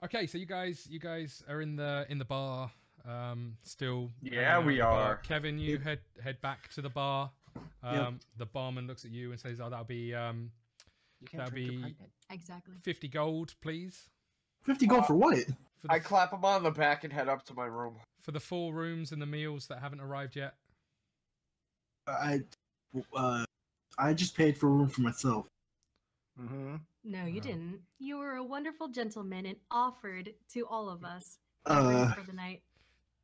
Okay, so you guys are in the bar, still. Yeah, we bar. are. Kevin, you head back to the bar. Yep. The barman looks at you and says, "Oh, that'll be You can't that'll drink, you're be pregnant. Exactly. 50 gold, please." 50 gold for what? For the, I clap him on the back and head up to my room. for the 4 rooms and the meals that haven't arrived yet. I just paid for a room for myself. Mm-hmm. No, you Oh. didn't. You were a wonderful gentleman and offered to all of us a room for the night.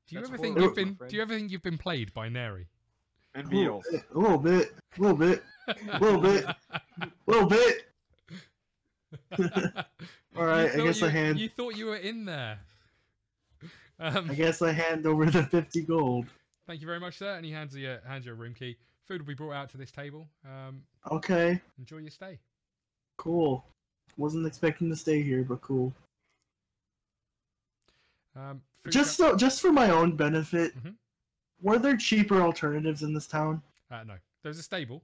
Do you That's ever think horrible, you've been? my friend. Do you ever think you've been played by Neri? And meals. A little bit. A little bit. A little bit. A little bit. All right, I guess I hand. You thought you were in there. I guess I hand over the 50 gold. Thank you very much, sir. And he hands you a room key. Food will be brought out to this table. Okay, Enjoy your stay. cool. Wasn't expecting to stay here, but cool. Food Just for my own benefit, Mhm. were there cheaper alternatives in this town? no, there's a stable,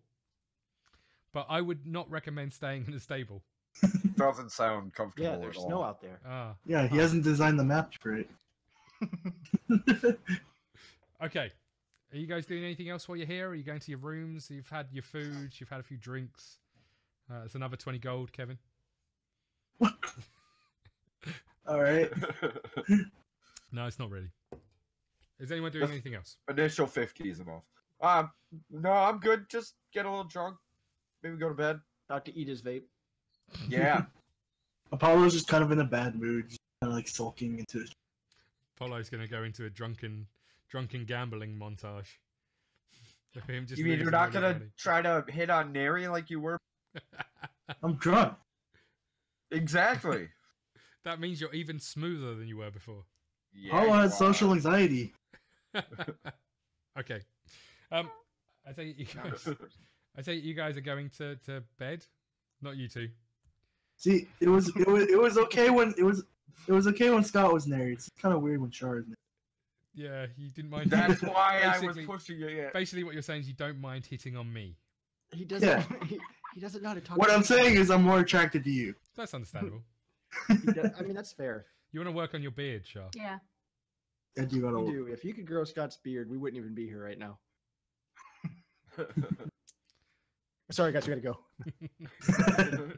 but I would not recommend staying in the stable. Doesn't sound comfortable Yeah, there's at all. snow out there. Yeah, he hasn't designed the map for it. Okay. Are you guys doing anything else while you're here? Are you going to your rooms? You've had your food. You've had a few drinks. It's another 20 gold, Kevin. All right. No, it's not really. Is anyone doing anything else? Initial 50 is enough. No, I'm good. Just get a little drunk. Maybe go to bed. About to eat his vape. Yeah. Apollo's just kind of in a bad mood, just kind of like sulking into his. Polo's going to go into a drunken gambling montage. Of him just You mean you're losing not all his gonna money. try to hit on Neri like you were? I'm drunk. Exactly. That means you're even smoother than you were before. Yeah, Apollo you has social are. anxiety. Okay. I think you guys are going to bed. Not you two. See, it was okay when it was okay when Scott was there. It's kind of weird when Char is there. Yeah, you didn't mind. That's why I was Basically- pushing it. Basically, what you're saying is you don't mind hitting on me. He doesn't. Yeah. He doesn't know how to talk. What to I'm people. saying is I'm more attracted to you. That's understandable. He does- I mean, that's fair. You want to work on your beard, Shah? Yeah. And you gotta. You do. If you could grow Scott's beard, we wouldn't even be here right now. Sorry, guys, we gotta go.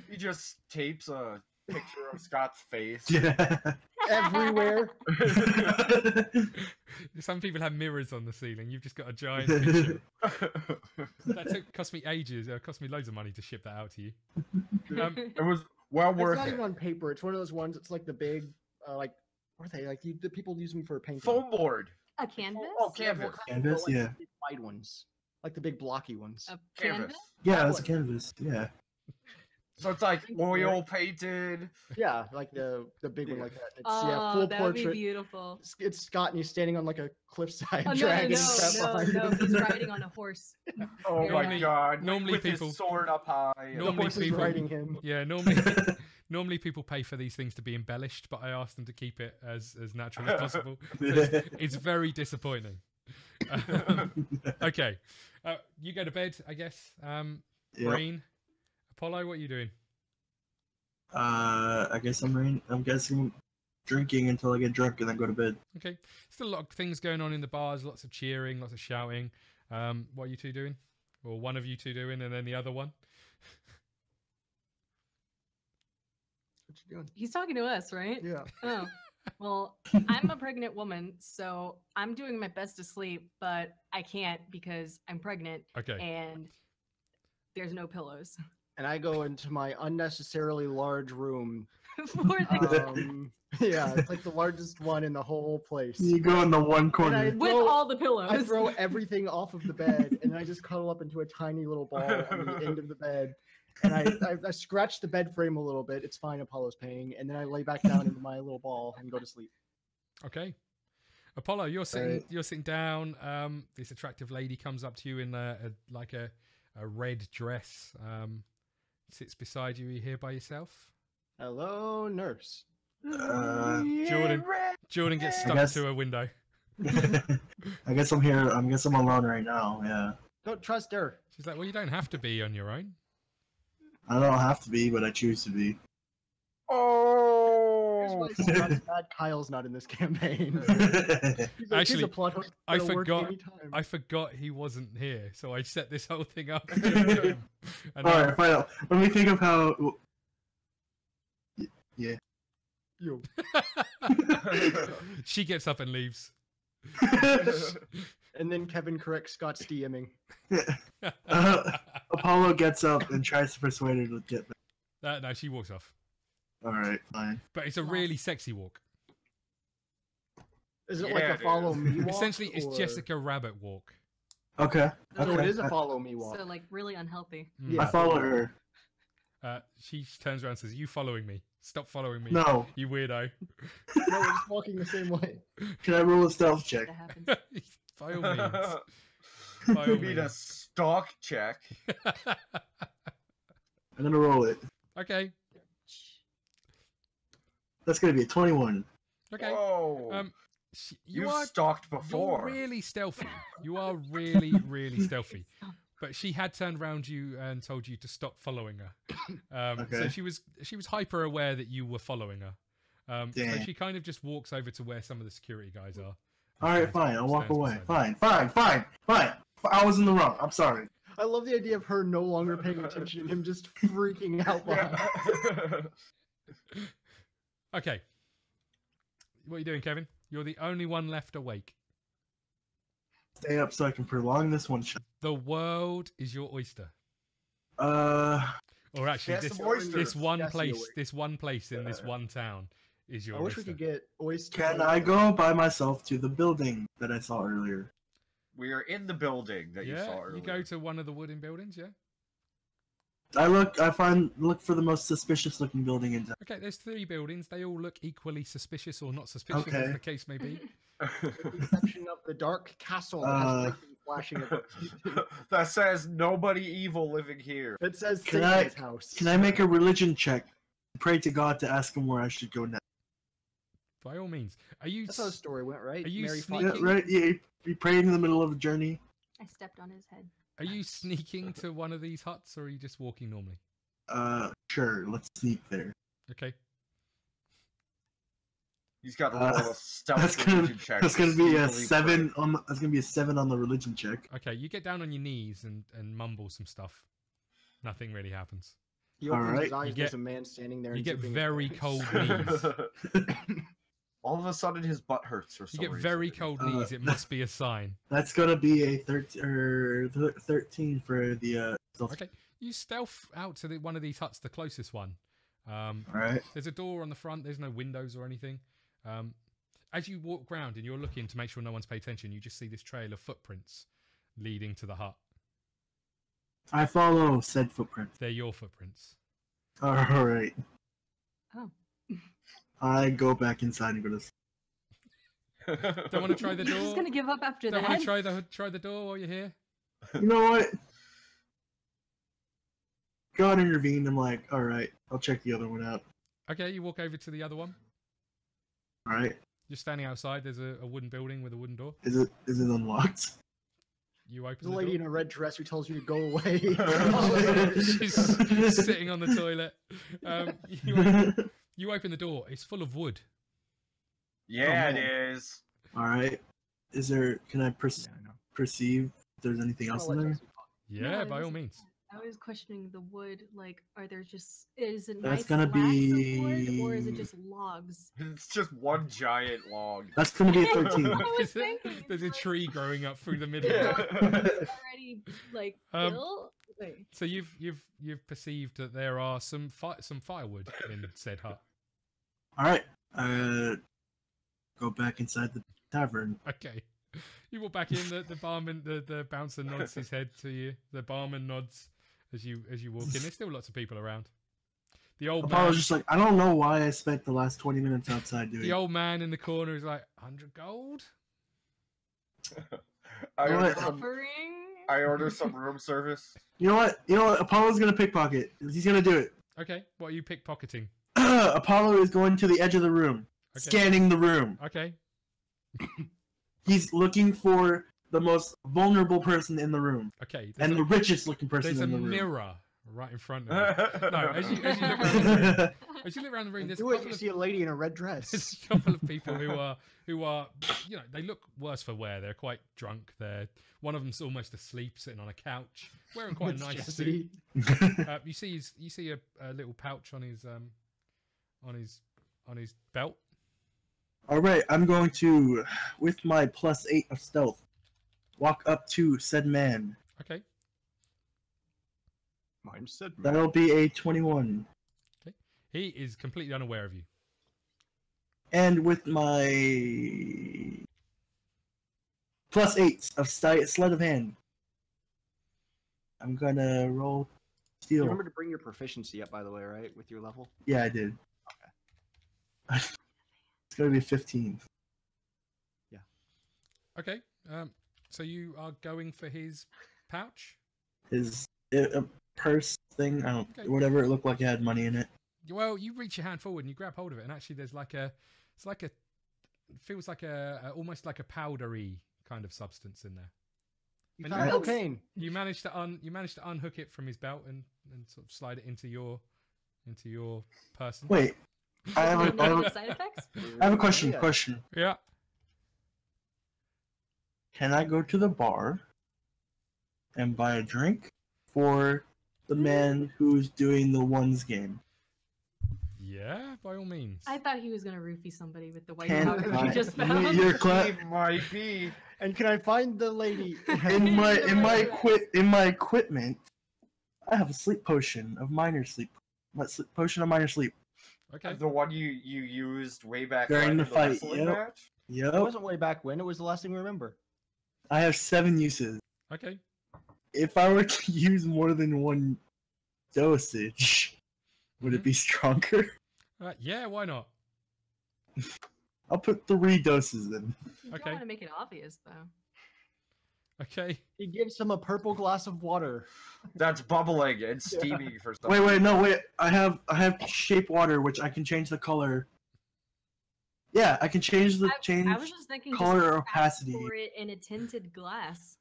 He just tapes a picture of Scott's face. Yeah. Everywhere. Some people have mirrors on the ceiling. You've just got a giant picture. Cost me ages. It cost me loads of money to ship that out to you. It was well It's worth not it. even on paper. It's one of those ones. It's like the big, like, what are they? Like the people use them for painting. Foam board. A canvas? Oh, Yeah, canvas. well, Canvas, like yeah. the big wide ones, like the big blocky ones. A Canvas. canvas? Yeah, that's a canvas. Yeah. So it's like oil painted. Yeah, like the big one like that. It's Oh, yeah, full that would be portrait. beautiful. It's Scott and he's standing on like a cliffside Oh, no, dragon. no, crap no, behind no, him. he's riding on a horse. Oh my Normally- god. normally with people- his sword up high. The Normally horse is people- riding him. Yeah, normally people pay for these things to be embellished, but I asked them to keep it as natural as possible. It's very disappointing. Okay, you go to bed, I guess. Yeah. Green, Apollo, what are you doing? I guess I'm guessing drinking until I get drunk and then go to bed. Okay, still a lot of things going on in the bars, lots of cheering, lots of shouting. What are you two doing? Or one of you two doing, and then the other one? What you doing? He's talking to us, right? Yeah. Oh. Well, I'm a pregnant woman, so I'm doing my best to sleep, but I can't because I'm pregnant Okay. and there's no pillows. And I go into my unnecessarily large room. For the, Yeah, it's like the largest one in the whole place. You go in the one corner. I- with throw- all the pillows. I throw everything off of the bed, and I just cuddle up into a tiny little ball on the end of the bed. And I scratch the bed frame a little bit. It's fine, Apollo's paying. And then I lay back down into my little ball and go to sleep. Okay. Apollo, you're sitting. Right. You're sitting down. This attractive lady comes up to you in a red dress. Sits beside you. Are you here by yourself? Hello, nurse. Jordan gets stuck guess- to a window. I guess I'm here. I guess I'm alone right now. Yeah. Don't trust her. She's like, "Well, you don't have to be on your own." I don't have to be, but I choose to be. Oh. No. That's why Scott's mad Kyle's not in this campaign. He's Actually, a plot hook I that'll work forgot- anytime. I forgot he wasn't here, so I set this whole thing up. for him. And All now- right, fine. Let me think of how. Yo. she gets up and leaves. And then Kevin corrects Scott's DMing. Apollo gets up and tries to persuade her to get back. No, she walks off. All right, fine. But it's a really sexy walk. Is it Yeah, like a it follow is. Mm. me walk? Essentially, it's or- Jessica Rabbit walk. Okay. So okay. it is a follow me walk. So like really unhealthy. Mm. Yeah. I follow her. She turns around and says, "You following me? Stop following me, No. you weirdo." No, we're just walking the same way. Can I roll a stealth check? That happens. By all means. By all You need a means. stock check. I'm gonna roll it. Okay. That's gonna be a 21. Okay. Whoa. You You've are stalked you're before. really stealthy. You are really, really stealthy. But she had turned around you and told you to stop following her. So Okay. she was hyper aware that you were following her. So Damn. she kind of just walks over to where some of the security guys are. All right, Stands- fine. I'll walk stands away. beside them. Fine. I was in the wrong. I'm sorry. I love the idea of her no longer paying attention and him just freaking out behind. Okay. What are you doing, Kevin? You're the only one left awake. Stay up so I can prolong this one shot. The world is your oyster. Or actually, Get this, some oysters. this one Yes, place, you're this one place in this one town is your I wish we oyster. could get oyster. Can I go by myself to the building that I saw earlier? We are in the building that you saw Yeah, earlier. you go to one of the wooden buildings, yeah? Look for the most suspicious looking building in town. Okay, there's 3 buildings. They all look equally suspicious or not suspicious, as Okay. the case may be. With the exception of the dark castle that has lightning flashing above. That says nobody evil living here. It says Can I- Satan's house. Can I make a religion check? Pray to God to ask him where I should go next. By all means. Are you That's how the story went, right? Are you Mary sneaking? Yeah, right. Yeah, you prayed in the middle of the journey. I stepped on his head. are you sneaking to one of these huts or are you just walking normally? Sure. Let's sneak there. Okay. He's got to roll a stealth That's gonna religion check. that's gonna be a sneakily 7 pray. on. That's gonna be a 7 on the religion check. Okay, you get down on your knees and mumble some stuff. Nothing really happens. He opens Alright. his eyes, You there's get- a man standing there. You and get zipping his very pants. cold knees. All of a sudden, his butt hurts for You some get reason. very cold knees. It must be a sign. That's gonna be a 13 for the. Stealth. Okay, you stealth out to one of these huts, the closest one. All right. There's a door on the front. There's no windows or anything. As you walk around and you're looking to make sure no one's paying attention, you just see this trail of footprints leading to the hut. I follow said footprint. They're your footprints. All right. Oh. I go back inside and go to. Don't want to try the You're just door? gonna give up after Don't that? want to try the door while you're here? You know what? God intervened. I'm like, all right, I'll check the other one out. Okay, you walk over to the other one. All right. You're standing outside. There's a wooden building with a wooden door. Is it unlocked? You open There's a the lady door. in a red dress who tells you to go away. She's sitting on the toilet. You open the door. It's full of wood. Yeah, Oh, it man. is. All right. Is there? Can I Yeah, I know. perceive if there's anything else in there? Yeah, No, by all this- means. I was questioning the wood. Like, are there just is it That's nice gonna slabs of wood, be- or is it just logs? It's just one giant log. That's gonna be a 13. I was There's a- thinking, There's a like, tree growing up through the middle. Yeah. already like Um, built. Wait, So you've perceived that there are some firewood in said hut. All right. Go back inside the tavern. Okay. You walk back in. The barman, the bouncer nods his head to you. The barman nods as you walk in. There's still lots of people around. The old man, Apollo's just like, I don't know why I spent the last 20 minutes outside doing. the old man in the corner is like 100 gold. I You know order what? some. offering. I order some room service. You know what? Apollo's gonna pickpocket. He's gonna do it. Okay, what are you pickpocketing? Apollo is going to the edge of the room, Okay. scanning the room. Okay, He's looking for the most vulnerable person in the room okay. and the richest looking person There's a in the room. mirror right in front of you. No, as you look around the room, as you look around the room, there's a Do it. couple You of see a lady in a red there's dress. a couple of people who are, you know, they look worse for wear. They're quite drunk. One of them's almost asleep, sitting on a couch, wearing quite a It's nice suit. Jesse. You see a little pouch on his belt. All right, I'm going to, with my +8 of stealth, walk up to said man. Okay. Mine said That'll be a 21. He is completely unaware of you. And with my +8 of sleight of hand, I'm gonna roll You steal. remember to bring your proficiency up, by the way, right? With your level. Yeah, I did. It's gonna be 15. Okay. So you are going for his pouch. His a purse thing, I don't, Okay. whatever it looked like, it had money in it. Well, you reach your hand forward and you grab hold of it, and actually, there's it feels like almost like a powdery kind of substance in there. You And found you- cocaine. You managed to unhook it from his belt and sort of slide it into your person. Wait, I have a, I have a, Side effects? I have a question. Yeah. Question. Yeah. Can I go to the bar and buy a drink for the man who's doing the ones game? Yeah, by all means. I thought he was gonna roofie somebody with the white Can powder I- he just found. You're cla- He might be. And can I find the lady? in my equipment, I have a sleep potion of minor sleep. Potion of minor sleep. Okay. The one you used way back During when the in fight, wrestling yep. match? It Yep. wasn't way back when. It was the last thing we remember. I have 7 uses. Okay. If I were to use more than one dosage, would it be stronger? Yeah, why not? I'll put 3 doses in. You Okay. don't want to make it obvious though. Okay. He gives him a purple glass of water. That's bubbling and steamy for some Wait. I have shape water, which I can change the color. Yeah, I can change the I was just thinking color or just ask opacity. for it in a tinted glass.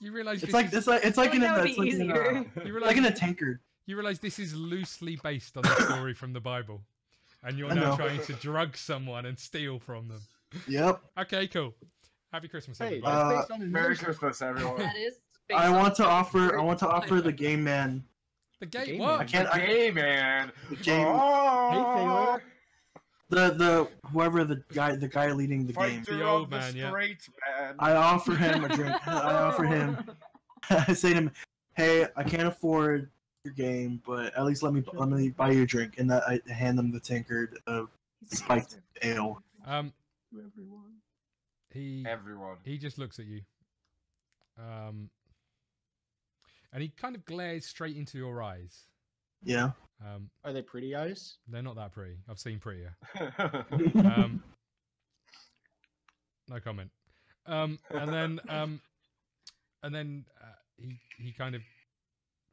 You realize It's this like is, it's like in a that would it's be like in a, easier. you like in realize a tankard. you realize this is loosely based on the story from the Bible, and you're I now know. trying to drug someone and steal from them. Yep. Okay, cool. Happy Christmas, Hey, everybody. it's based on Merry another- Christmas, everyone. That is. I want to offer the game man. The game. game What? I can't. Hey, man. The game. Oh, The whoever the guy leading the game. fighter The old of the man, yeah. straight man. I offer him a drink. I offer him. I say to him, "Hey, I can't afford your game, but at least let me buy you a drink." And I hand them the tankard of spiked ale. Everyone. Everyone. He just looks at you. And he kind of glares straight into your eyes. Yeah. Are they pretty eyes? They're not that pretty. I've seen prettier. Uh, No comment. And then he kind of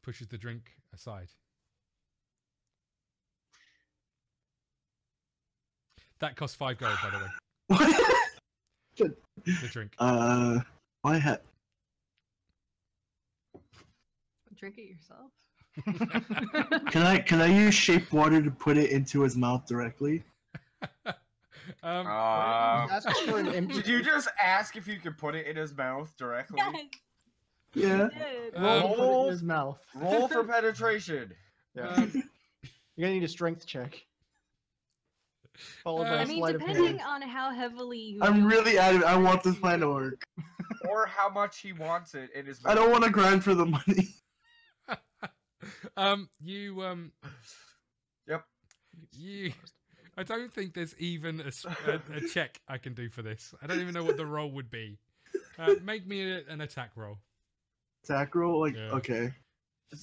pushes the drink aside. That costs 5 gold, by the way. The drink. I had. Drink it yourself. Can I use shape water to put it into his mouth directly? Ask for an empty. Did you just ask if you could put it in his mouth directly? Yes, Yeah. you did. Roll, put it Roll. in his mouth. Roll for penetration. Yeah. Um, You're gonna need a strength check. Followed by I a I mean, sleight of depending hand. on how heavily you. I'm really adamant. I want this plan to work. Or how much he wants it in his mouth. I don't want to grind for the money. Yep. I don't think there's even a check I can do for this. I don't even know what the roll would be. Make me an attack roll. Attack roll, like Yeah. okay. I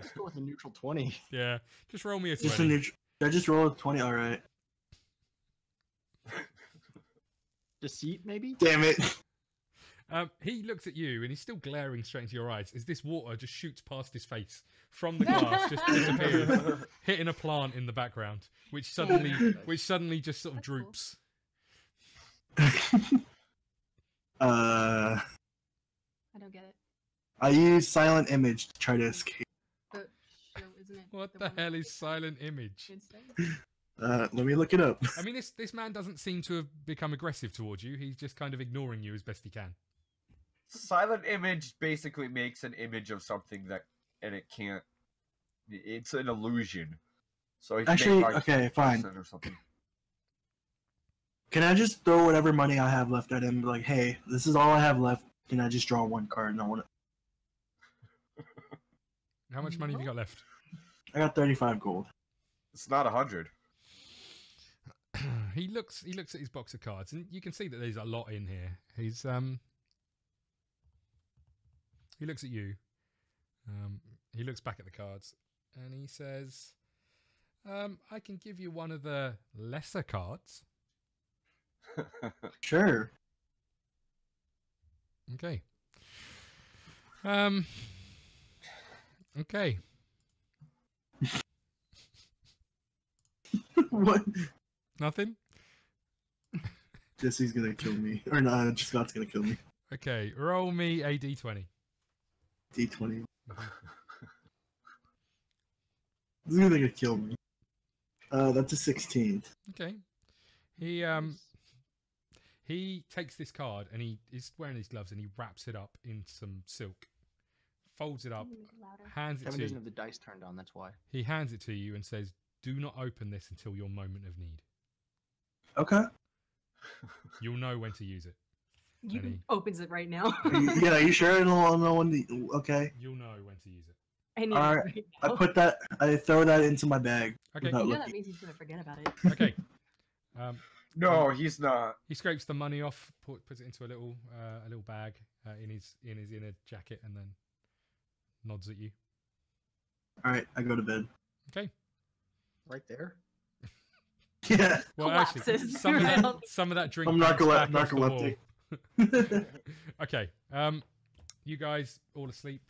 just go with a neutral 20. Yeah, just roll me a Just 20. a neutral. I just roll a 20. All right. Deceit, maybe? Damn it. He looks at you and he's still glaring straight into your eyes as this water just shoots past his face from the glass, just disappears, hitting a plant in the background, which suddenly just sort of That's cool. droops. I don't get it. I use silent image to try to escape. Isn't it? What the one hell that is silent image? should say? Let me look it up. I mean, this man doesn't seem to have become aggressive towards you. He's just kind of ignoring you as best he can. Silent image basically makes an image of something that, and it can't. It's an illusion. So he can Actually, make, like, okay, fine. or something. Can I just throw whatever money I have left at him? Like, hey, this is all I have left. Can I just draw one card? And I want it. How much money have you got left? I got 35 gold. It's not 100. He looks at his box of cards, and you can see that there's a lot in here. He looks at you. He looks back at the cards, and he says, "I can give you one of the lesser cards." Sure. Okay. Okay. What? Nothing? Jesse's gonna kill me. Or not, Scott's gonna kill me. Okay. Roll me a d20. D20. This is gonna kill me. That's a 16. Okay. He takes this card and he's wearing his gloves and he wraps it up in some silk, folds it up, Louder. hands it Kevin to doesn't you. have the dice turned on. That's why. He hands it to you and says, "Do not open this until your moment of need. Okay. You'll know when to use it. You Ready? opens it right now. Yeah, you sure? I don't know when the. Okay. You'll know when to use it." I need All it right. right I now. put that. I throw that into my bag. Okay. Without You know that looking. means he's gonna forget about it. Okay. No, he's not. He scrapes the money off, puts it into a little bag in his inner jacket, and then nods at you. All right, I go to bed. Okay. Right there. Yeah. Well, actually, Collapses some of around. that drink. I'm bounced back off the wall. narcoleptic. Okay. You guys all asleep.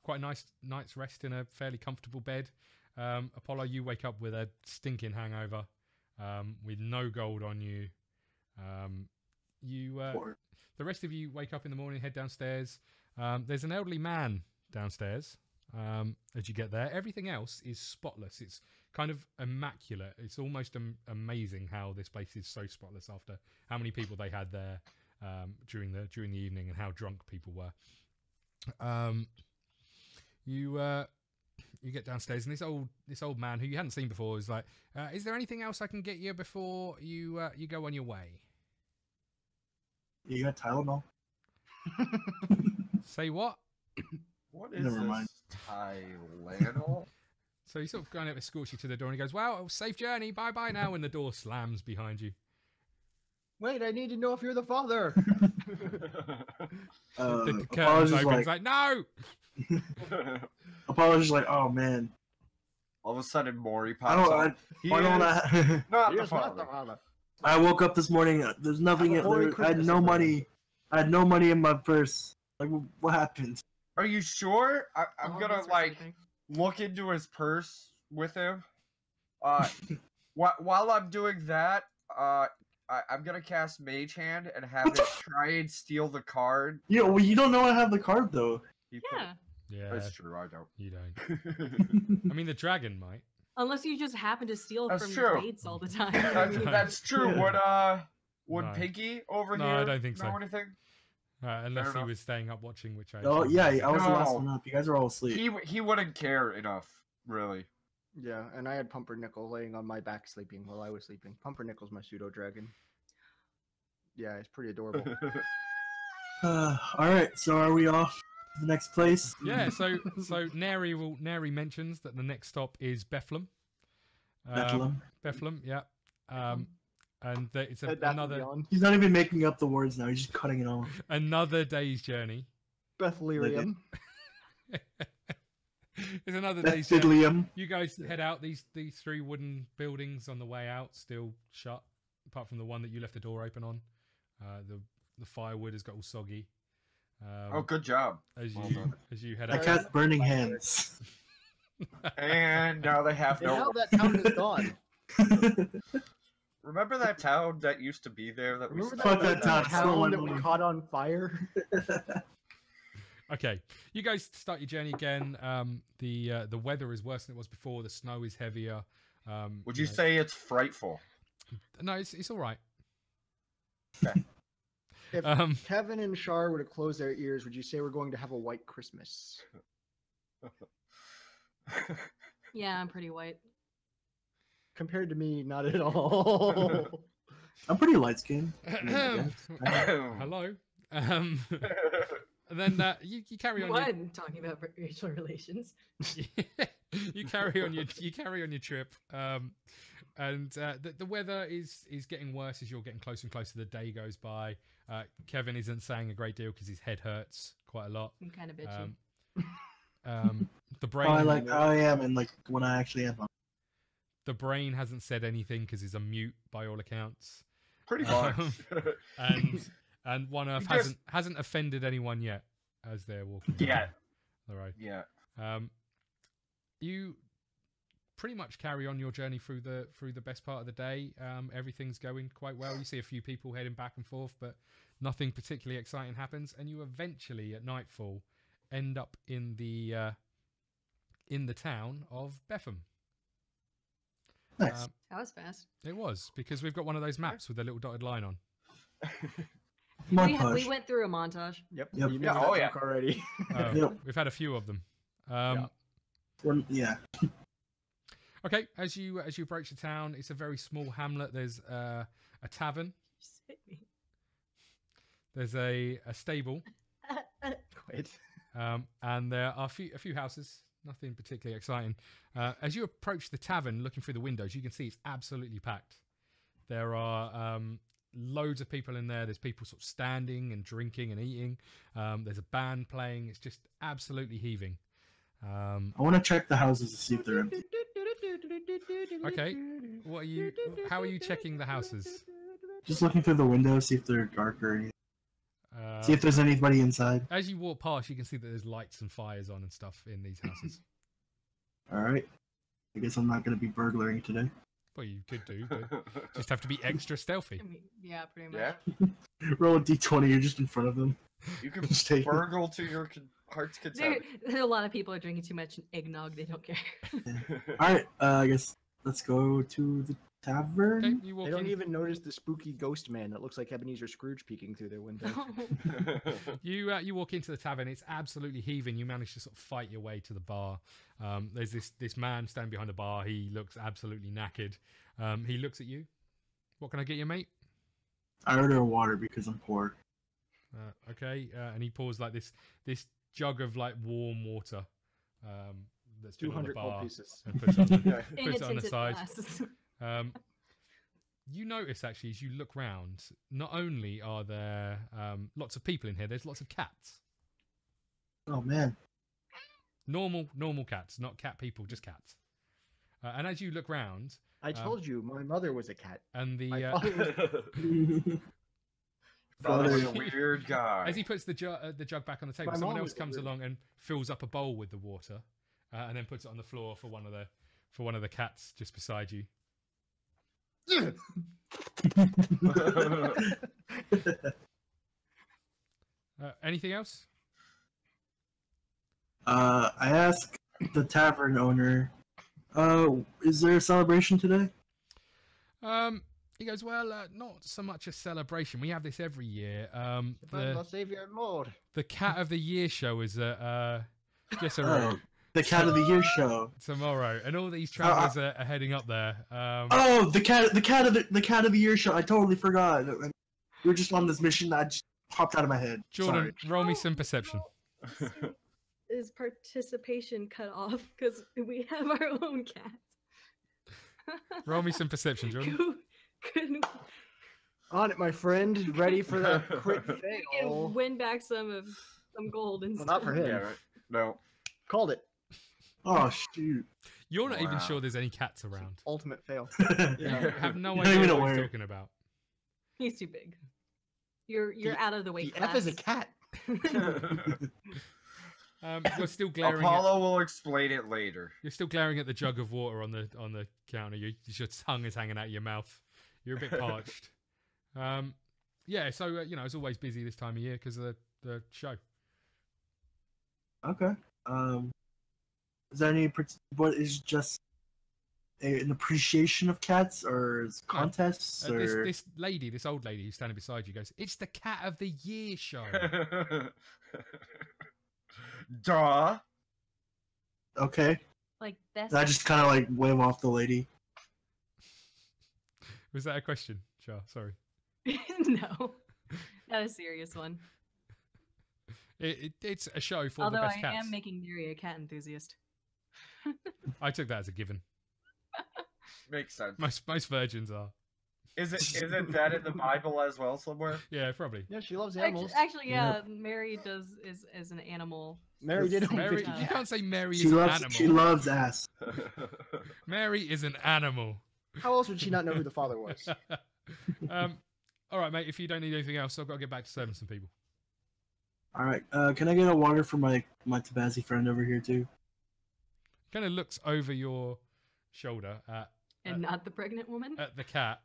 Quite a nice night's rest in a fairly comfortable bed. Apollo, you wake up with a stinking hangover, with no gold on you. The rest of you wake up in the morning, head downstairs. There's an elderly man downstairs. As you get there, everything else is spotless. It's kind of immaculate. It's almost amazing how this place is so spotless after how many people they had there during the evening and how drunk people were. You get downstairs and this old man who you hadn't seen before is like, "Is there anything else I can get you before you go on your way?" You got Tylenol? Say what? What is Never this? mind. Tylenol? So he sort of kind of escorts you to the door and he goes, "Well, safe journey, bye bye now," and the door slams behind you. Wait, I need to know if you're the father. The curtains Apollo's just open. It's like, like, "No!" Apollo's just like, oh man. All of a sudden, Maury I pops don't. up. He Why don't is I? not He the is not father. the father. I woke up this morning. There's nothing. Have a Merry I had Christmas, no everyone. money. I had no money in my purse. Like, what happened? Are you sure? I'm All of gonna us are like sleeping. look into his purse with him. While I'm doing that, I'm gonna cast Mage Hand and have it try and steal the card. Well, you don't know I have the card though. He put- Yeah. Yeah, That's true. I don't. you don't. I mean, the dragon might. Unless you just happen to steal That's from true. your dates all the time. That's true. Would No. Pinky over No, here I don't think know so. anything? Unless he enough. was staying up watching, which I. Oh assume yeah, he I was the last No. one up. You guys are all asleep. He wouldn't care enough, really. Yeah, and I had Pumpernickel laying on my back sleeping while I was sleeping. Pumpernickel's my pseudo dragon. Yeah, it's pretty adorable. All right, so are we off to the next place? Yeah, so Neri mentions that the next stop is Bethlehem. Bethlehem. Bethlehem, yeah. And that it's Bed Bath and another Beyond. He's not even making up the words now. He's just cutting it off. another day's journey. Bethlerium. It's another day's journey. Bethlehem. You guys head out. These three wooden buildings on the way out still shut, apart from the one that you left the door open on. The firewood has got all soggy. Oh, good job. As well you done. as you head I out. cast burning hands. And now they have And now no. that town is gone. Remember that town that used to be there? That we Remember Fuck stopped that at? town. town Still that we one. caught on fire? Okay, you guys start your journey again. The weather is worse than it was before. The snow is heavier. Would you say it's frightful? No, it's all right. If Um, Kevin and Shar were to close their ears, would you say we're going to have a white Christmas? Yeah, I'm pretty white. Compared to me, not at all. I'm pretty light skinned. Hello. And then you carry on. What? I'm talking about racial relations. You carry on your trip. And the weather is getting worse as you're getting closer and closer. The day goes by. Kevin isn't saying a great deal because his head hurts quite a lot. I'm kind of bitchy. The brain. I am, and like when I actually am. The brain hasn't said anything because he's a mute by all accounts. Pretty much. And One Earth You just- hasn't offended anyone yet as they're walking. Yeah. All right. Yeah. You pretty much carry on your journey through the best part of the day. Everything's going quite well. You see a few people heading back and forth, but nothing particularly exciting happens. And you eventually, at nightfall, end up in the town of Betham. Nice. That was fast. It was because we've got one of those maps with a little dotted line on. Montage. We went through a montage. Yep. Yep. You Yeah, missed that oh, yeah. joke already. Yep. We've had a few of them. Yeah. Okay, as you approach the town, it's a very small hamlet. There's a tavern. Just hit me. There's a stable, Wait. and there are a few houses. Nothing particularly exciting. As you approach the tavern, looking through the windows, you can see it's absolutely packed. There are loads of people in there. There's people sort of standing and drinking and eating. There's a band playing. It's just absolutely heaving. I want to check the houses to see if they're empty. Okay, how are you checking the houses? Just looking through the window, see if they're dark or anything. Uh, See if there's anybody inside. As you walk past, you can see that there's lights and fires on and stuff in these houses. All right. I guess I'm not going to be burglaring today. Well, you could do, but just have to be extra stealthy. I mean, yeah, pretty much. Yeah. Roll a d20. You're just in front of them. You can Just take it. burgle to your heart's content. A lot of people are drinking too much eggnog. They don't care. All right. I guess let's go to the tavern. Okay, you They walk don't in. even notice the spooky ghost man that looks like Ebenezer Scrooge peeking through their window. You walk into the tavern. It's absolutely heaving. You manage to sort of fight your way to the bar. There's this man standing behind the bar. He looks absolutely knackered. He looks at you. What can I get you, mate? I order water because I'm poor. Okay, and he pours like this jug of like warm water. That's been on the 200 gold bar. pieces. And puts it on the, Yeah. In puts its it on the tinted side. glass. You notice actually as you look round, not only are there lots of people in here, there's lots of cats. Oh man. Normal cats, not cat people, just cats. And as you look round, I told you, my mother was a cat. and My the father was Father was a weird guy. as he puts the jug back on the table, My someone mom else was comes weird. along and fills up a bowl with the water, and then puts it on the floor for one of the cats just beside you. Anything else? I ask the tavern owner, is there a celebration today? He goes, well, not so much a celebration. We have this every year. our The Savior and Lord. Cat of the Year show is just Oh, the Cat of the Year show. tomorrow, and all these travelers are heading up there. Oh, the cat of the Year show. I totally forgot. We were just on this mission that just popped out of my head. Jordan, Sorry. roll me some perception. Is participation cut off because we have our own cats? Roll me some perception, Jordan. Could On it, my friend. Ready for that crit we can fail. win back some gold and Well, not for him. Yeah, right. No. Called it. Oh shoot. You're not even Wow. sure there's any cats around. Ultimate fail. You have no You're not idea even what he's aware. talking about. He's too big. You're The- out of the weight The class. F is a cat. You're still glaring. Apollo will explain it later. You're still glaring at the jug of water on the counter. Your tongue is hanging out of your mouth. You're a bit parched. Yeah, so it's always busy this time of year because of the show. Okay. Is there any? What is just an appreciation of cats, or is it contests, or This lady, this old lady who's standing beside you, goes, "It's the Cat of the Year show." Duh. okay? Like best. I just kind of like wave off the lady. Was that a question, Char? Sorry. No, not a serious one. It's a show for Although the best I cats. am making Mary a cat enthusiast. I took that as a given. Makes sense. Most virgins are. Isn't that in the Bible as well somewhere? Yeah, probably. Yeah, she loves animals. Actually, yeah, Mary is an animal. Mary did own Mary, 50 you can't say Mary She is an loves. animal. She loves ass. Mary is an animal. How else would she not know who the father was? All right, mate. If you don't need anything else, I've got to get back to serving some people. All right. Can I get a water for my Tabazi friend over here too? Kind of looks over your shoulder And not the pregnant woman? at the cat.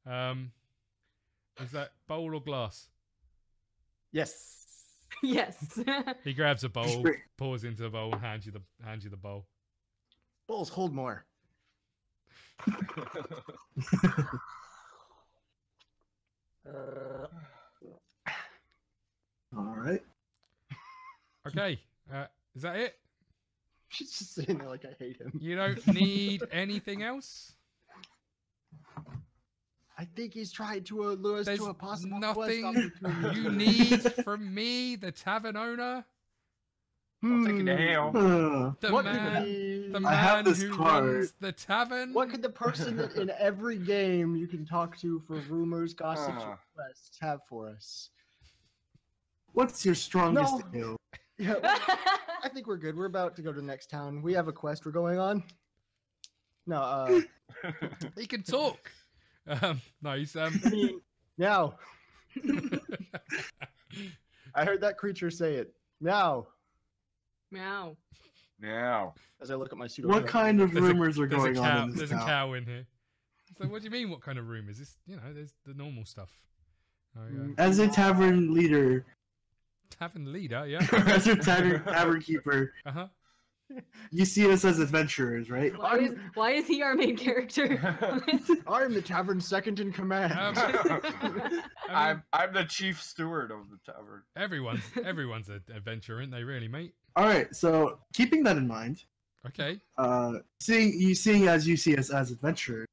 Is that bowl or glass? Yes. Yes. He grabs a bowl, Straight. pours into the bowl, and hands you the bowl. Bowls hold more. All right. Okay, is that it? She's just sitting there like I hate him. You don't need anything else? I think he's trying to lure us There's to a possible nothing quest opportunity. you need from me, the tavern owner? I'll take it to hell. The What man, could the the, I have man this who card. runs the tavern? what could the person that in every game you can talk to for rumors, gossips, Uh. or quests have for us? What's your strongest No. skill? Yeah, I think we're good. We're about to go to the next town. We have a quest we're going on. No, He can talk. No, he's I mean, now. I heard that creature say it. Now, Meow. Now. as I look at my pseudo. What kind of There's a- rumors are there's going a cow, on in this There's a town? cow in here. So what do you mean? What kind of room is this? You know, there's the normal stuff. Oh, yeah. As a tavern leader, Tavern leader, yeah. as a tavern keeper, Uh huh. you see us as adventurers, right? Why is he our main character? I'm the tavern's second in command. I mean, I'm the chief steward of the tavern. everyone's an adventurer, aren't they? Really, mate. All right. So keeping that in mind, Okay. seeing as you see us as adventurers,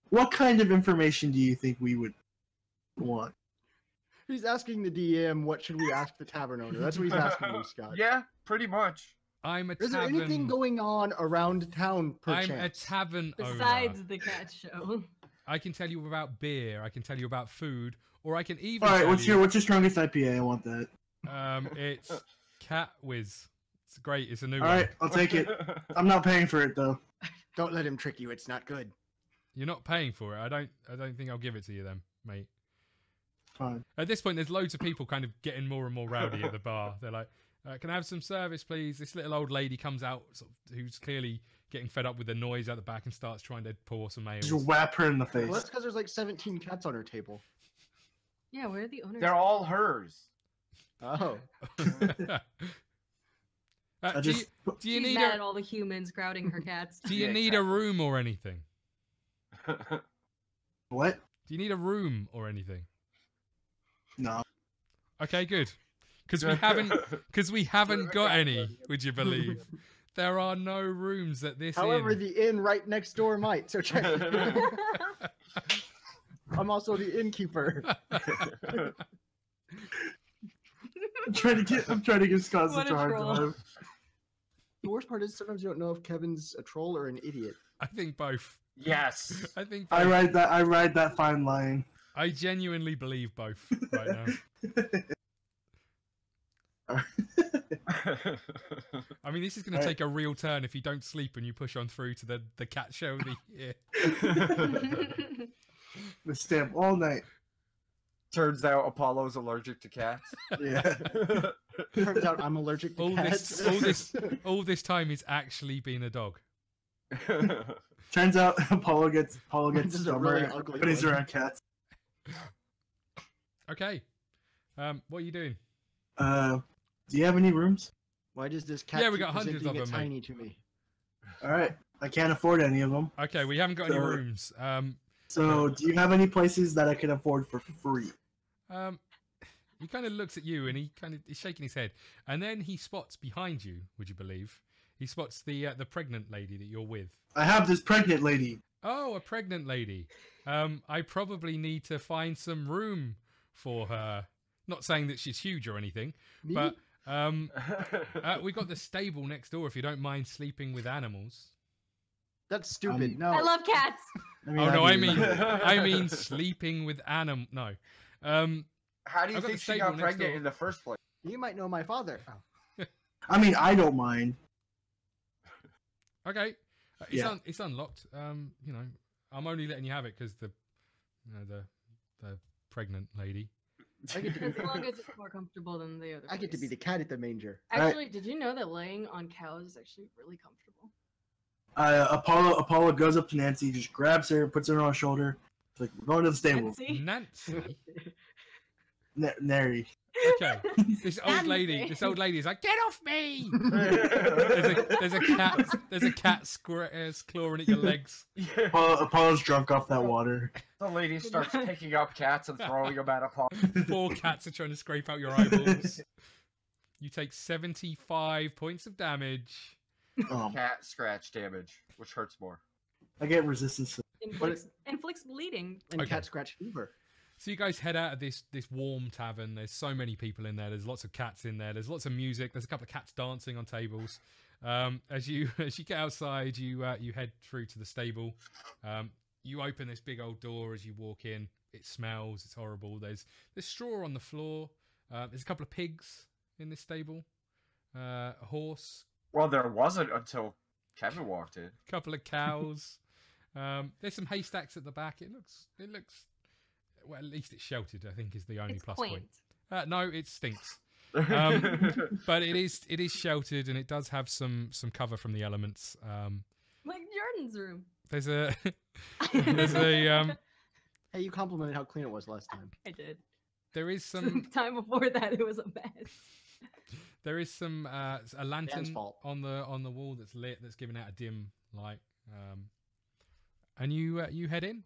what kind of information do you think we would want? He's asking the DM, what should we ask the tavern owner? That's what he's asking me, Scott. Yeah, pretty much. I'm a Is there tavern. anything going on around town, I'm perchance? a tavern Besides owner. the cat show. I can tell you about beer. I can tell you about food, or I can even. All right. tell What's you, your strongest IPA? I want that. It's Cat Whiz. It's great. It's a new All one. right. I'll take it. I'm not paying for it though. Don't let him trick you. It's not good. You're not paying for it. I don't think I'll give it to you then, mate. Fine. At this point, there's loads of people kind of getting more and more rowdy at the bar. They're like, "Can I have some service, please?" This little old lady comes out, who's clearly getting fed up with the noise out the back, and starts trying to pour some ale. Just whap her in the face. Well, that's because there's like 17 cats on her table. Yeah, where are the owners? They're all hers. Oh. I do just you She's need mad a at all the humans crowding her cats. Do you Yeah, need a room or anything? what? Do you need a room or anything? No. Okay, good. Because we haven't got any. Would you believe? There are no rooms at this However, inn. the inn right next door might. So check. I'm also the innkeeper. I'm trying to give Scott What such a a hard troll. time. The worst part is sometimes you don't know if Kevin's a troll or an idiot. I think both. Yes. I think I both. ride that fine line. I genuinely believe both right now. I mean, this is going to Right. take a real turn if you don't sleep and you push on through to the cat show of the year. The stamp all night. Turns out Apollo's allergic to cats. Yeah. Turns out I'm allergic to All cats. all this time he's actually been a dog. Turns out Apollo gets This is a dumber really ugly when he's one. around cats. Okay. What are you doing? Do you have any rooms? Why does this cat Yeah, we keep got hundreds presenting of it them, mate. tiny to me? All right. I can't afford any of them. Okay, we haven't got any So- rooms. So, do you have any places that I can afford for free? He kind of looks at you and he's shaking his head, and then he spots behind you. Would you believe? He spots the pregnant lady that you're with. I have this pregnant lady. Oh, a pregnant lady. I probably need to find some room for her. Not saying that she's huge or anything, Me? but we got the stable next door. If you don't mind sleeping with animals. That's stupid. No. I love cats. Oh no, I do. mean sleeping with No. How do you I've got think the she stable got next pregnant door. in the first place? You might know my father. I mean, I don't mind. Okay, Yeah. it's unlocked. You know, I'm only letting you have it because the pregnant lady. I get to be, As long as it's more comfortable than the other. I get to be place. the cat at the manger. Actually, did you know that laying on cows is actually really comfortable? Apollo goes up to Nancy, just grabs her, puts her on his shoulder. It's like, we're going to the stable. Nancy? Nancy. Nary. Okay, this old lady is like, get off me! Yeah. There's a cat clawing at your legs. Apollo's drunk off that water. The lady starts picking up cats and throwing them at Apollo. 4 cats are trying to scrape out your eyeballs. You take 75 points of damage. Cat scratch damage, which hurts more. I get resistance. Inflicts bleeding. And Okay. cat scratch fever. So you guys head out of this warm tavern. There's so many people in there. There's lots of cats in there. There's lots of music. There's a couple of cats dancing on tables. As you get outside, you head through to the stable. You open this big old door as you walk in. It smells. It's horrible. There's straw on the floor. There's a couple of pigs in this stable. A horse. Well, there wasn't until Kevin walked in. A couple of cows. There's some haystacks at the back. It looks. Well, at least it's sheltered. I think is the only It's plus quaint. point. No, it stinks. But it is sheltered and it does have some cover from the elements. Like Jordan's room. There's a Hey, you complimented how clean it was last time. I did. there is some Time before that, it was a mess. a lantern fault. on the wall that's lit, that's giving out a dim light. And you head in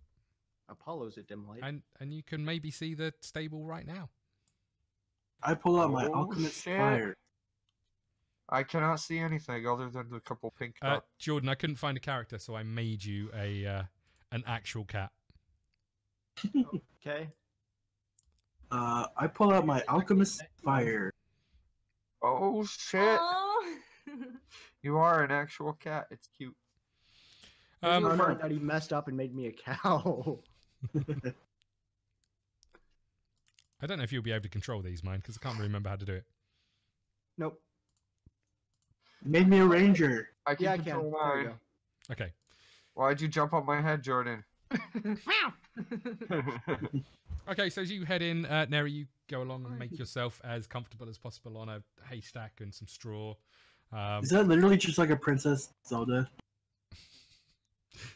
Apollo's a dim light. and you can maybe see the stable right now. I pull out my Oh, alchemist shit. fire. I cannot see anything other than the couple pink dots. Jordan, I couldn't find a character, so I made you an actual cat. Okay. I pull out my alchemist fire. Oh shit! Oh. You are an actual cat. It's cute. Um, I found out he messed up and made me a cow. I don't know if you'll be able to control these, mine, because I can't remember how to do it. Nope. Made me a ranger. I can Yeah, I can. control There we mine. go. Okay. Why'd you jump on my head, Jordan? Okay, so as you head in, Neri, you go along and make yourself as comfortable as possible on a haystack and some straw. Is that literally just like a Princess Zelda?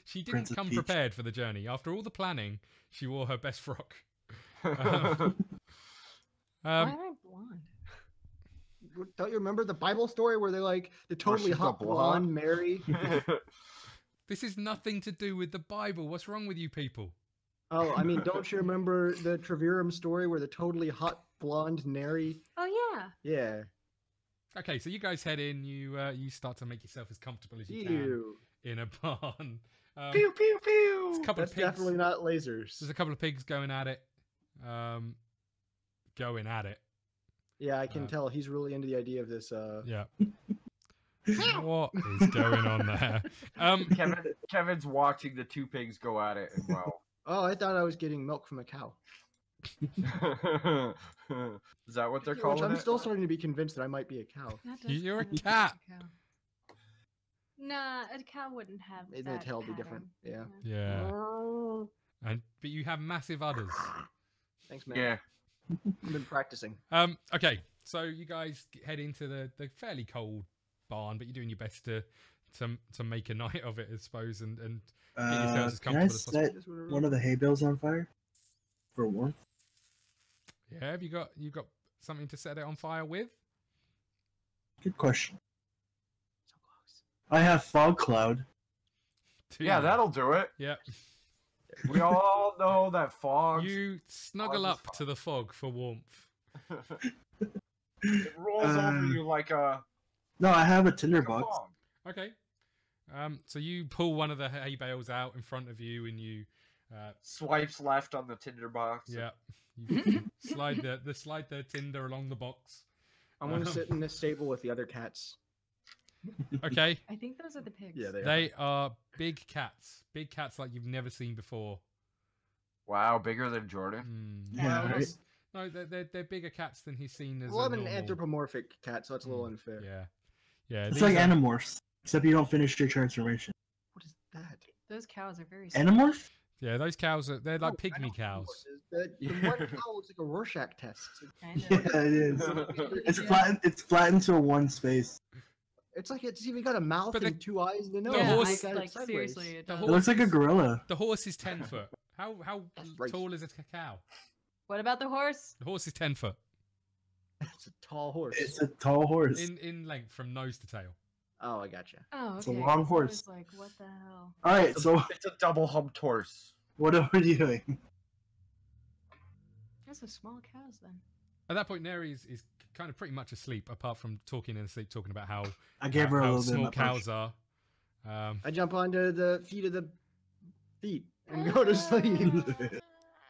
She didn't Princess come Peach. prepared for the journey. After all the planning, she wore her best frock. Why Um, am I blonde? Don't you remember the Bible story where they're like the totally she's a hot blonde Mary? this is nothing to do with the Bible. What's wrong with you people? Oh, I mean, don't you remember the Trevirum story where the totally hot blonde Neri? Oh yeah. Yeah. Okay, so you guys head in. You start to make yourself as comfortable as you can Ew. in a barn. Pew pew There's a pew. couple That's of pigs. definitely not lasers. There's a couple of pigs going at it. Yeah, I can Uh, tell he's really into the idea of this. Yeah. What is going on there? Kevin's watching the two pigs go at it, and well, Oh, I thought I was getting milk from a cow. is that what they're Which calling I'm it? still starting to be convinced that I might be a cow. That does You're a sound like cat. cow. Nah, a cow wouldn't have Maybe the that tail would be different, pattern. Yeah. But you have massive udders. Thanks, man. Yeah. I've been practicing. Okay, so you guys head into the fairly cold barn, but you're doing your best to make a night of it, I suppose, and get yourselves as Can I comfortable as possible. set one of the hay bales on fire for warmth? Yeah, have you got something to set it on fire with? Good question. So close. I have fog cloud. Two. Yeah, that'll do it. Yep. We all know that fog. You snuggle Fog is up to the fog for warmth. It rolls over you like a, No, I have a tinderbox. fog. Okay. So you pull one of the hay bales out in front of you, and you, Swipes left on the tinderbox. yeah, you slide the tinder along the box. I'm gonna sit in this stable with the other cats. Okay. I think those are the pigs. Yeah, They are big cats like you've never seen before. Wow, bigger than Jordan. Yeah, right. No, they're bigger cats than he's seen as. Well, a I'm an normal- anthropomorphic cat, so that's a little unfair. Yeah, yeah. It's these like are- Animorphs, except you don't finish your transformation. What is that? Those cows are very. small. Animorph? Yeah, those cows they're like Oh, I know pygmy what cows. horse is. The one cow looks like a Rorschach test. Kind Yeah, of. it is. It's Yeah. flattened. It's flattened to one space. It's like it's even got a mouth But and two eyes and a nose. the Yeah, horse- like seriously, it The does. It looks like a gorilla. The horse is 10 foot. How right. tall is a cow? What about the horse? The horse is 10 foot It's a tall horse. It's a tall horse. in length from nose to tail. Oh, I gotcha. Oh, okay. It's a 'cause long I horse. was like, what the hell? All right, so It's a double humped horse. what are we doing? There's some small cows then. At that point, Neri is kind of pretty much asleep, apart from talking in his sleep, talking about how I gave her a how little bit of small my cows punch. are. I jump onto the feet of the feet and go to sleep.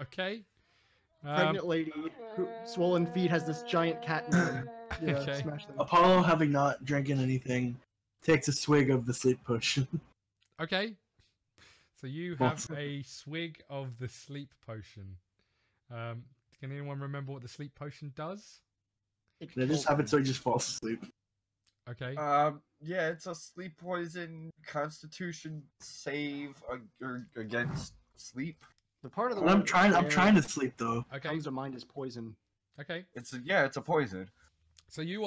Okay. Pregnant lady, who, swollen feet, has this giant cat in her. Yeah, Okay. smash them. Apollo, having not drinking anything, takes a swig of the sleep potion. Okay. So you have a swig of the sleep potion. Can anyone remember what the sleep potion does? And I just have it so he just falls asleep. Okay. Yeah, it's a sleep poison constitution save against sleep. The part of the But I'm one trying to sleep though. Okay. comes to mind is poison. Okay. It's a poison. So you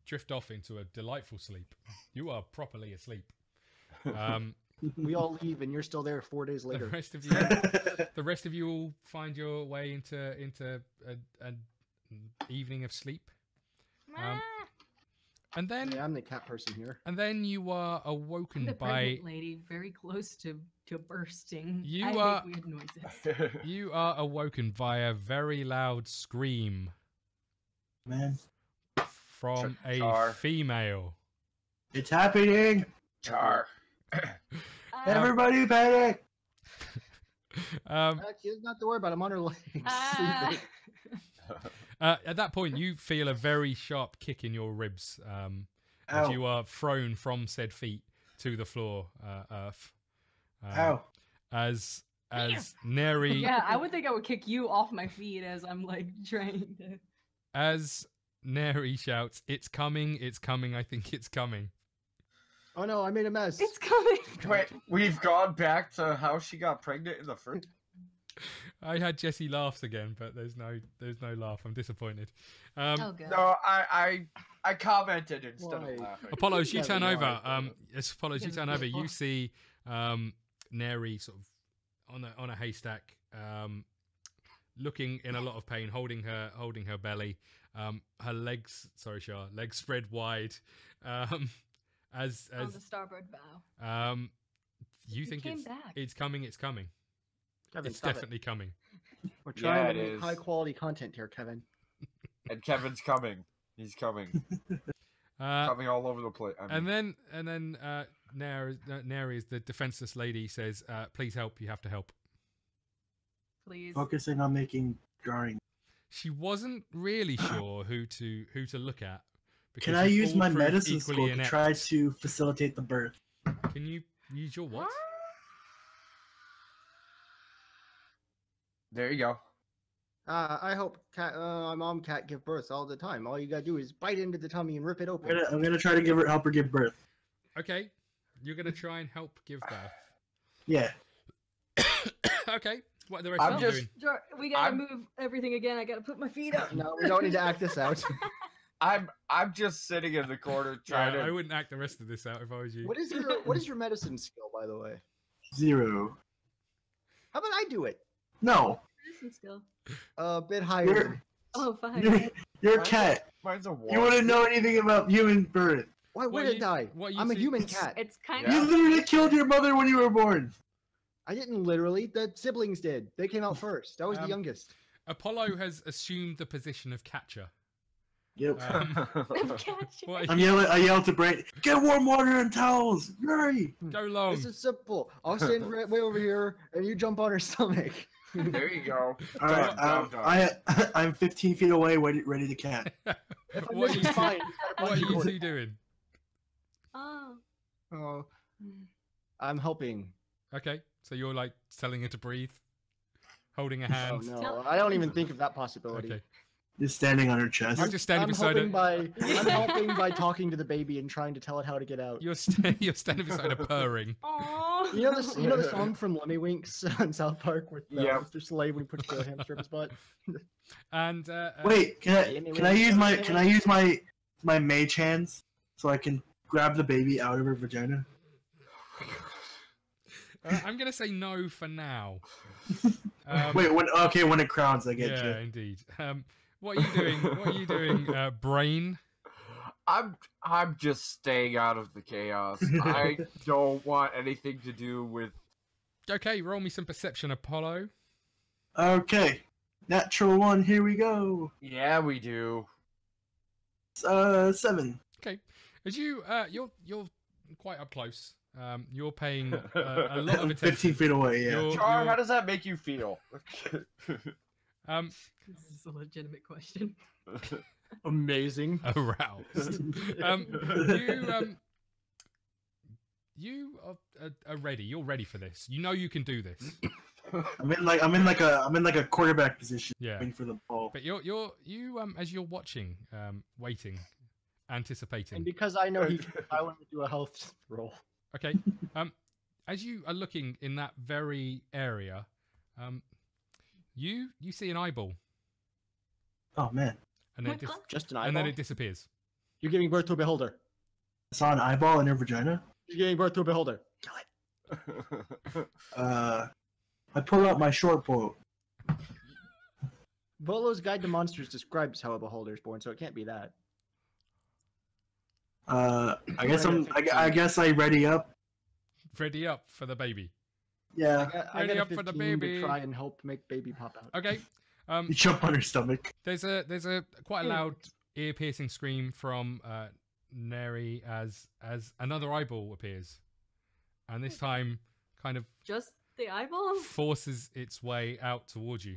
drift off into a delightful sleep. You are properly asleep. We all leave, and you're still there 4 days The later. rest of you all find your way into an evening of sleep, Ah, and then Yeah, I'm the cat person here. you are I'm awoken the by pregnant lady, very close to bursting. You I are- make weird noises. you are awoken by a very loud scream Man, from a Char. female. it's happening! Char. Everybody panic! She doesn't have to worry about it. I'm on her legs. Ah. sleeping. At that point, you feel a very sharp kick in your ribs as Ow. you are thrown from said feet to the floor, Earth. Ow. As Neri, Yeah, I would think I would kick you off my feet as I'm like trying to. as Neri shouts, "It's coming! It's coming! I think it's coming!" Oh no, I made a mess. It's coming. Wait, we've gone back to how she got pregnant in the first. I had Jesse laughs again, but there's no laugh. I'm disappointed. Oh god. No, I commented instead Why? of laughing. Apollo, as you Yeah, turn we over, are. as Apollo, as you Yeah, turn we over, are. you see Neri sort of on a haystack, looking in a lot of pain, holding her belly, her legs spread wide, as On the starboard bow. you It think came back. it's coming, it's coming, Kevin, it's stop definitely coming. it. We're Yeah, trying it to make is. high quality content here, Kevin. And Kevin's coming. He's coming. Coming all over the place. And then Neri, is the defenseless lady, says, "Please help! You have to help." Please. Focusing on making drawings. She wasn't really sure who to look at. Can because I you've use all my proved medicine equally skill to inept. try to facilitate the birth? Can you use your what? there you go. I hope my mom cat give birth all the time. All you gotta do is bite into the tummy and rip it open. I'm gonna try to help her give birth. Okay, you're gonna try and help give birth. Yeah. Okay, what are the rest I'm of you just- doing? We gotta I'm- move everything again. I gotta put my feet up. No, we don't need to act this out. I'm just sitting in the corner trying I to. wouldn't act the rest of this out if I was you. What is your medicine skill, by the way? 0. How about I do it? No. Medicine skill. A bit higher. You're- Oh, fine. You're a Mine's cat. Mine's a You water. wouldn't know anything about human birth. Why What would you- it die? what you I'm a see- human cat. It's kind Yeah. You of. literally killed your mother when you were born. I didn't literally. The siblings did. They came out first. I was the youngest. Apollo has assumed the position of catcher. Yep. What I yelled to Brent, get warm water and towels. Hurry. Go long. This is simple. I'll stand right way over here, and you jump on her stomach. There you go. All right. Done. I'm 15 feet away, ready to cat. If I What miss, are it's you- fine. What are you two doing? Oh. Oh, Mm. I'm helping. Okay, so you're like telling her to breathe, holding a Oh hand. no, I don't even think of that possibility. Okay, Just standing on her chest. you're just standing I'm beside helping her. I'm helping by talking to the baby and trying to tell it how to get out. You're you're standing beside her, purring. Aw. You know the song from Lemmy Winks on South Park with Yep. Mr. Slade when he puts the hamster up his butt? And Wait, can I use my mage hands so I can grab the baby out of her vagina? I'm gonna say no for now. Wait, when it crowns, I get yeah, you. indeed. What are you doing? What are you doing, Brain? I'm just staying out of the chaos. I don't want anything to do with. Okay, roll me some perception, Apollo. Okay, natural one. Here we go. Yeah, we do. 7. As you're quite up close. You're paying a lot of attention. 15 feet away. Yeah. You're- Char, how does that make you feel? This is a legitimate question. Amazing. aroused. You are ready. You're ready for this. You know you can do this. I'm in like a quarterback position, Yeah. waiting for the ball. But you as you're watching, waiting, anticipating. And because I know I want to do a health roll. Okay. As you are looking in that very area, you see an eyeball, Oh man, and then it Just an and then eyeball. it disappears. You're giving birth to a beholder. I saw an eyeball in her vagina. You're giving birth to a beholder. I pull out my short bow. Volo's Guide to Monsters describes how a beholder is born, so it can't be that. I guess I ready up. Ready up for the baby. Yeah. I Ready got a up for the 15 baby. to try and help make baby pop out. Okay. You jump on her stomach. There's a quite a loud ear-piercing scream from Neri as another eyeball appears, and this time kind of Just the eyeballs? forces its way out towards you.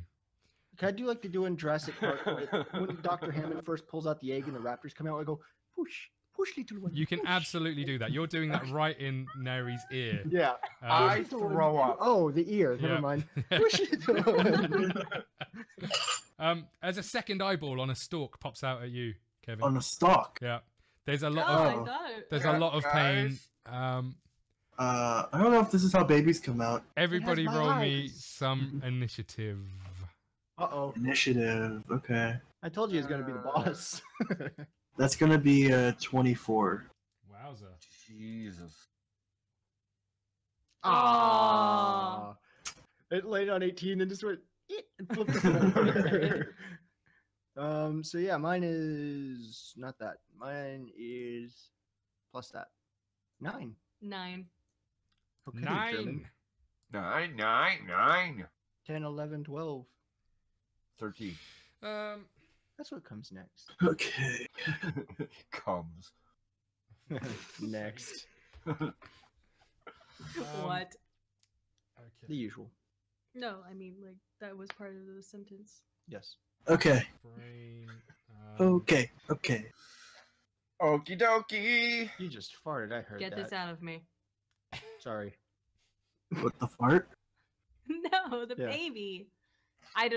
Can I do like they do in Jurassic Park when Dr. Hammond first pulls out the egg and the raptors come out? I go, push, little one. You can push." absolutely do that. You're doing that right in Neri's ear. Yeah. I Push, little one. throw up. Oh, the ear. Yeah. Never mind. Push little one. As a second eyeball on a stalk pops out at you, Kevin. On a stalk. Yeah. There's a lot Oh, of I Oh. thought. there's a lot of pain. I don't know if this is how babies come out. Everybody my roll me eyes. some initiative. Uh-oh. Initiative. Okay. I told you he was going to be the boss. That's gonna be 24. Wowza. Jesus. Ah. It laid on 18 and just went and flipped the floor. So yeah, mine is not that. Mine is plus that. 9. 9. Okay, 9. German. 9. 10, 11, 12. 13. That's what comes next. Okay. Comes. Next. What? The Okay. usual. No, I mean, like, that was part of the sentence. Yes. Okay. Brain. Okay. Okay. Okie dokie. You just farted. I heard Get that. this out of me. Sorry. What the fart? No, the Yeah. baby. I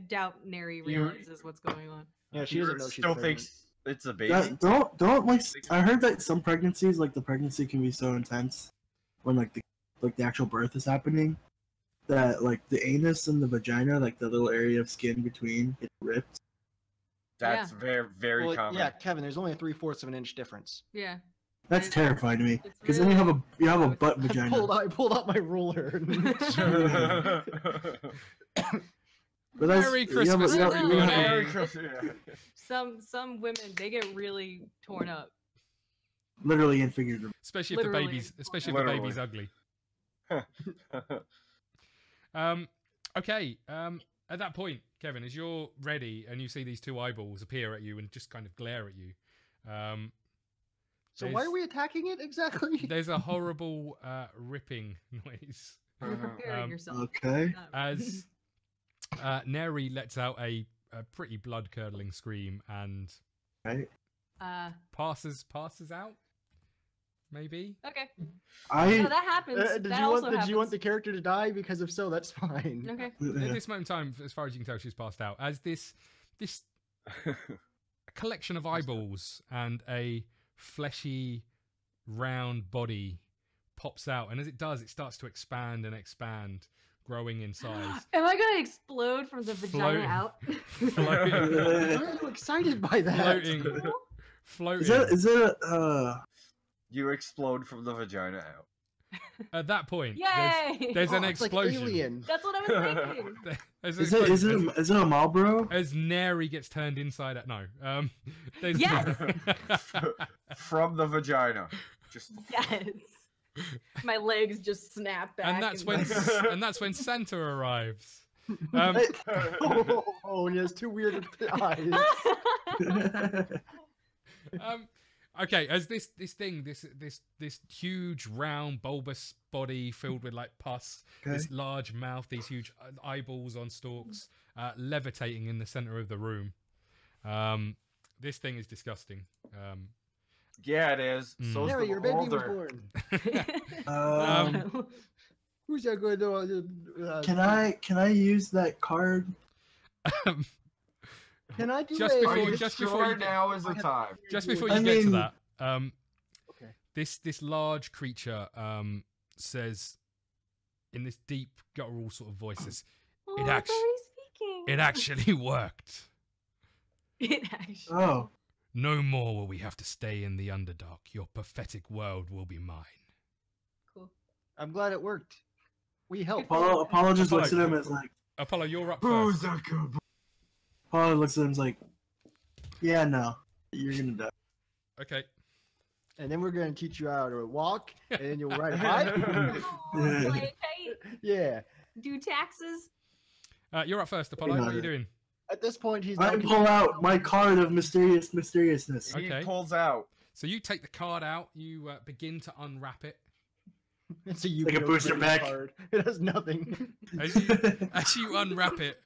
doubt Neri You- realizes what's going on. Yeah, she doesn't know she's Still pregnant. thinks it's a baby. Don't like. I heard that some pregnancies, like the pregnancy, can be so intense when like the actual birth is happening, that like the anus and the vagina, like the little area of skin between, it ripped. That's very, very Well, common. yeah, Kevin, there's only a 3/4 of an inch difference. Yeah. That's It's- terrifying to me. it's Because then you have a really- butt I vagina. pulled out my ruler. But But that's, Merry yeah, but- Christmas, yeah, everybody. yeah. Merry Christmas. Yeah. Some women, they get really torn up. Literally and figuratively. Especially Literally. if the baby's ugly. Okay. At that point, Kevin, as you're ready and you see these two eyeballs appear at you and just kind of glare at you, So why are we attacking it exactly? there's a horrible ripping noise You're preparing Um, yourself. Okay. as Neri lets out a pretty blood-curdling scream and Right. passes out. Maybe. Okay. No, I that happens. Did that you also want did happens. you want the character to die? Because if so, that's fine. Okay. At yeah. this moment in time, as far as you can tell, she's passed out. As this collection of eyeballs and a fleshy, round body pops out, and as it does, it starts to expand and expand, growing in size. Am I gonna explode from the vagina Floating. out? Floating, Why are you excited by that? floating, floating. is it You explode from the vagina out. At that point, Yay! there's an Oh, it's like explosion. Alien. That's what I was thinking. There's an is it explosion is it a Marlboro? as Neri gets turned inside out. No. There's Yes! From the vagina. Just Yes. My legs just snap back. and that's when Santa arrives. Oh, and he has two weird eyes. Okay, as this huge round bulbous body filled with like pus, this large mouth, these huge eyeballs on stalks, levitating in the center of the room. This thing is disgusting. yeah, it is. Mm. So's Mary, the your baby was beholder. born. Um, Who's that going to? can I use that card? Can I do Just a? before- Are you just sure before you get- now is the time? Just before I you get to mean- that, Okay. this large creature says in this deep guttural sort of voice, says, Oh, It it's actu- already speaking. "It actually worked. It actually. Oh, No more will we have to stay in the Underdark. Your pathetic world will be mine." Cool. I'm glad it worked. We helped. Apollo just looks at him as like Apollo, you're up first. Apollo looks at him as like, yeah, no, you're gonna die. Okay. And then we're gonna teach you how to walk, and then you'll ride a bike. Oh, play it tight. Yeah. Do taxes. You're up first, Apollo. What are you doing? At this point, he's I not. pull out my card of mysteriousness. He Okay. pulls out. So you take the card out. You begin to unwrap it. It's a Like a Yu-Gi-Oh! booster trading pack. card. It has nothing. As you unwrap it,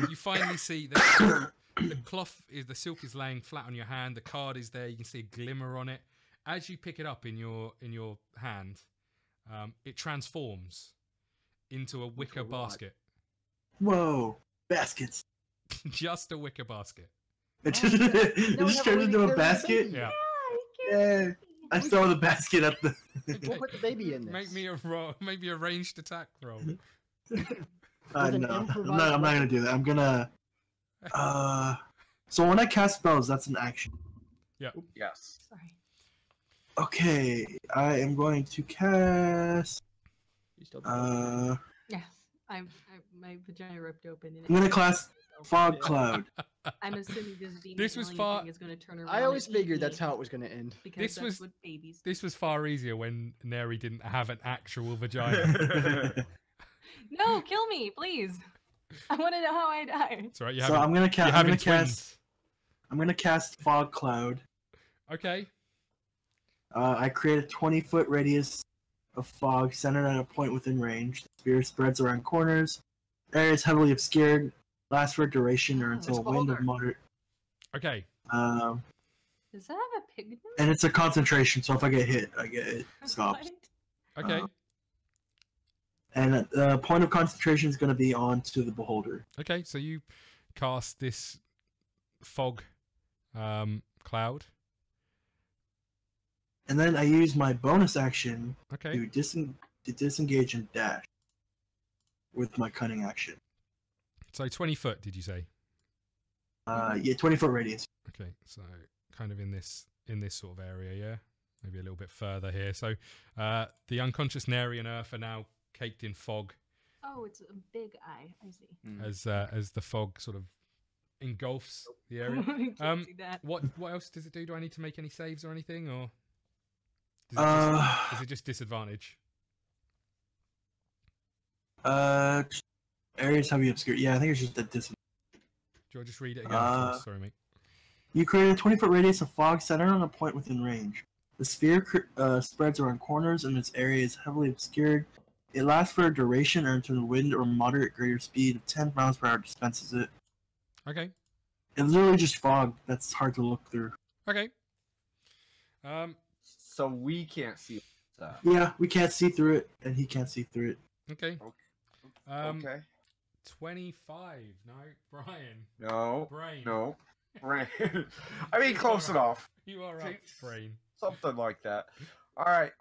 you finally see that the cloth is the silk is laying flat on your hand. The card is there. You can see a glimmer on it. As you pick it up in your hand, it transforms into a wicker what? basket. Whoa, baskets! Just a wicker basket. It just, Now it we just have a turns way to into a carry the basket. baby. Yeah. Yeah, I throw the basket at the. We'll put the baby in this. Make me a roll. Maybe a ranged attack roll. With an No, I'm improvised not gonna weapon. do that. I'm gonna. So when I cast spells, that's an action. Yes. Sorry. Okay, I am going to cast. You still Yes. My vagina ripped open. And I'm gonna it- class Fog Cloud. I'm assuming this demon This was alien far- thing is going to turn around. I always and eat figured me that's how it was going to end. because This that's was- what babies. This was far easier when Neri didn't have an actual vagina. No, kill me, please. I want to know how I die. It's all right. You So haven't. I'm gonna You're cast. I'm having gonna cast. twins. I'm gonna cast Fog Cloud. Okay. I create a 20-foot radius of fog centered at a point within range. The sphere spreads around corners. Areas heavily obscured. Lasts for a duration or until a It's wind of Boulder. moderate. Okay. Does that have a pigment? And it's a concentration, so if I get hit, I get it stops. What? Okay. And the point of concentration is going to be onto the beholder. Okay. So you cast this fog cloud. And then I use my bonus action Okay. to disengage and dash with my cunning action. So 20 foot, did you say? Yeah, 20-foot radius. Okay. So kind of in this sort of area, yeah. Maybe a little bit further here. So the unconscious Neri and Earth are now caked in fog, Oh, it's a big eye. I see. as the fog sort of engulfs the area. Can't Um, see that. What else does it do? Do I need to make any saves or anything, or is it just disadvantage? Areas heavily obscure. Yeah, I think it's just a disadvantage. Do I just read it again? Sorry, mate. You create a 20-foot radius of fog centered on a point within range. The sphere spreads around corners and its area is heavily obscured. It lasts for a duration or until the wind or moderate greater speed of 10 miles per hour dispenses it. Okay. It's literally just fog that's hard to look through. Okay. So we can't see that. Yeah, we can't see through it, and he can't see through it. Okay. Okay. 25. No, Brian. No. Brain. No. Brain. I mean, close enough. You are up, Brain. Something like that. All right.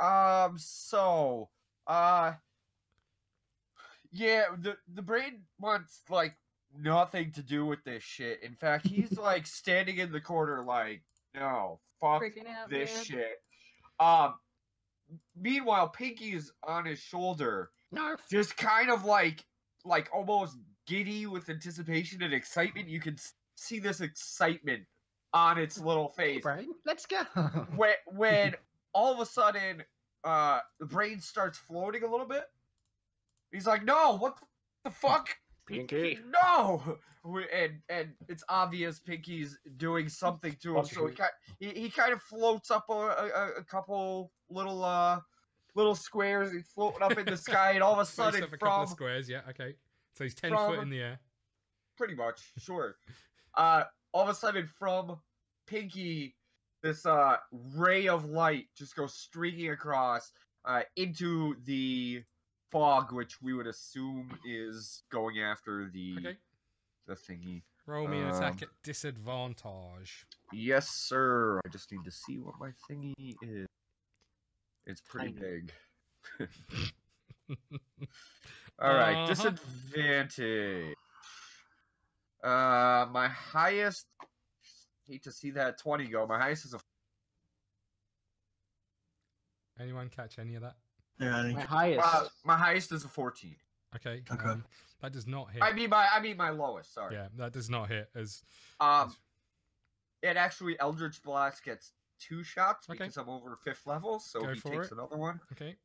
Yeah, the brain wants like nothing to do with this shit. In fact, he's like standing in the corner, like, no, fuck Freaking out, this man. shit. Meanwhile, Pinky is on his shoulder, Narf. just kind of like almost giddy with anticipation and excitement. You can see this excitement on its little face. Brian, let's go. When all of a sudden, the brain starts floating a little bit. He's like, "No, what the fuck, Pinky. No!" And it's obvious Pinky's doing something to him, so he kind of floats up a couple little squares. He's floating up in the sky, and all of a Close sudden, up a couple of squares. Yeah. Okay. So he's 10 foot in the air. pretty much, sure. All of a sudden, from Pinky, this ray of light just goes streaking across into the fog, which we would assume is going after the Okay. the thingy. Roll me an attack at disadvantage. Yes, sir. I just need to see what my thingy is. It's pretty Tiny. big. All right, Uh-huh. disadvantage. My highest. Hate to see that 20 go. My highest is a. Anyone catch any of that? Yeah, I think. My highest. My highest is a 14. Okay. Okay. That does not hit. I mean my lowest. Sorry. Yeah, that does not hit as. It actually Eldritch Blast gets 2 shots Okay. because I'm over 5th level, so Go he for takes it. another one. Okay.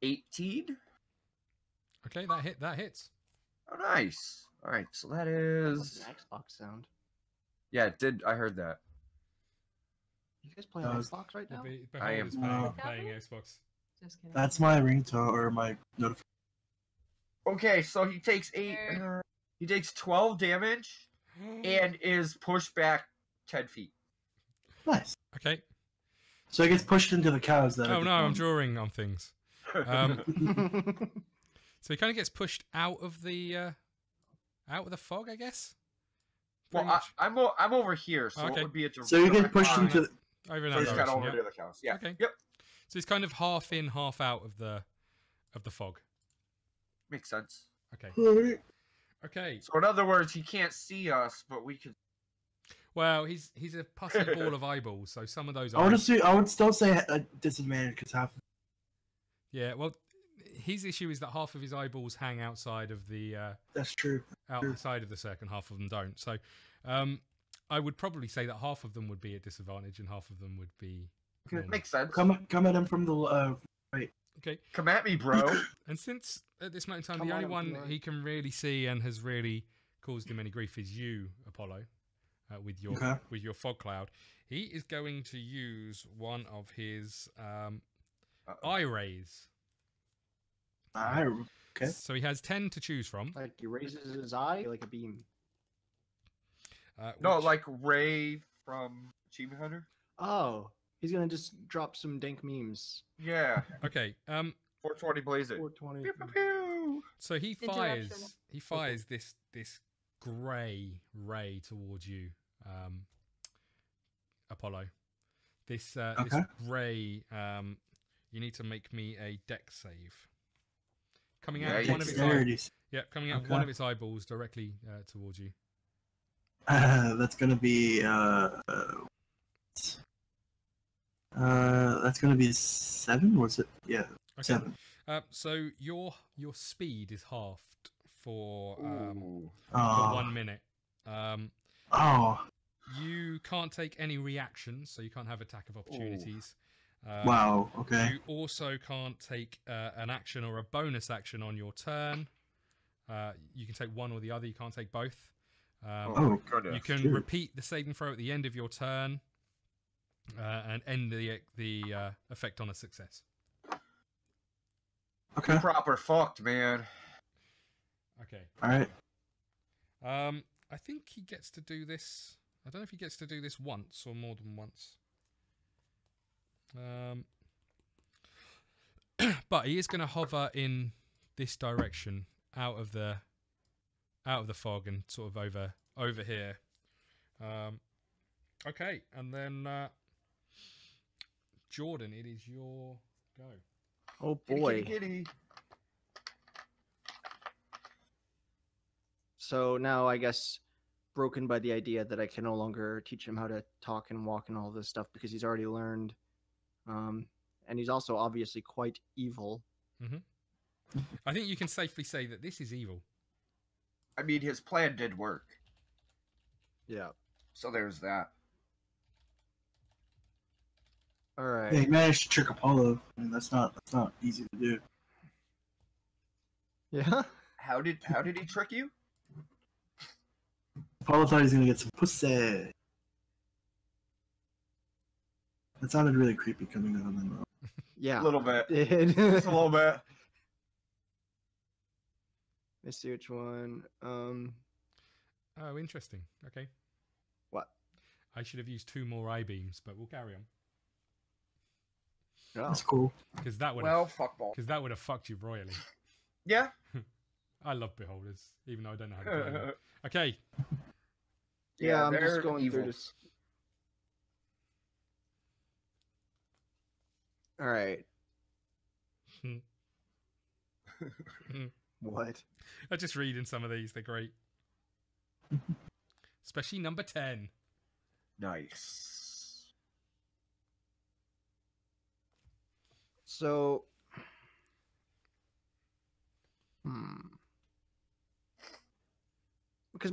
18. Okay, that hits. Oh, nice. All right, so that What's is an Xbox sound? yeah. It did I heard that? You guys playing That was- Xbox right now? I am- Behavior's playing Xbox. Just kidding. That's my ringtone or my notification. Okay, so he takes 8. There. He takes 12 damage and is pushed back 10 feet. Nice. Okay. So it gets pushed into the cows. That Oh no, I'm drawing on things. So he kind of gets pushed out of the fog, I guess. Well, Pretty much. I'm over here, so Okay. it would be a So you get direct pushed line. into. Over in So that he's kind direction. of over Yeah. near the cows. Yeah. Okay. Yep. So he's kind of half in, half out of the fog. Makes sense. Okay. Okay. So in other words, he can't see us, but we can. Well, he's a pussy ball of eyeballs, so some of those. I would still say a disadvantage because half. Yeah. Well, his issue is that half of his eyeballs hang outside of the That's true. outside of the circle, and half of them don't. So, I would probably say that half of them would be at disadvantage, and half of them would be. Okay. normal. Makes sense. Come at him from the. Okay. Come at me, bro. And since at this moment in time, Come the on only him one from the he can really see and has really caused him any grief is you, Apollo, with your fog cloud. He is going to use one of his eye rays. Okay. So he has 10 to choose from. Like he raises his eye like a beam. No, which- like Ray from Achievement Hunter. Oh, he's gonna just drop some dank memes. Yeah. Okay. 420 blaze it. 420. Pew, pew, pew. So he Interruption. fires this grey ray towards you, Apollo. This Okay. ray. You need to make me a dex save. Coming Yeah, out of you one of its Dexterity. coming out of one of its eyeballs directly towards you. That's gonna be That's gonna be 7. Was it? Yeah, Okay. 7. So your speed is halved for Ooh. Oh. 1 minute. Oh. You can't take any reactions, so you can't have attack of opportunities. Wow. Okay. You also can't take an action or a bonus action on your turn. You can take one or the other. You can't take both. Oh, goodness. You can Shoot. repeat the saving throw at the end of your turn and end the effect on a success. Okay. Proper fucked, man. Okay. All right. I think he gets to do this. I don't know if he gets to do this once or more than once. But he is going to hover in this direction out of the fog and sort of over here. Okay, and then Jordan, it is your go. Oh Kitty, boy. kitty, kitty. So now I guess broken by the idea that I can no longer teach him how to talk and walk and all this stuff because he's already learned. And he's also obviously quite evil. I think you can safely say that this is evil. I mean, his plan did work. Yeah. So there's that. All right. Yeah, he managed to trick Apollo. I mean, that's not easy to do. Yeah. How did he trick you? Apollo thought he was gonna get some pussy. That sounded really creepy coming out of my mouth. Yeah. A little bit. Did. Just a little bit. Let's see which one. Oh, interesting. Okay. What? I should have used 2 more eye beams, but we'll carry on Oh. That's cool. because that would Well, fuckball. have fucked you royally. Yeah. I love beholders, even though I don't know how to play them. Okay. Yeah, I'm they're just going evil. through this. All right. What? I'm just reading some of these. They're great. Especially number 10. Nice. So, because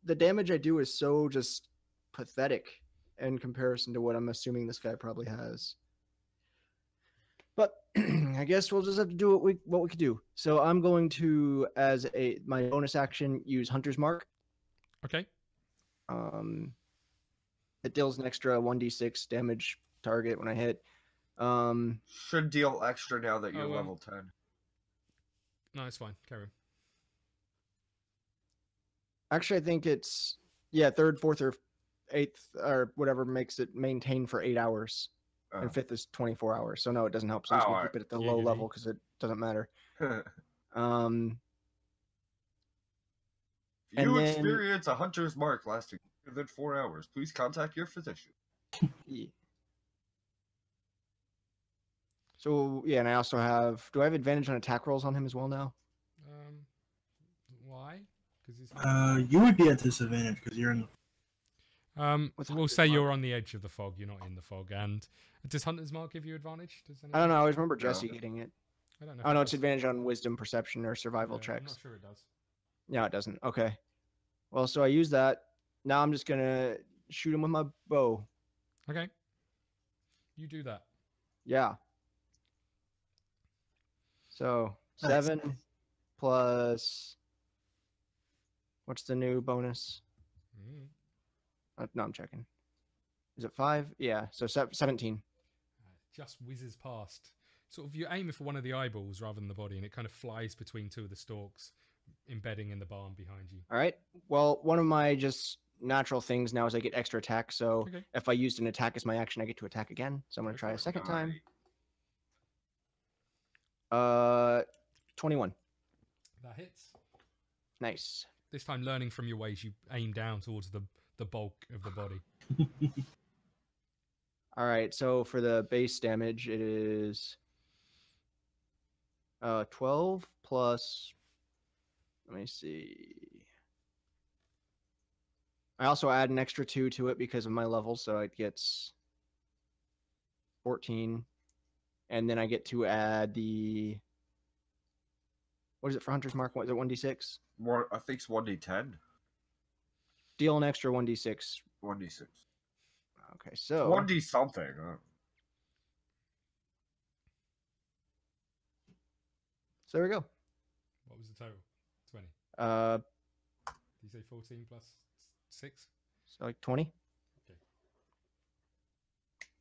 the damage I do is so just pathetic in comparison to what I'm assuming this guy probably has. But I guess we'll just have to do what we could do. So I'm going to, as my bonus action, use Hunter's Mark. Okay. It deals an extra 1d6 damage target when I hit. Should deal extra now that you're Oh, level 10. No, it's fine. Carry on. Actually, I think it's third, fourth, or eighth, or whatever makes it maintain for 8 hours, and fifth is 24 hours. So no, it doesn't help. So I'm just gonna keep it at the low level because it doesn't matter. If And you then- experience a hunter's mark lasting more than 4 hours, please contact your physician. Yeah. So yeah, and I also have. Do I have advantage on attack rolls on him as well now? Why? Because he's. You would be at disadvantage because you're in. What's We'll Hunter's say Mark? you're on the edge of the fog. You're not in the fog. And does Hunter's Mark give you advantage? I don't know. I always remember No. Jesse getting it. I don't know. Oh if no, it it's does. advantage on wisdom, perception, or survival I'm checks. not sure it does. No, it doesn't. Okay. Well, so I use that. Now I'm just gonna shoot him with my bow. Okay. You do that. Yeah. So Nice. 7 plus. What's the new bonus? Mm. No, I'm checking. Is it 5? Yeah. So 17. Just whizzes past. Sort of, you're aiming for one of the eyeballs rather than the body, and it kind of flies between 2 of the stalks, embedding in the barn behind you. All right. Well, one of my just natural things now is I get extra attack. So Okay. if I used an attack as my action, I get to attack again. So I'm gonna try a second time. 21. That hits. Nice. This time, learning from your ways, you aim down towards the bulk of the body. All right. So for the base damage, it is 12 plus. Let me see. I also add an extra 2 to it because of my level, so it gets 14. And then I get to add the... What is it for Hunter's Mark? What is it, 1d6? More, I think it's 1d10. Deal an extra 1d6. 1d6. Okay, so... 1d something. So there we go. What was the total? 20. Uh, Did you say 14 plus 6? so like 20? Okay.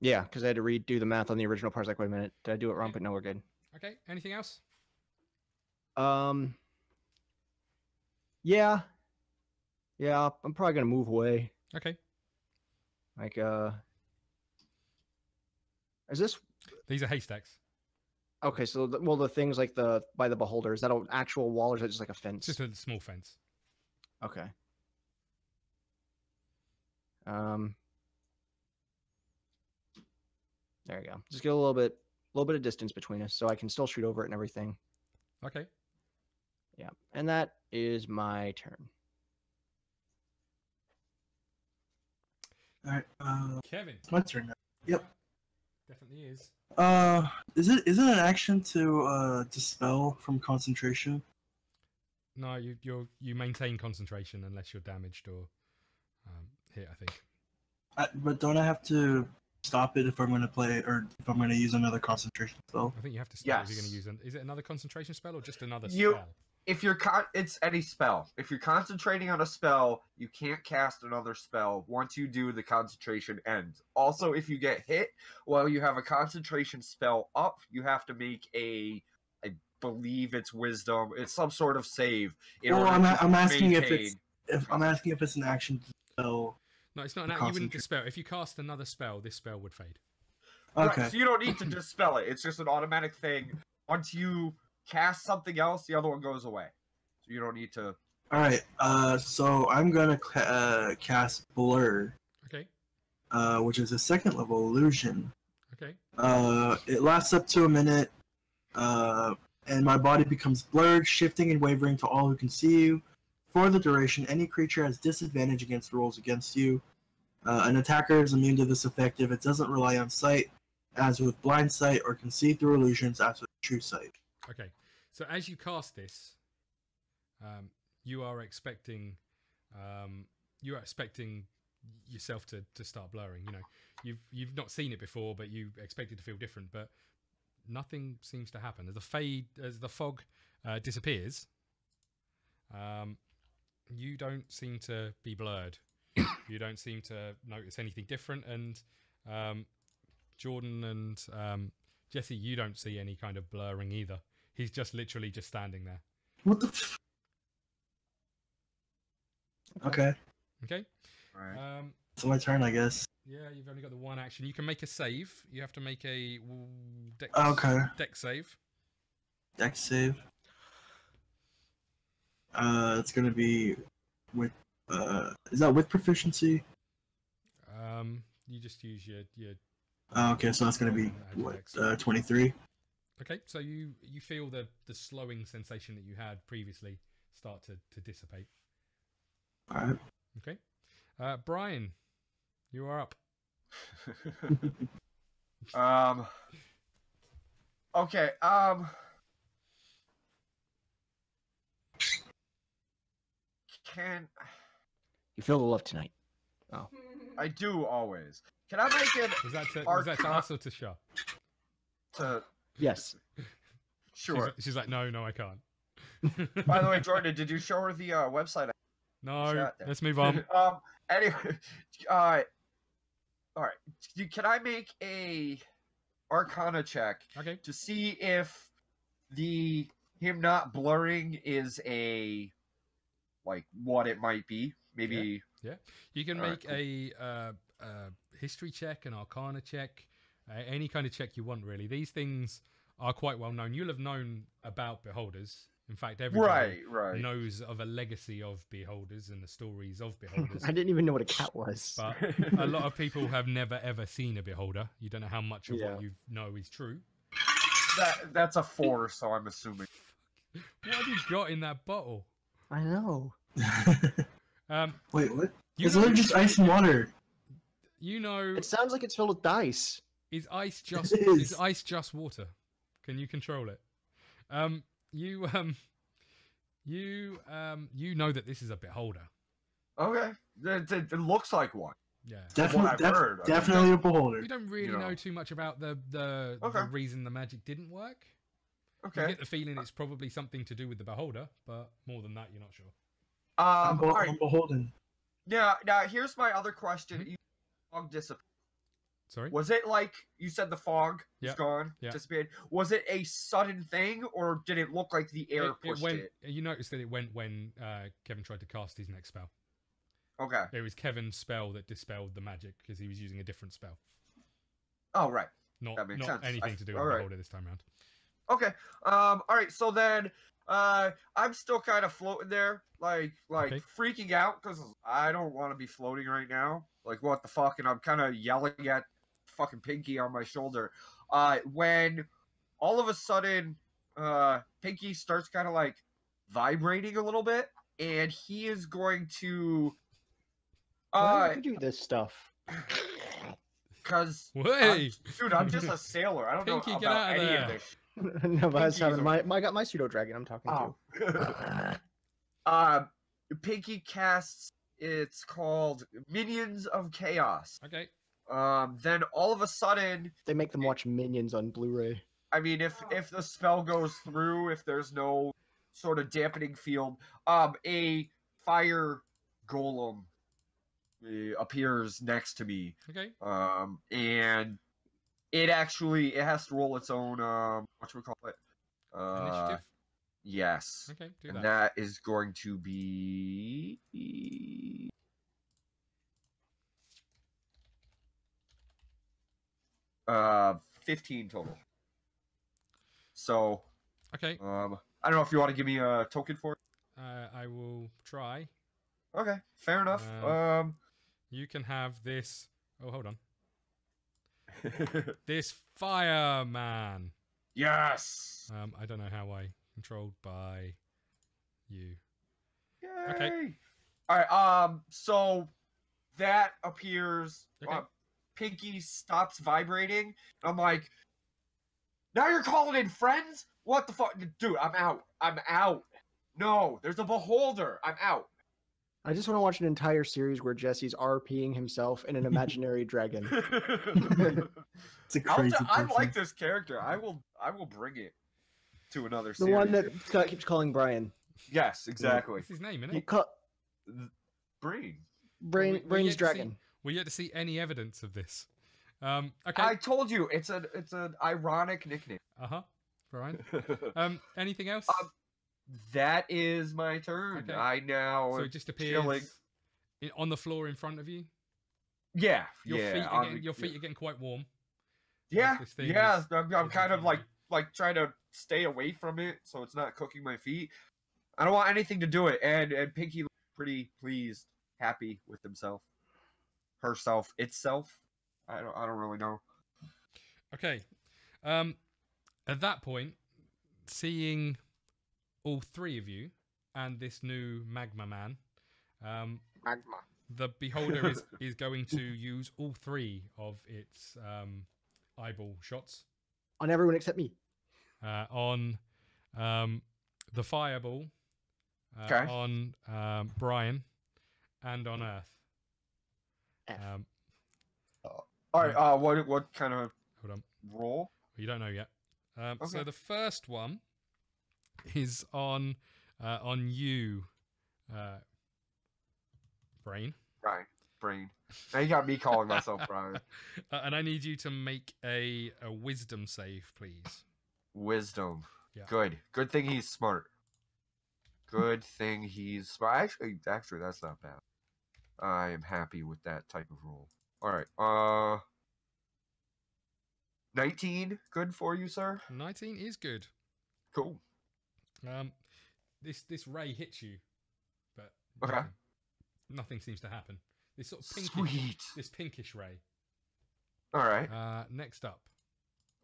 Yeah, because I had to redo the math on the original part. I was like, wait a minute, did I do it wrong? But no, we're good. Okay. Anything else? Yeah. Yeah, I'm probably gonna move away. Okay. Like, is this These are haystacks. okay? So, well, the things like the by the beholder, is that an actual wall or is that just like a fence? It's just a small fence. Okay. There you go. Just get a little bit of distance between us, so I can still shoot over it and everything. Okay. Yeah, and that is my turn. All right. Kevin. It's my turn now. Yep. Definitely is. Is it an action to dispel from concentration? No, you maintain concentration unless you're damaged or hit, I think. But don't I have to stop it if I'm going to play, or if I'm going to use another concentration spell? I think you have to stop if you're going Yes. to use is it another concentration spell or just another You- spell? If you're it's any spell. If you're concentrating on a spell, you can't cast another spell once you do the concentration ends. Also, if you get hit while you have a concentration spell up, you have to make I believe it's wisdom. It's some sort of save. In Well, order I'm to asking if maintain- it's an action to dispel. No, it's not an act. You wouldn't dispel. If you cast another spell, this spell would fade. Okay. Right, so you don't need to dispel it. It's just an automatic thing. Once you cast something else, the other one goes away. So you don't need to. All right. So I'm gonna cast Blur, Okay. which is a second level illusion. Okay. It lasts up to a minute, and my body becomes blurred, shifting and wavering to all who can see you. For the duration, any creature has disadvantage against rolls against you. An attacker is immune to this effect if it doesn't rely on sight, as with blind sight, or can see through illusions, as with true sight. Okay. So as you cast this, you are expecting yourself to start blurring. You know, you've not seen it before, but you expect it to feel different. But nothing seems to happen as the fog disappears. You don't seem to be blurred. You don't seem to notice anything different. And Jordan and Jesse, you don't see any kind of blurring either. He's just literally just standing there. What the? Okay. Okay. Right. It's my turn, I guess. Yeah, you've only got the one action. You can make a save. You have to make a dex, Okay. dex save. Dex save. It's gonna be with. Is that with proficiency? You just use your Okay, so that's gonna be what? 23. Okay, so you feel the slowing sensation that you had previously start to dissipate. All right. Okay. Brian, you are up. Okay. Can You feel the love tonight. I do always? Can I make it Was that to Arcana- us or to Shah? to Yes. sure? She's like, no, I can't. By the way, Jordan, did you show her the website? No, Chat there. let's move on. Anyway, all right. Can I make a Arcana check Okay. to see if him not blurring is what it might be? Maybe. You can Alright, make a history check, an arcana check, any kind of check you want, really. These things are quite well known. You'll have known about beholders. In fact, everybody Right. knows of a legacy of beholders and the stories of beholders. I didn't even know what a cat was. But a lot of people have never ever seen a beholder. You don't know how much of Yeah. what you know is true. That's a 4, so I'm assuming. What have you got in that bottle? I know. Wait, what? You It's know, literally just ice and water. you know, It sounds like it's filled with dice. Is ice just It is. is ice just water? Can you control it? You know that this is a beholder. Okay. It looks like one. Yeah. Definitely, I've heard, I mean, definitely a beholder. We don't really You know know. too much about the Okay. reason the magic didn't work. You Okay. get the feeling it's probably something to do with the beholder, but more than that, you're not sure. I'm All right. beholden. Now, here's my other question. Mhm. You fog disappeared. Sorry. Was it like you said the fog Yeah, is gone, yeah. disappeared? Was it a sudden thing, or did it look like the air It pushed went. it? You noticed that it went when Kevin tried to cast his next spell. Okay. It was Kevin's spell that dispelled the magic because he was using a different spell, Oh, right. not That makes not sense. anything to do with all the right. beholder this time around. Okay. All right. So then, I'm still kind of floating there, like Okay. freaking out because I don't want to be floating right now. Like, what the fuck? And I'm kind of yelling at fucking Pinky on my shoulder. When all of a sudden, Pinky starts kind of like vibrating a little bit, and he is going to, Why would you do this stuff? because Hey, dude, I'm just a sailor. I don't Pinky, know get about out of any there. of this. No, but I was Pinky's having I got my pseudo dragon. I'm talking to. Pinky casts. It's called Minions of Chaos. okay. Then all of a sudden, They make them watch Minions on Blu-ray. I mean, if the spell goes through, if there's no sort of dampening field, a fire golem appears next to me. Okay. And it has to roll its own whatchamacallit? Initiative. Yes. Okay. Do And that. that is going to be 15 total. So, Okay. I don't know if you want to give me a token for it. I will try. Okay, fair enough. You can have this. Oh, hold on. This fireman. Yes. I don't know how I controlled by you. Yay. Okay. All right. So that appears. Okay. Pinky stops vibrating. I'm like, now you're calling in friends? What the fuck, dude? I'm out. I'm out. No, there's a beholder. I'm out. I just want to watch an entire series where Jesse's RPing himself in an imaginary dragon. It's a crazy I person. like this character. I will bring it to another The series. one that Scott keeps calling Brian. Yes, exactly. What's his name, You innit? call Brain. Brain, we yet Brain's to see- dragon. We're yet to see any evidence of this. Okay. I told you it's an ironic nickname. Uh-huh. Brian. Anything else? That is my turn. Okay. I now so it just appears chilling. on the floor in front of you. Yeah, Your yeah. feet on are getting, the- your feet are getting quite warm. Yeah, this thing yeah. is- I'm is kind of in like front trying to stay away from it so it's not cooking my feet. I don't want anything to do it. And Pinky looks pretty pleased, happy with himself, herself, itself. I don't really know. Okay. At that point, seeing all three of you and this new magma man, Magma. the beholder is going to use all three of its eyeball shots On everyone except me. on the fireball, Okay. on Brian, and on Earth. F. All right. What kind of Hold on. roll? You don't know yet. So Okay. the first one is on you, Brain. Right. Brain. Now you got me calling myself Brian. And I need you to make a wisdom save, please. Wisdom. Yeah. Good. Good thing he's smart. Good thing he's smart. Actually, that's not bad. I am happy with that type of roll. All right. 19. Good for you, sir. 19 is good. Cool. This ray hits you, but Okay. nothing seems to happen. This sort of pinkish, Sweet. this pinkish ray. All right. Next up.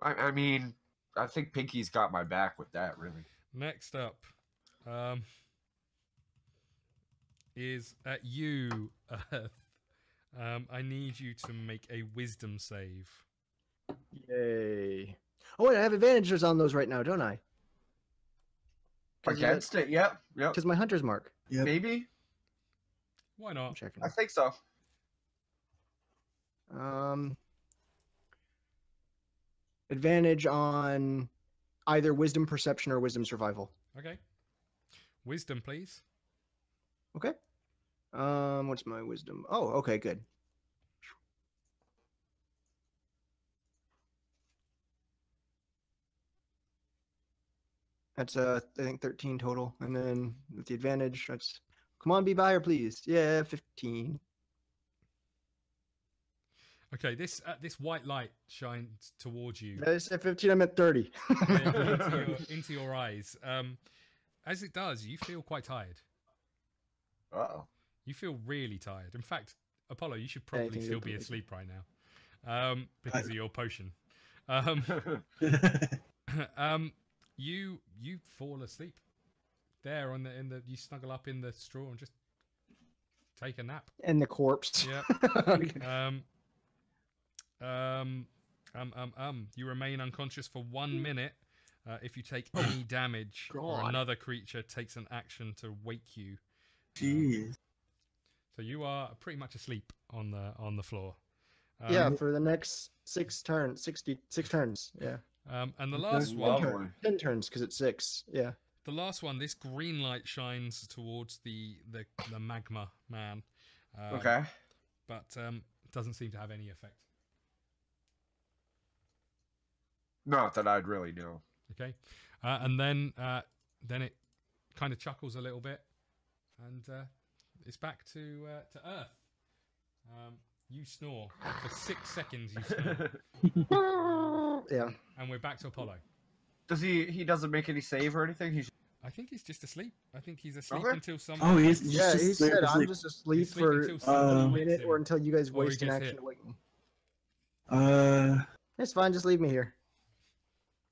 I mean, I think Pinky's got my back with that, really. Next up, is at you, Earth. I need you to make a wisdom save. Yay. Oh, wait, I have advantages on those right now, don't I? Against it, yep. Because my hunter's mark. Yep. Maybe? Why I'm not? checking. I think so. Advantage on either wisdom perception or wisdom survival. Okay. Wisdom, please. Okay. What's my wisdom? Oh, okay, good. That's I think 13 total, and then with the advantage, that's come on, be buyer, please. Yeah, 15. Okay, this white light shines towards you. I said 15. I'm at 30. into your eyes. As it does, you feel quite tired. Uh-oh. You feel really tired. In fact, Apollo, you should probably Anything still to be do with asleep right now, because of your potion. You fall asleep there on the you snuggle up in the straw and just take a nap. And the corpse. Yeah. You remain unconscious for 1 minute. If you take any damage or God. another creature takes an action to wake you. Jeez. So you are pretty much asleep on the floor. Yeah, for the next 6 turns, 66 turns. Yeah. And the Okay. last one, Lovely. 10 turns because it's 6. Yeah. the last one, this green light shines towards the magma man. Okay. But doesn't seem to have any effect. Not that I'd really know. Okay, and then it kind of chuckles a little bit, and it's back to Earth. You snore for 6 seconds. You snore, Yeah. and we're back to Apollo. Does he doesn't make any save or anything? He's I think he's just asleep. I think he's asleep Okay. until someone. Oh, he's Yeah, just he there said to I'm sleep. just asleep He's for sleeping till somebody a wakes minute him, or until you guys or he waste an gets action hit. to wake me. Uh, It's fine, just leave me here.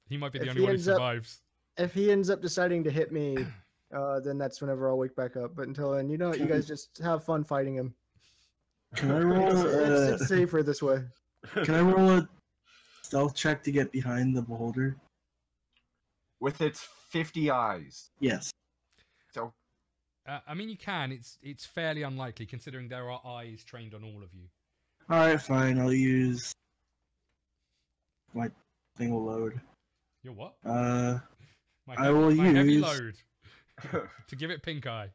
He might be the If only he one who ends up- survives. If he ends up deciding to hit me, then that's whenever I'll wake back up. But until then, you know what? You guys just have fun fighting him. can I roll? It's safer this way. Can I roll a stealth check to get behind the beholder? with its 50 eyes. Yes. So I mean, you can. It's fairly unlikely considering there are eyes trained on all of you. All right, fine. I'll use my thing will load. Your what? I will my heavy use- load to give it pink eye.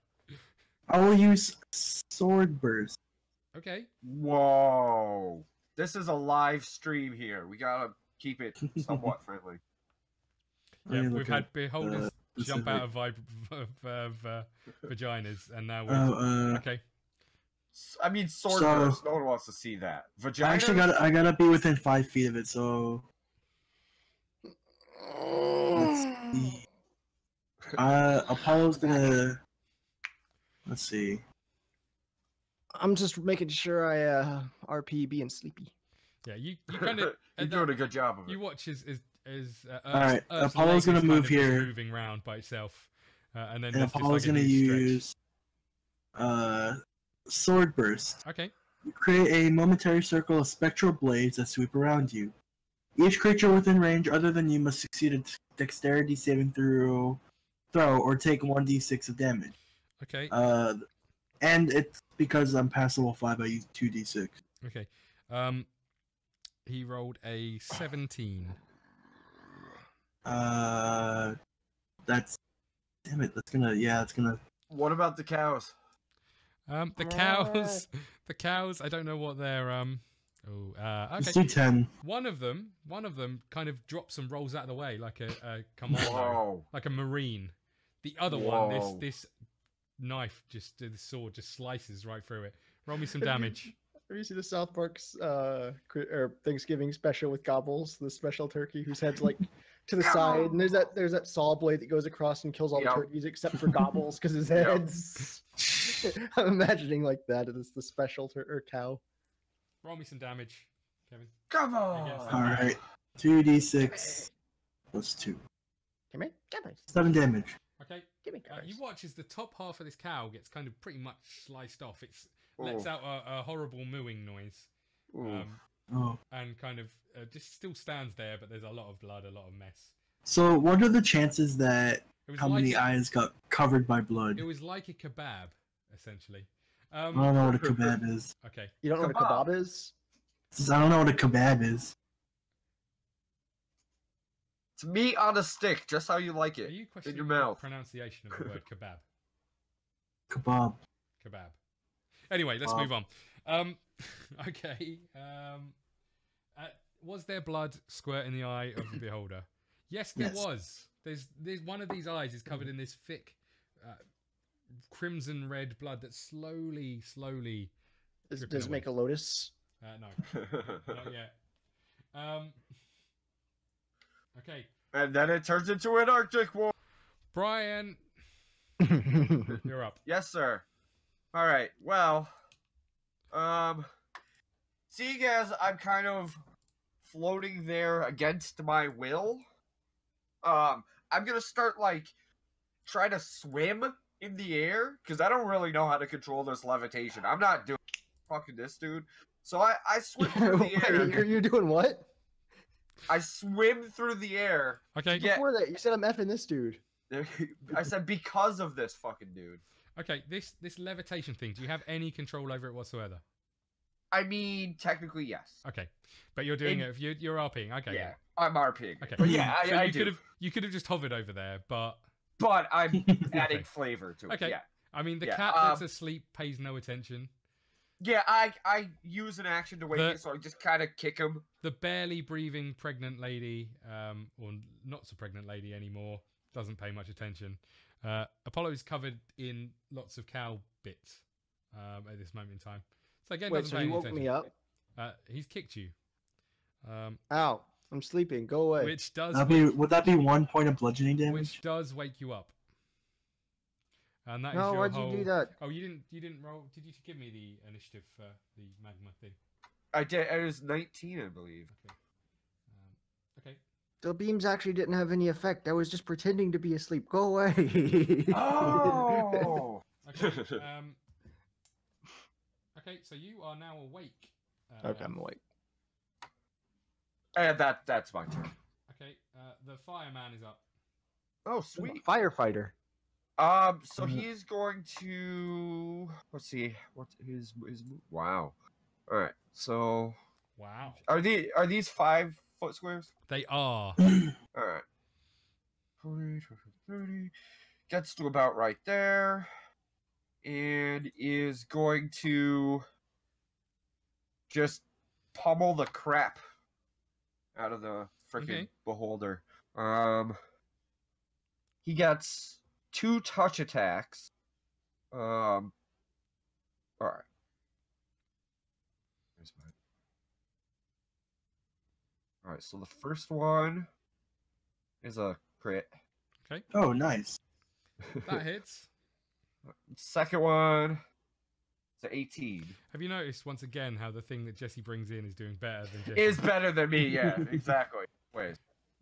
I will use sword burst. Okay. whoa. This is a live stream here. We gotta keep it somewhat friendly. Yeah, Let me we've look had at, beholders jump out of vaginas, and now we're okay. I mean, sword So- burst. No one wants to see that. Vagina. I gotta be within 5 feet of it. So let's see. Apollo's gonna. Let's see. I'm just making sure I RP being sleepy. Yeah, you kind of You're doing a good job of it. you watch as Alright, Earth's Apollo's leg gonna is kind move of just here. moving around by itself, and then And there's just Apollo's like a gonna huge stretch. use sword burst. Okay. Create a momentary circle of spectral blades that sweep around you. Each creature within range other than you must succeed a dexterity saving throw or take 1d6 of damage. Okay. And it's because I'm past level 5, I use 2d6. Okay. He rolled a 17. That's damn it. That's gonna. What about the cows? The cows. The cows. I don't know what they're Let's okay. do 10. One of them kind of drops and rolls out of the way like a commando, Whoa. like a marine. The other one, Whoa. this knife the sword just slices right through it. Roll me some damage. Have you seen the South Park's or Thanksgiving special with Gobbles, the special turkey whose head's like to the side, and there's that saw blade that goes across and kills all Yep. the turkeys except for Gobbles because his Yep. head's. I'm imagining like that. It's the special or cow. Roll me some damage, Kevin. Come guess. on. Alright. 2d6 plus 2. Come here, come here, 7 damage. Okay. give me You watch as the top half of this cow gets kind of pretty much sliced off. It Ooh. lets out a horrible mooing noise. Ooh. Oh. and kind of just still stands there, but there's a lot of blood, a lot of mess. So what are the chances that It was how like many eyes got covered by blood? it was like a kebab, essentially. I don't know what a kebab is. Okay. You don't know what a Kebab. kebab is? I don't know what a kebab is. It's meat on a stick, just how you like Are it. you questioning your the mouth. pronunciation of the word kebab? Kebab. Kebab. Anyway, let's Kebab. move on. Okay. Was there blood squirt in the eye of the beholder? Yes, there Yes. was. There's one of these eyes is covered in this thick crimson red blood that slowly Does dripping it make a away. lotus? No, not yet. Okay, And then it turns into an Arctic war. Brian, you're up. Yes, sir. All right. Well, seeing as I'm kind of floating there against my will, I'm gonna start like try to swim in the air because I don't really know how to control this levitation. I'm not doing fucking this, dude. So I swim through the Wait, air. you're doing what? I swim through the air. Okay, Yeah. Before that, you said I'm effing this dude. I said because of this fucking dude. okay. This levitation thing. Do you have any control over it whatsoever? I mean, technically, yes. Okay, but you're doing In- it. If you're RPing. Okay. Yeah, I'm RPing. Okay. But yeah, So I you do. could have could have just hovered over there, but But I'm adding Okay. flavor to it. Okay. Yeah. I mean the Yeah, cat that's asleep pays no attention. Yeah, I use an action to wake The- him, so I just kind of kick him. The barely breathing pregnant lady, or not so pregnant lady anymore, doesn't pay much attention. Apollo is covered in lots of cow bits at this moment in time. So again, Wait, doesn't so pay he any woke attention. me up? He's kicked you, Ow, I'm sleeping. Go away. which does Would that be 1 point of bludgeoning damage? which does wake you up. And that is No, your why'd whole... you do that? Oh, you didn't roll. Did you give me the initiative for the magma thing? I did. It was 19, I believe. Okay. The beams actually didn't have any effect. I was just pretending to be asleep. Go away. Oh. Okay. Okay. So you are now awake. Okay, I'm awake. And that's my turn. Okay. The fireman is up. Oh, sweet. Firefighter. So he's going to let's see what's his move. Wow. All right. So Wow. are these 5 foot squares? They are. All right. 20, 30. Gets to about right there, and is going to just pummel the crap out of the freaking Okay. beholder. He gets 2 touch attacks. All right. Where's my... All right. So the first one is a crit. Oh, nice. That hits. Second one is an 18. Have you noticed once again how the thing that Jesse brings in is doing better than Jesse? Is better than me, yeah, exactly. Wait,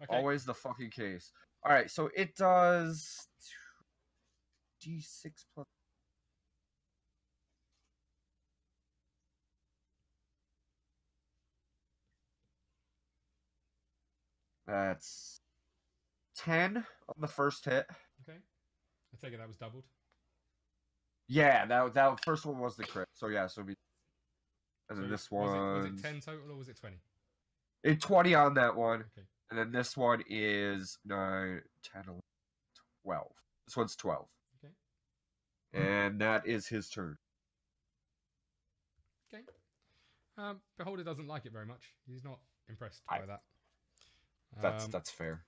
Okay. always the fucking case. All right, so it does D6 plus. That's 10 on the first hit. Okay. I take it that was doubled. Yeah, that first one was the crit. So yeah, so it'd be. And then So this was one. it 10 total or was it 20? 20 on that one. Okay. And then this one is 9, 10, 11, 12. This one's 12. Okay. And that is his turn. Okay. Beholder doesn't like it very much. He's not impressed by that. That's fair.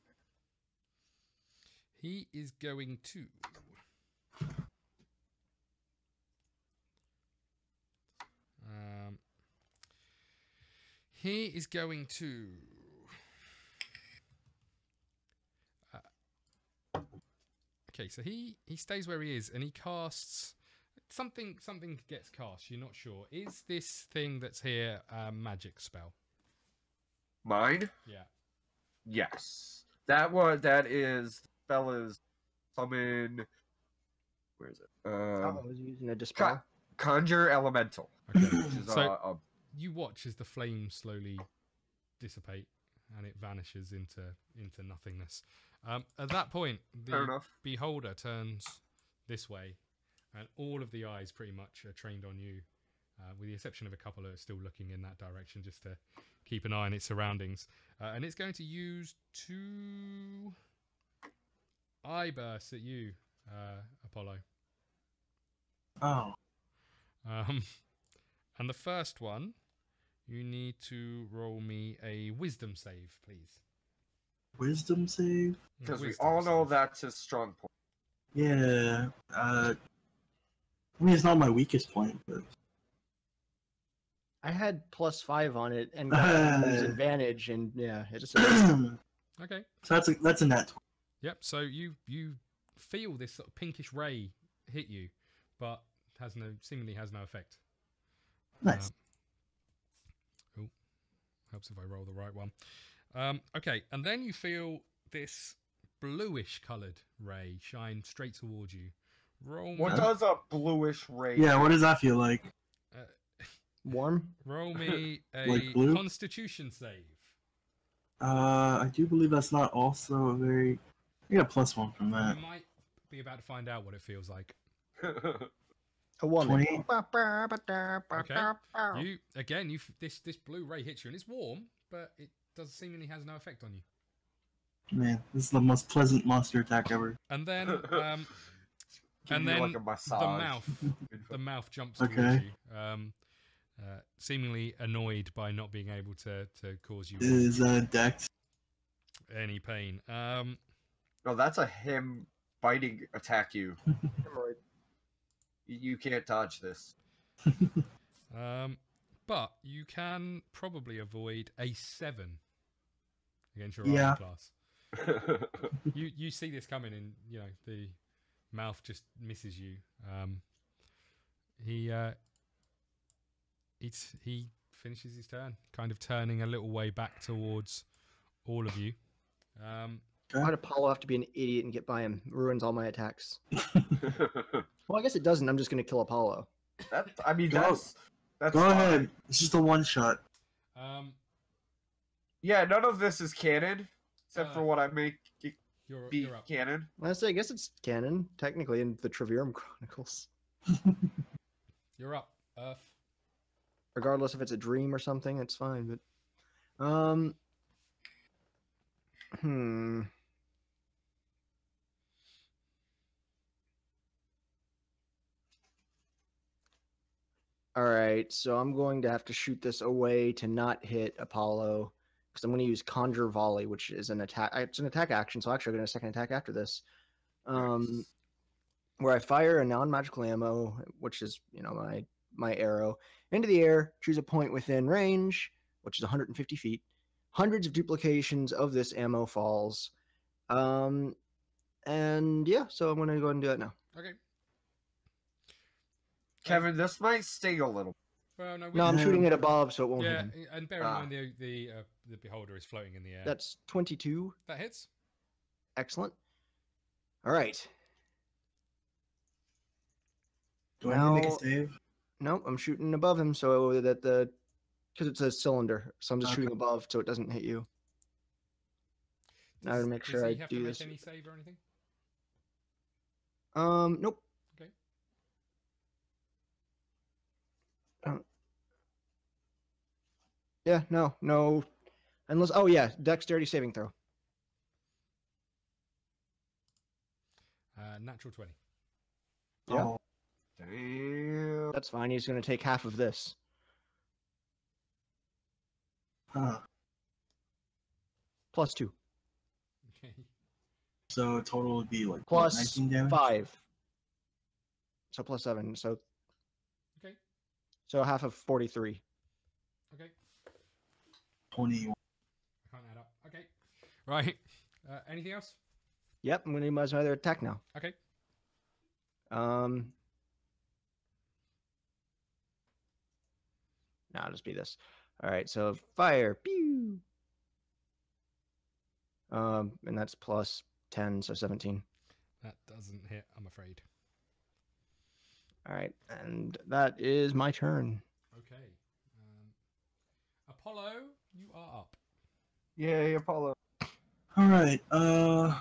He is going to. He is going to. Okay, so he stays where he is and he casts something. Something gets cast. You're not sure. Is this thing that's here a magic spell? Mine? Yeah. Yes. That is spell is summon. Where is it? I was using a dispel. Conjure elemental. Okay. Which is So- you watch as the flames slowly dissipate and it vanishes into nothingness. At that point, Fair the enough. beholder turns this way, and all of the eyes pretty much are trained on you, with the exception of a couple who are still looking in that direction just to keep an eye on its surroundings. And it's going to use 2 eye bursts at you, Apollo. Oh. And the first one, you need to roll me a wisdom save, please. Wisdom save? Because we Wisdom all know save. that's his strong point. Yeah. I mean, it's not my weakest point, but I had +5 on it and got advantage, and yeah, it just. Okay. so that's a net. Yep. So you feel this sort of pinkish ray hit you, but seemingly has no effect. Nice. Helps if I roll the right one. Okay, and then you feel this bluish coloured ray shine straight towards you. Roll What me, does a bluish ray? Yeah, what does that feel like? Warm? roll me a Like blue? Constitution save. I do believe that's not also a very. I got +1 from that. You might be about to find out what it feels like. A woman. 20. Okay. This blue ray hits you, and it's warm, but it seemingly has no effect on you. Man, this is the most pleasant monster attack ever. And then Give and you then like a massage. the mouth jumps towards Okay. you, seemingly annoyed by not being able to cause you Is Dex. any pain. No, that's a him biting attack you. Hemorrhoid. You can't dodge this. But you can probably avoid a 7 against your Yeah. armor class. You see this coming, and the mouth just misses you. He finishes his turn, kind of turning a little way back towards all of you. Why'd Apollo have to be an idiot and get by him? Ruins all my attacks. Well, I guess it doesn't. I'm just gonna kill Apollo. I mean, Go- that's Go fine. ahead. It's just a one shot. Yeah, none of this is canon, except for what I make it be You're up. canon. I guess it's canon, technically, in the Trivium Chronicles. You're up, Earth. Regardless if it's a dream or something, it's fine. But, All right, so I'm going to have to shoot this away to not hit Apollo, because I'm going to use Conjure Volley, which is an attack. It's an attack action, so actually I'm going to second attack after this. Where I fire a non-magical ammo, which is my arrow, into the air, choose a point within range, which is 150 feet. Hundreds of duplications of this ammo falls. And yeah, so I'm going to go ahead and do that now. Okay. Kevin, this might sting a little. Well, no. No, I'm shooting it above, so it won't hit Yeah, him. and bear in mind the beholder is floating in the air. That's 22. That hits. Excellent. All right. Do I need to make Now- a save? Nope, I'm shooting above him so that because it's a cylinder, so I'm just Okay. shooting above so it doesn't hit you. Now to make Does sure he I have do to this. make any save or anything? Nope. Okay. Yeah, no. Unless, oh yeah, dexterity saving throw. Natural 20. Yeah. Oh, Damn. That's fine. He's going to take half of this. huh. +2. Okay. So total would be like what, Plus 19 damage. 5. So +7. So Okay. half of 43. Okay. 21. I can't add up. Okay. Right. Anything else? Yep, I'm going to use my other attack now. Okay. No, I'll just be this. All right, so fire. Pew. And that's +10, so 17. That doesn't hit, I'm afraid. All right, and that is my turn. Okay. Apollo, you are up. Yay, Apollo. All right. I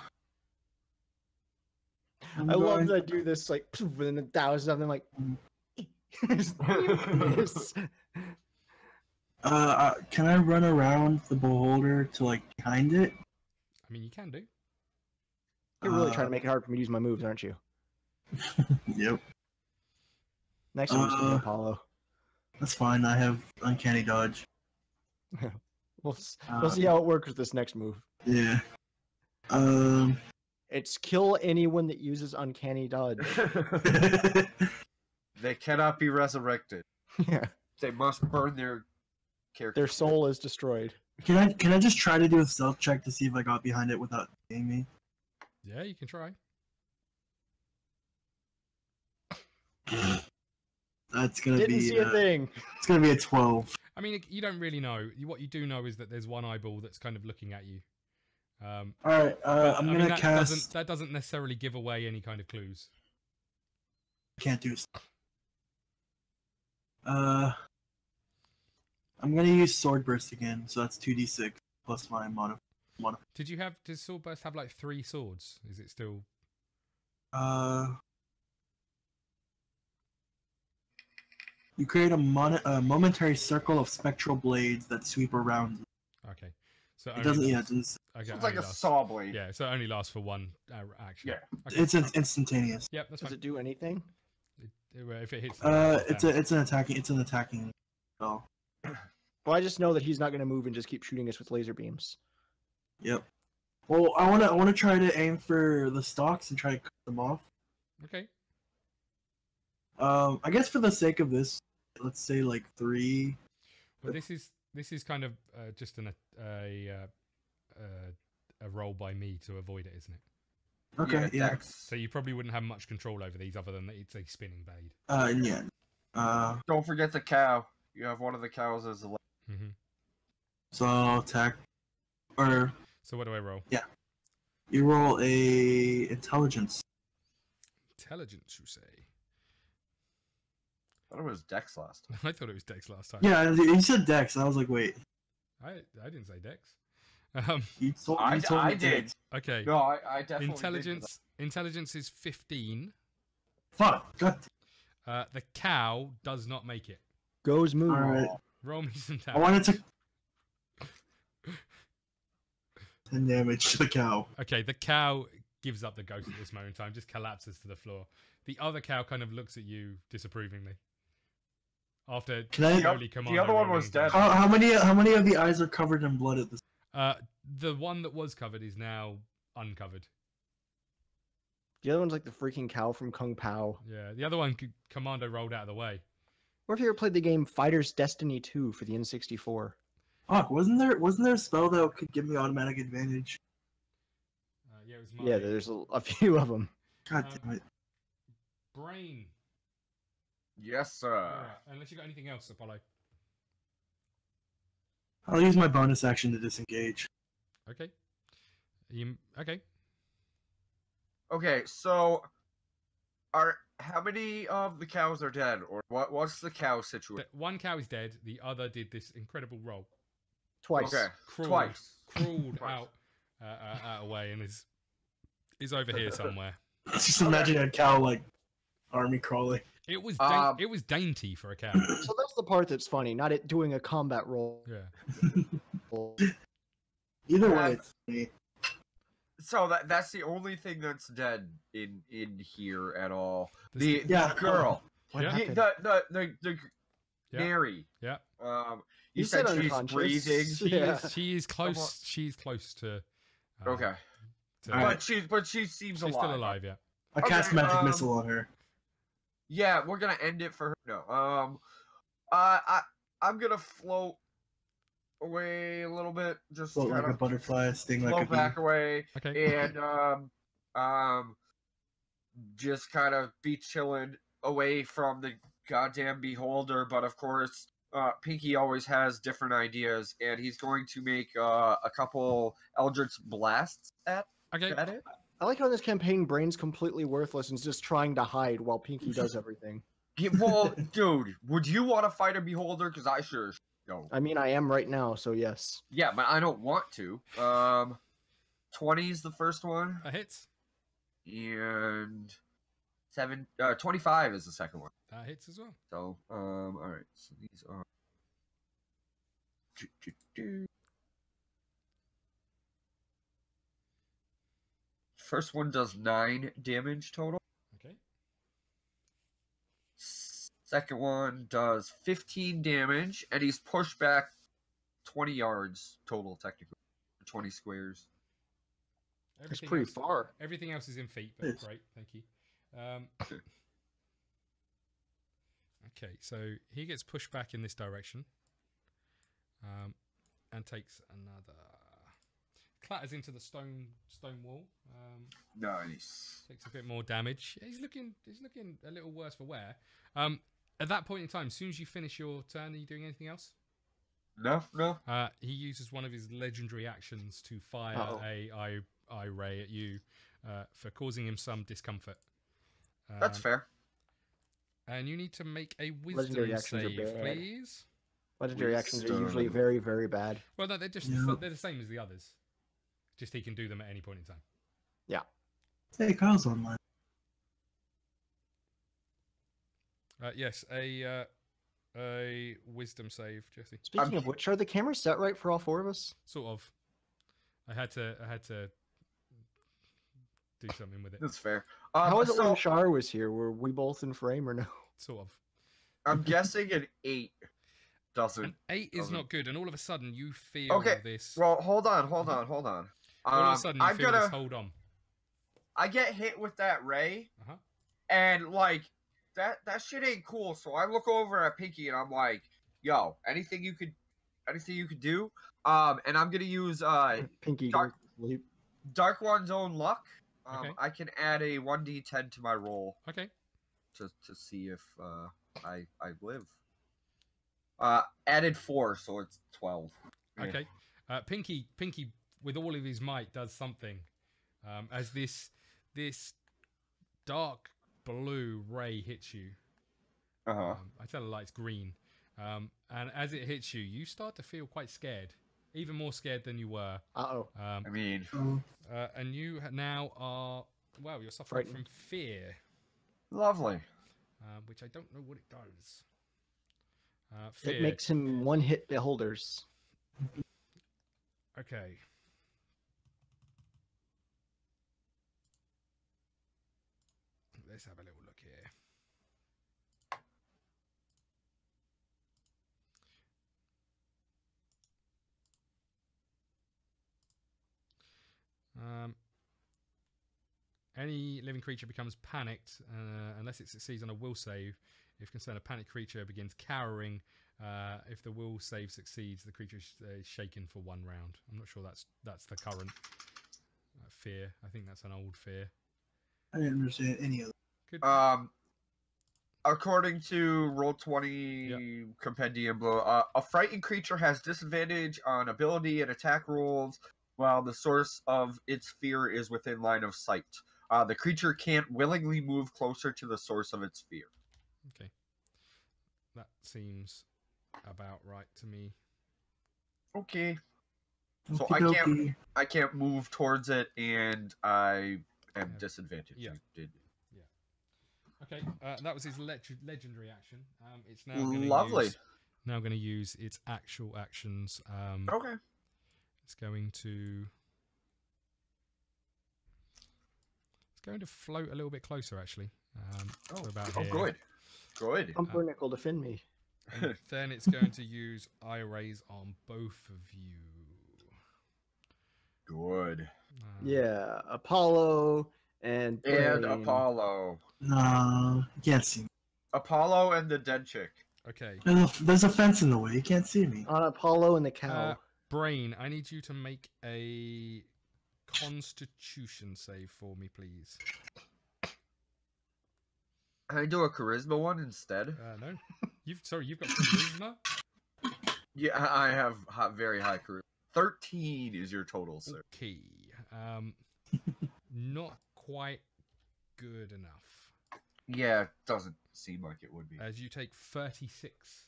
love that I do this like within 1,000 of them like. Miss. Can I run around the beholder to like behind it? I mean, you can do. You're really trying to make it hard for me to use my moves, aren't you? Yep. Next time, just Apollo. That's fine. I have uncanny dodge. We'll see how it works with this next move. Yeah. It's kill anyone that uses uncanny dodge. They cannot be resurrected. Yeah, They must burn their character. their soul is destroyed. Can I just try to do a stealth check to see if I got behind it without seeing me? Yeah, you can try. That's gonna Didn't be. see a thing. It's gonna be a 12. I mean, you don't really know. What you do know is that there's one eyeball that's kind of looking at you. All right. But, I'm I mean, gonna that cast. That doesn't necessarily give away any kind of clues. Can't do. I'm gonna use sword burst again, so that's 2d6 plus my mod. Does Swordburst have like 3 swords? Is it still? You create a momentary circle of spectral blades that sweep around. Okay. So It doesn't. only Yeah, lasts- it's, okay, It's like only a lasts- saw blade. Yeah, so it only lasts for one action. Yeah. Okay. it's instantaneous. Yep, that's Does fine. it do anything? If it hits. It's an attacking. It's an attacking. Oh, Well, I just know that he's not going to move and just keep shooting us with laser beams. yep. Well, I wanna try to aim for the stalks and try to cut them off. Okay. I guess for the sake of this, let's say like 3. Well, this is kind of just a roll by me to avoid it, isn't it? Okay, yeah. Dex. So you probably wouldn't have much control over these other than that it's a spinning blade. Yeah. Don't forget the cow. You have one of the cows as a. Hmm. So I'll attack, or So what do I roll? you roll a intelligence. Intelligence, you say? I thought it was Dex last time. I thought it was Dex last time. Yeah, you said Dex, and I was like, wait. I didn't say Dex. You told I me did. Dex. Okay. No, I definitely Intelligence is 15. Fuck. God. The cow does not make it. Goes move. All right. Roll me some I damage. wanted to. 10 damage to the cow. Okay, the cow gives up the ghost at this moment in time, just collapses to the floor. The other cow kind of looks at you disapprovingly. After Can I- slowly The other one was dead. How many of the eyes are covered in blood at this? The one that was covered is now uncovered. The other one's like the freaking cow from Kung Pao. Yeah, the other one, Commando rolled out of the way. Or if you ever played the game Fighter's Destiny 2 for the N64. Fuck, wasn't there a spell that could give me automatic advantage? Yeah, it was Yeah, my there's a few of them. God damn it. brain. Yes, sir. Alright, unless you got anything else, Apollo. I'll use my bonus action to disengage. Okay. Okay. Okay, so how many of the cows are dead, or what's the cow situation? One cow is dead. The other did this incredible roll. Twice. Okay, Crawled, twice. Crawled Twice. out away and is over here somewhere. Just imagine a cow like army crawling. It was Um, it was dainty for a cow. So that's the part that's funny, not it doing a combat roll. Yeah. Either Yeah. way, it's funny. So that's the only thing that's dead in here at all. This- The Yeah. girl, What Yeah. happened? the Yeah. Mary. Yeah. You You said said she's unconscious. breathing. She is close. She's close to. Okay, to- Alright. but she seems She's alive. still alive. Yeah. I cast Okay, magic missile on her. Yeah, we're gonna end it for her. No. I'm gonna float away a little bit, just Float kind like a of butterfly, sting like a float bee. back away, Okay. and just kind of be chilling away from the goddamn beholder. But of course, Pinky always has different ideas, and he's going to make a couple Eldritch blasts at Okay. it. I like how in this campaign Brain's completely worthless and is just trying to hide while Pinky does everything. Yeah, well, dude, would you want to fight a beholder? Because I sure No. I mean, I am right now, so yes. Yeah, but I don't want to. 20 is the first one, That hits. and 25 is the second one. That hits as well. So, all right. So these are. First one does 9 damage total. Okay. Second one does 15 damage, and he's pushed back 20 yards total, technically. 20 squares. It's pretty far. Everything else is in feet, but Yes. great, thank you. Okay, so he gets pushed back in this direction, and takes another. Clatters into the stone wall. Nice. Takes a bit more damage. He's looking a little worse for wear. At that point in time, as soon as you finish your turn, are you doing anything else? No. He uses one of his legendary actions to fire Uh-oh. a eye ray at you for causing him some discomfort. That's fair. And you need to make a wisdom Legendary actions are save, bad. please. Legendary actions are usually Wisdom. very, very bad. Well, no, they're just Yeah. they're the same as the others. Just he can do them at any point in time. Hey, Kyle's online. Yes, a wisdom save, Jesse. Speaking of which, are the cameras set right for all 4 of us? Sort of. I had to do something with it. That's fair. How was it so when Shar was here? Were we both in frame or no? Sort of. I'm guessing an 8 doesn't. An 8 is doesn't- not good, and all of a sudden you feel Okay, this. Well, hold on. All of a sudden you I'm feel gonna. this hold on. I get hit with that ray, Uh-huh. and like that shit ain't cool. So I look over at Pinky and I'm like, "Yo, anything you could do?" And I'm gonna use Pinky, Dark- go to sleep. Dark One's own luck. Okay. I can add a 1d10 to my roll Okay. to see if I live. Added 4, so it's 12. Yeah. Okay. Pinky, with all of his might, does something as this dark blue ray hits you. Uh-huh. I tell a lie, it's green. And as it hits you, you start to feel quite scared, even more scared than you were. Uh-oh. I mean, Oh, And you now are, well, you're suffering Frightened. from fear, lovely. which I don't know what it does. It Fear. makes him one-hit beholders. Okay. Let's have a little look here. Any living creature becomes panicked unless it succeeds on a will save. If concerned, a panicked creature begins cowering. If the will save succeeds, the creature is shaken for 1 round. I'm not sure that's the current fear. I think that's an old fear. I didn't understand any of that. Good. According to Roll20 Compendium, a frightened creature has disadvantage on ability and attack rolls while the source of its fear is within line of sight. The creature can't willingly move closer to the source of its fear. Okay. That seems about right to me. Okay. So Okey-dokey. I can't move towards it, and I am Yeah. disadvantaged. Yeah. You did. Okay, that was his legendary action. It's now going Lovely. to use its actual actions. Okay. It's going to float a little bit closer, actually. To about here. good. Good. Pumpernickel, defend me. And then it's going to use eye rays on both of you. Good. Yeah, Apollo and And Brain. Apollo. No, you can't see me. Apollo and the dead chick. Okay. There's a fence in the way. You can't see me. On Apollo and the cow. Brain, I need you to make a Constitution save for me, please. Can I do a charisma one instead? No, you've got charisma. Yeah, I have very high charisma. 13 is your total, sir. Okay. Not quite good enough. Yeah, it doesn't seem like it would be. As you take 36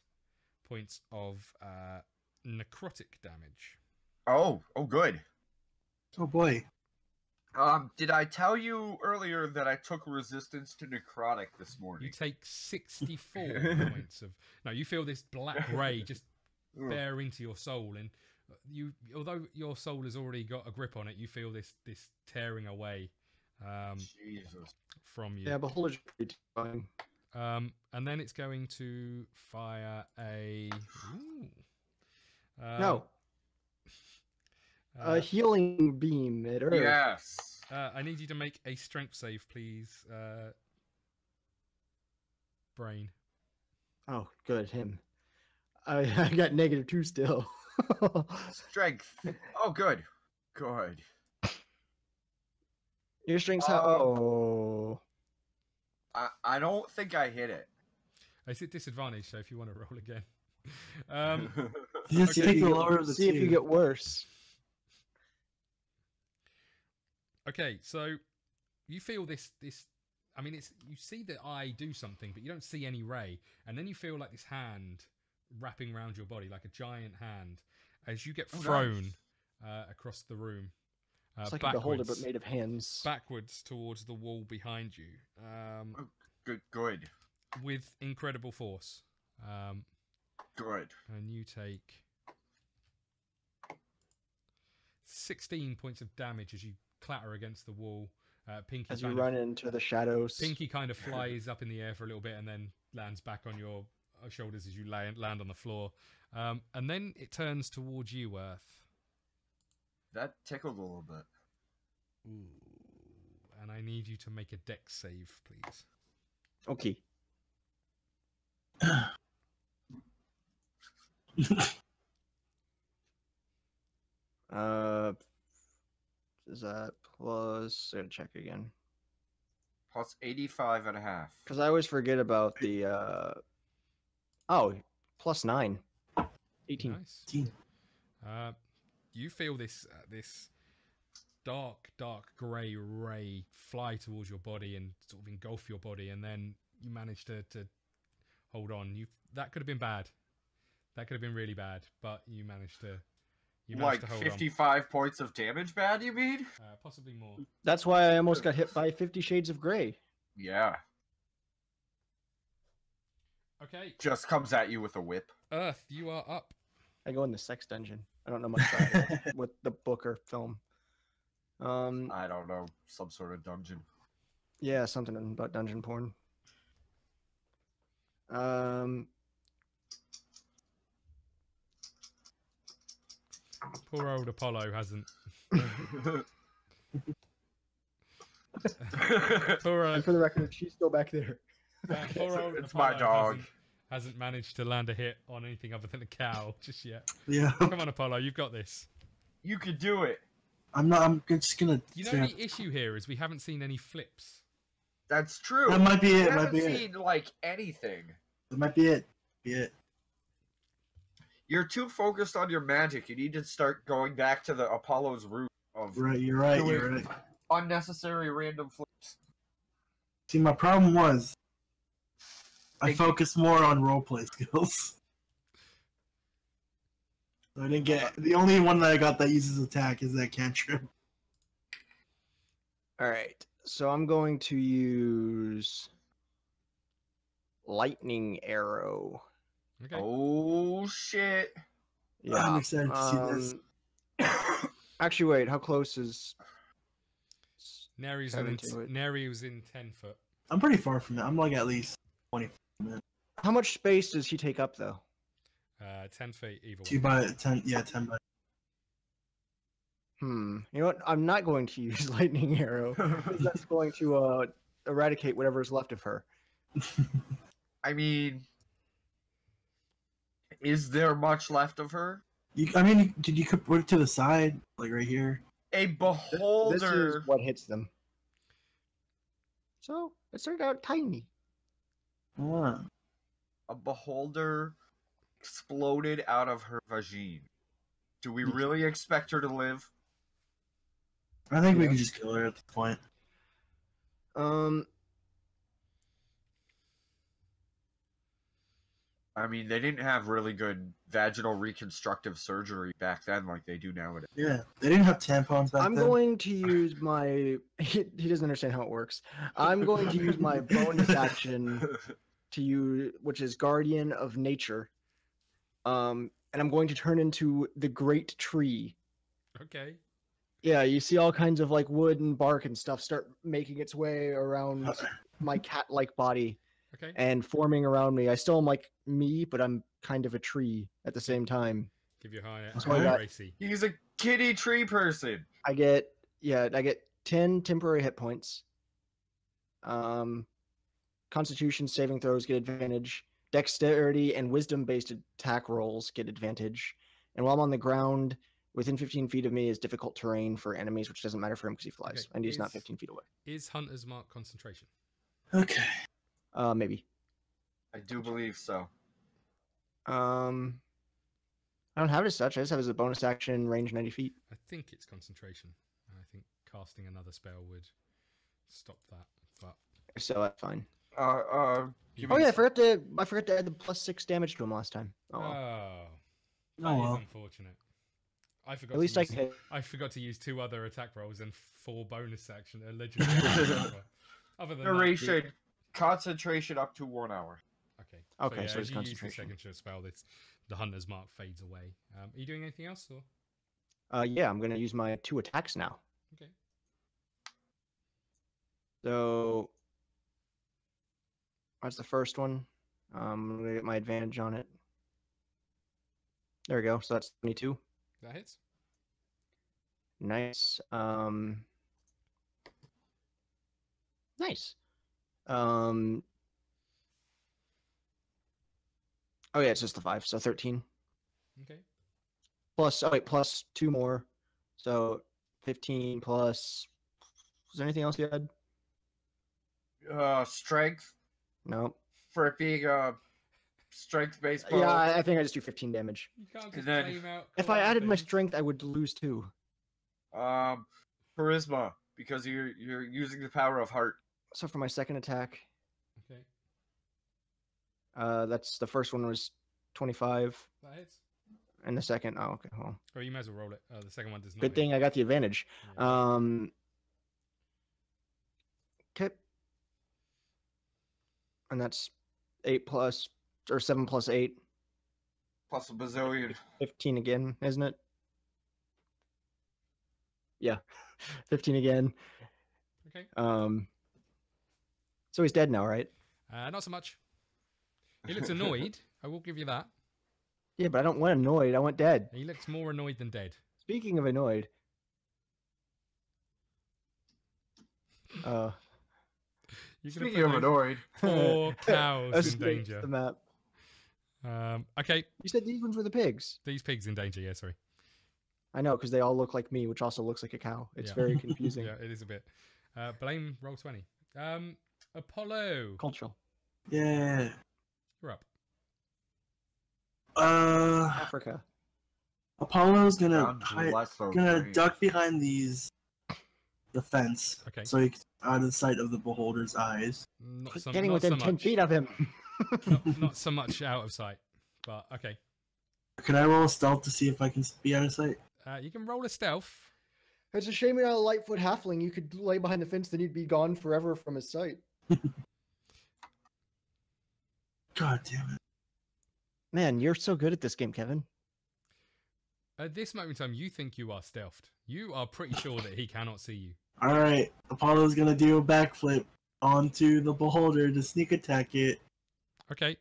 points of necrotic damage. Oh, good. Oh boy. Did I tell you earlier that I took resistance to necrotic this You morning? take 64 points of. No, you feel this black ray just bear into your soul, and you, although your soul has already got a grip on it, you feel this tearing away Jesus. from you. Yeah, Beholder's pretty fine. And then it's going to fire a. Ooh. No. A healing beam at Earth. Yes. I need you to make a strength save, please. Brain. Oh, good, him. I got -2 still. Strength. Oh, good. Good. Your strength's how? Oh. I don't think I hit it. It's at disadvantage, so if you want to roll again. Just Okay. take the lower of the See if you two. get worse. Okay, so you feel this. I mean, it's you see the eye do something, but you don't see any ray, and then you feel like this hand wrapping around your body, like a giant hand, as you get Oh, thrown across the room. It's like a Beholder, but made of hands. backwards towards the wall behind you, Good. with incredible force. Good. And you take 16 points of damage as you clatter against the wall. Pinky As you kind run into the shadows. Pinky kind of flies up in the air for a little bit and then lands back on your shoulders as you land on the floor. And then it turns towards you, Earth. That tickled a little bit. Ooh. And I need you to make a dex save, please. Okay. Is that plus? I gotta check again. Plus 85.5. Because I always forget about the. Oh, plus 9. 18. Nice. You feel this dark grey ray fly towards your body and sort of engulf your body, and then you manage to hold on. That could have been bad. That could have been really bad, but you managed to. Like hold 55 points of damage bad, you mean? on. Possibly more. That's why I almost got hit by 50 Shades of Grey. Yeah. Okay, Just comes at you with a whip. Earth, you are up. I go in the sex dungeon. I don't know much about it with the book or film. I don't know. Some sort of dungeon. Yeah, something about dungeon porn. Poor old Apollo hasn't. Poor, And for the record, she's still back there. poor old It's my Apollo dog. hasn't managed to land a hit on anything other than a cow just yet. Yeah. Come on, Apollo, you've got this. You could do it. I'm just gonna. You know, the issue here is we haven't seen any flips. That's true. That might be We it. Might haven't be it. seen, like, anything. That might be it. Be it. You're too focused on your magic. You need to start going back to the Apollo's root of Right. You're right. Do You're it. right. unnecessary random flips. See, my problem was I Thank- focused more on roleplay skills. So I didn't get the only one that I got that uses attack is that cantrip. All right, so I'm going to use lightning arrow. Okay. Oh shit! I'm excited to see this. Actually, wait. How close is? Neri's Kevin to it. Neri was in 10 foot. I'm pretty far from it. I'm like at least 20 minutes. How much space does he take up, though? 10 feet either 2 way. by 10. Yeah, 10 by. You know what? I'm not going to use lightning arrow. 'Cause that's going to eradicate whatever is left of her. I mean, is there much left of her? I mean, did you put it to the side, like right here? A This beholder. is what hits them. So it started out tiny. Ah. A beholder exploded out of her vagine. Do we really expect her to live? I think we Yeah. can just kill her at this point. I mean, they didn't have really good vaginal reconstructive surgery back then like they do nowadays. Yeah, they didn't have tampons back I'm then. going to use my. He doesn't understand how it works. I'm going to use my bonus action to use, which is Guardian of Nature. And I'm going to turn into the Great Tree. Okay. Yeah, you see all kinds of like wood and bark and stuff start making its way around my cat-like body Okay. and forming around me. I still am like me, but I'm kind of a tree at the same time. Give you a higher, That's why I higher got- AC. He's a kitty tree person. I get 10 temporary hit points. Constitution saving throws get advantage. Dexterity and wisdom-based attack rolls get advantage. And while I'm on the ground, within 15 feet of me is difficult terrain for enemies, which doesn't matter for him because he flies, Okay, and he's not is- 15 feet away. Is Hunter's Mark concentration? Okay. Maybe. I do believe so. I don't have it as such. I just have it as a bonus action, range 90 feet. I think it's concentration. I think casting another spell would stop that. But So that's fine. Give Oh me yeah, a I forgot to add the +6 damage to him last time. Oh, well. oh, that Oh is well. unfortunate. I forgot. At least I use, can hit. I forgot to use 2 other attack rolls and 4 bonus action legendary. actions, but other than that, Duration, concentration up to 1 hour. okay. Okay, so as it's you use the concentration. signature spell, the Hunter's Mark fades away. Are you doing anything else? Or Yeah, I'm gonna use my 2 attacks now. okay, So that's the first one. I'm gonna get my advantage on it. There we go. So that's 22. that hits. Nice. Nice. Oh yeah, it's just the 5, so 13. Okay. Plus 2 more. So 15 plus. Was there anything else you had? Strength No. for it being a strength-based bow. Yeah, I think I just do 15 damage. You can't And just then- claim out. If I added my things. strength, I would lose 2. Charisma, because you're using the power of heart. So for my second attack, Okay, that's the first one was 25, that hits. and the second, oh okay, well, Or you may as well roll it. The second one does not. good hit. thing I got the advantage. Yeah. Okay, and that's 8 plus or 7 plus 8, Plus a bazillion. 15 again, isn't it? Yeah, 15 again. Okay. So he's dead now, right? Not so much. He looks annoyed. I will give you that. Yeah, but I don't want annoyed. I want dead. He looks more annoyed than dead. Speaking of annoyed, You're gonna Speaking of put those annoyed, 4 cows in escape danger. the map. Okay, You said these ones were the pigs. these pigs in danger. Yeah, sorry. I know, because they all look like me, which also looks like a cow. It's Yeah. very confusing. Yeah, it is a bit. Blame roll 20. Apollo, Cultural. Yeah. you're up. Africa. Apollo's down to less than gonna three. duck behind the fence, Okay. so he's out of sight of the beholder's eyes. Not Quit so, getting not within so 10 much. feet of him. Not so much out of sight, but okay. Could I roll a stealth to see if I can be out of sight? You can roll a stealth. It's a shame you're not a Lightfoot halfling. You could lay behind the fence, then you'd be gone forever from his sight. God damn it. Man, you're so good at this game, Kevin. At this moment in time, you think you are stealthed. You are pretty sure that he cannot see you. Alright, Apollo's gonna do a backflip onto the beholder to sneak attack it. Okay.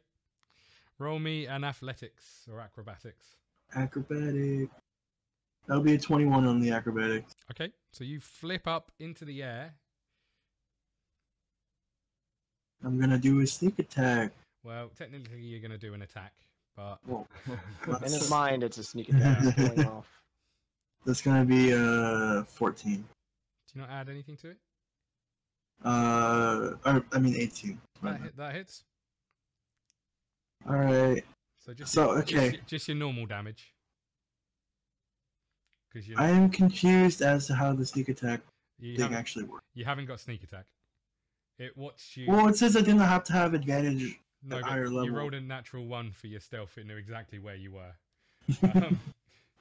Roll me an athletics or acrobatics. Acrobatic. That'll be a 21 on the acrobatics. Okay, so you flip up into the air. I'm gonna do a sneak attack. Well, technically you're going to do an attack, but Well, In his mind, it's a sneak attack going off. that's gonna be 14. do you not add anything to it? Or, I mean 18. That hits. Alright. So just So, your, okay. just your normal damage. Because I am confused as to how the sneak attack you thing haven't, actually works. you haven't got sneak attack. It watched you. Well, it says I didn't have to have advantage No, at but higher you level. rolled a natural 1 for your stealth. It knew exactly where you were. You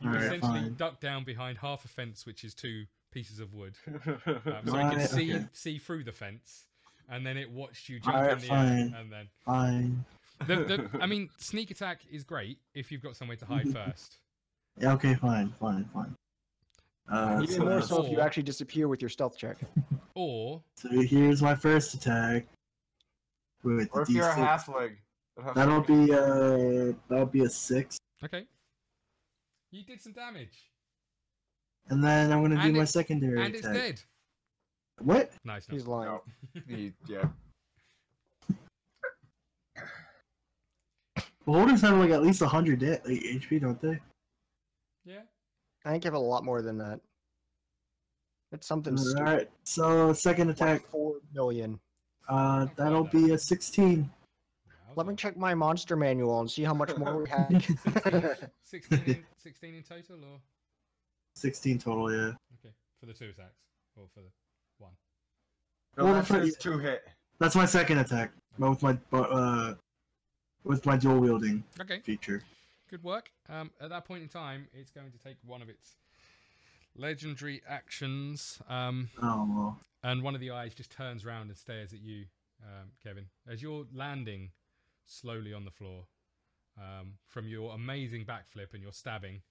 Alright, essentially fine. ducked down behind half a fence, which is 2 pieces of wood. So you could Right, see okay. see through the fence, and then it watched you jump Alright, in the fine. air, and then Fine. I mean, sneak attack is great if you've got somewhere to hide first. Yeah, okay, fine. Even So, more so if you Or- actually disappear with your stealth check. Or so here's my first attack. With Or if the you're a D6. halfling. That'll be a 6. okay, you did some damage, And then I'm gonna do And my it's- secondary and it's attack. dead. What? Nice. He's lying. No. Yeah. Beholders have like at least 100 HP, don't they? Yeah. I think you have a lot more than that. It's something stupid. Alright, so second attack. Like 4 million. That'll be a 16. Let me check my monster manual and see how much more we have. 16 in total, or 16 total, yeah. okay for the 2 attacks, or for the 1. No, Well, that's for- his 2-hit. That's my second attack. But with my dual wielding Okay, feature. good work. At that point in time, it's going to take one of its legendary actions, Oh well. and one of the eyes just turns around and stares at you, Kevin, as you're landing slowly on the floor from your amazing backflip and your stabbing.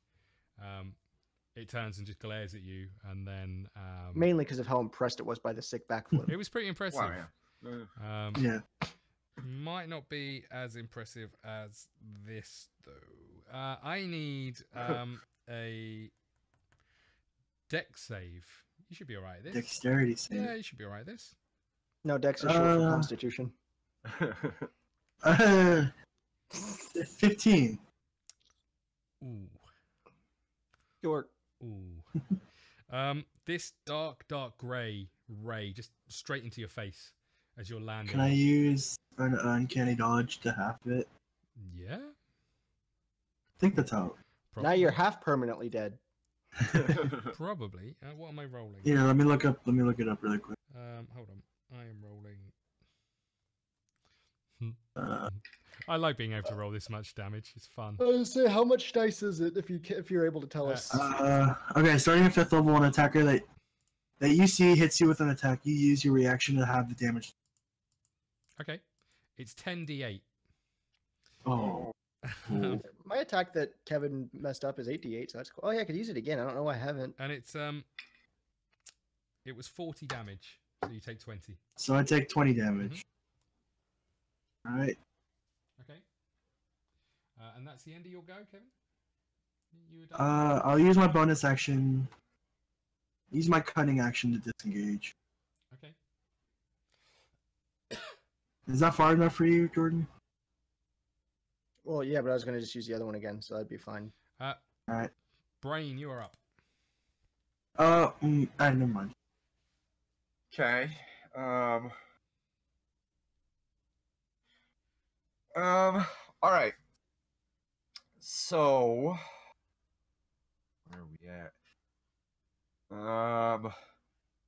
It turns and just glares at you, and then Mainly because of how impressed it was by the sick backflip. it was pretty impressive. Wow, yeah. Yeah. Might not be as impressive as this though. I need a dex save. You should be alright at this. Dexterity save. Yeah, you should be alright at this. No, Dex is short for Constitution. 15. Ooh. York. Ooh. This dark grey ray just straight into your face as you're landing. Can I use an uncanny dodge to half it? Yeah. I think that's how. Now you're half permanently dead. Probably. What am I rolling? Yeah, let me look it up really quick. Hold on. I am rolling. Uh, I like being able to roll this much damage. It's fun. I was say, how much dice is it if you're able to tell us? okay, starting at 5th level, an attacker that you see hits you with an attack, you use your reaction to have the damage. Okay. It's 10d8. Oh. Cool. My attack that Kevin messed up is 8d8, so that's cool. Oh yeah, I could use it again. I don't know why I haven't. And it's it was 40 damage, so you take 20. So I take 20 damage. Alright. Okay. And that's the end of your go, Kevin? You were done? I'll use my bonus action. Use my cunning action to disengage. Okay. Is that far enough for you, Jordan? Well, yeah, but I was gonna just use the other one again, so that'd be fine. Alright. Brain, you are up. Never mind. Okay. All right. So, where are we at?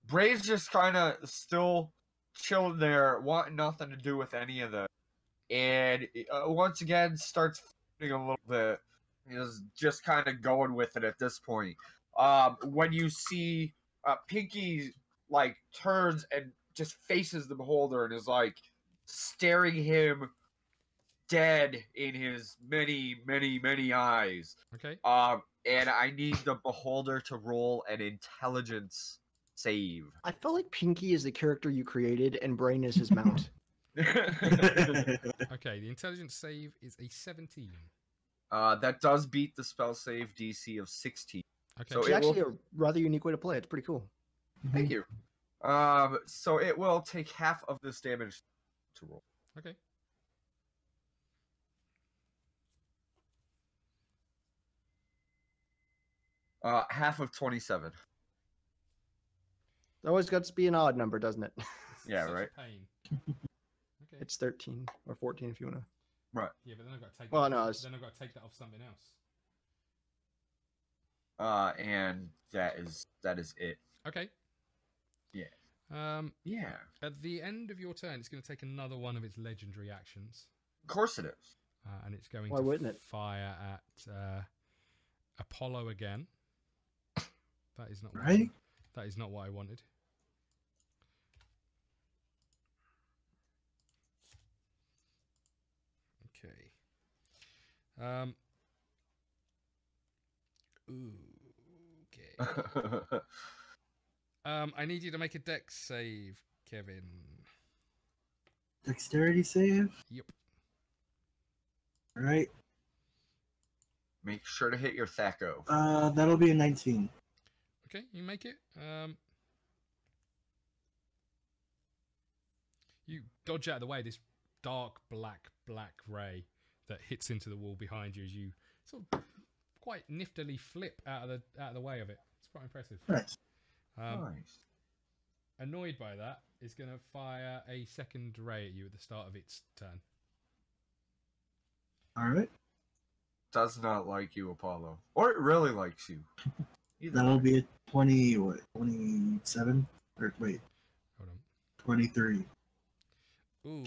Brave's just kind of still chilling there, wanting nothing to do with any of this, and once again starts feeling a little bit. Is just kind of going with it at this point. When you see Pinky like turns and just faces the beholder and is like staring him dead in his many eyes. Okay. And I need the beholder to roll an intelligence save. I feel like Pinky is the character you created, and Brain is his mount. Okay, the intelligence save is a 17. That does beat the spell save DC of 16. Okay. So It's it actually will- a rather unique way to play it. It's pretty cool. Thank you. So it will take half of this damage to roll. Okay. Half of 27. It always got to be an odd number, doesn't it? This is Yeah, such a right. Pain. Okay. It's 13 or 14 if you wanna. Yeah, but then I've got to take. Well, that, no, it's- Then I've got to take that off something else. And that is it. Okay. Yeah. Yeah. At the end of your turn, it's going to take another one of its legendary actions. Of course it is. And it's going Why to wouldn't it? fire at Apollo again. That is not Right? That is not what I wanted. Okay. Okay. I need you to make a dex save, Kevin. Dexterity save. Yep. All right. Make sure to hit your Thaco. That'll be a 19. Okay, you make it. You dodge out of the way this dark black ray that hits into the wall behind you as you sort of quite niftily flip out of the way of it. It's quite impressive. Nice. Nice. Annoyed by that, it's going to fire a second ray at you at the start of its turn. All right. Does not like you, Apollo. Or it really likes you. Either That'll way. be a 20. What? 27? Or wait, Hold 23. on. Ooh.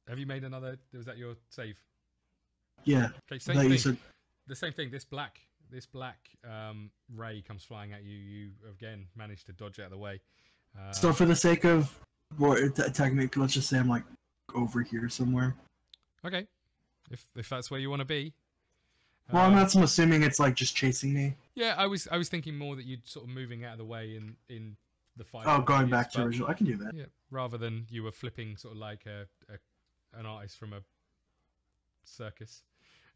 Have you made another? Was that your save? Yeah. Okay, I same thought thing. you said The same thing. This black ray comes flying at you. You again manage to dodge out of the way. so. For the sake of attacking me, let's just say I'm like over here somewhere. Okay, if that's where you want to be. Well, I'm not. I'm assuming it's like just chasing me. Yeah, I was thinking more that you'd sort of moving out of the way in the fight. Oh, going back to but- original. I can do that. Yeah, rather than you were flipping sort of like an artist from a circus.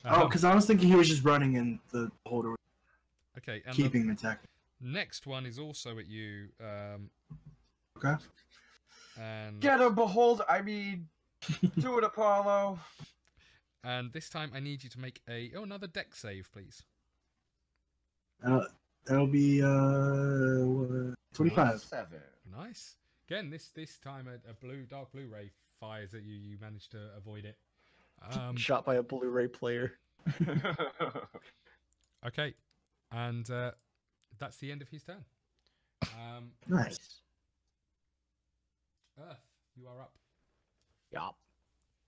Oh, because I was thinking he was just running in the holder, Okay, and keeping him attacked. the next one is also at you. Okay. And Get him, behold. I mean, do it, Apollo. and this time I need you to make another deck save, please. That'll be 25. 7. Nice. Again, this time a dark blue ray fires at you. You manage to avoid it. Shot by a Blu-ray player. Okay, and that's the end of his turn. Nice. Earth, you are up. Yeah.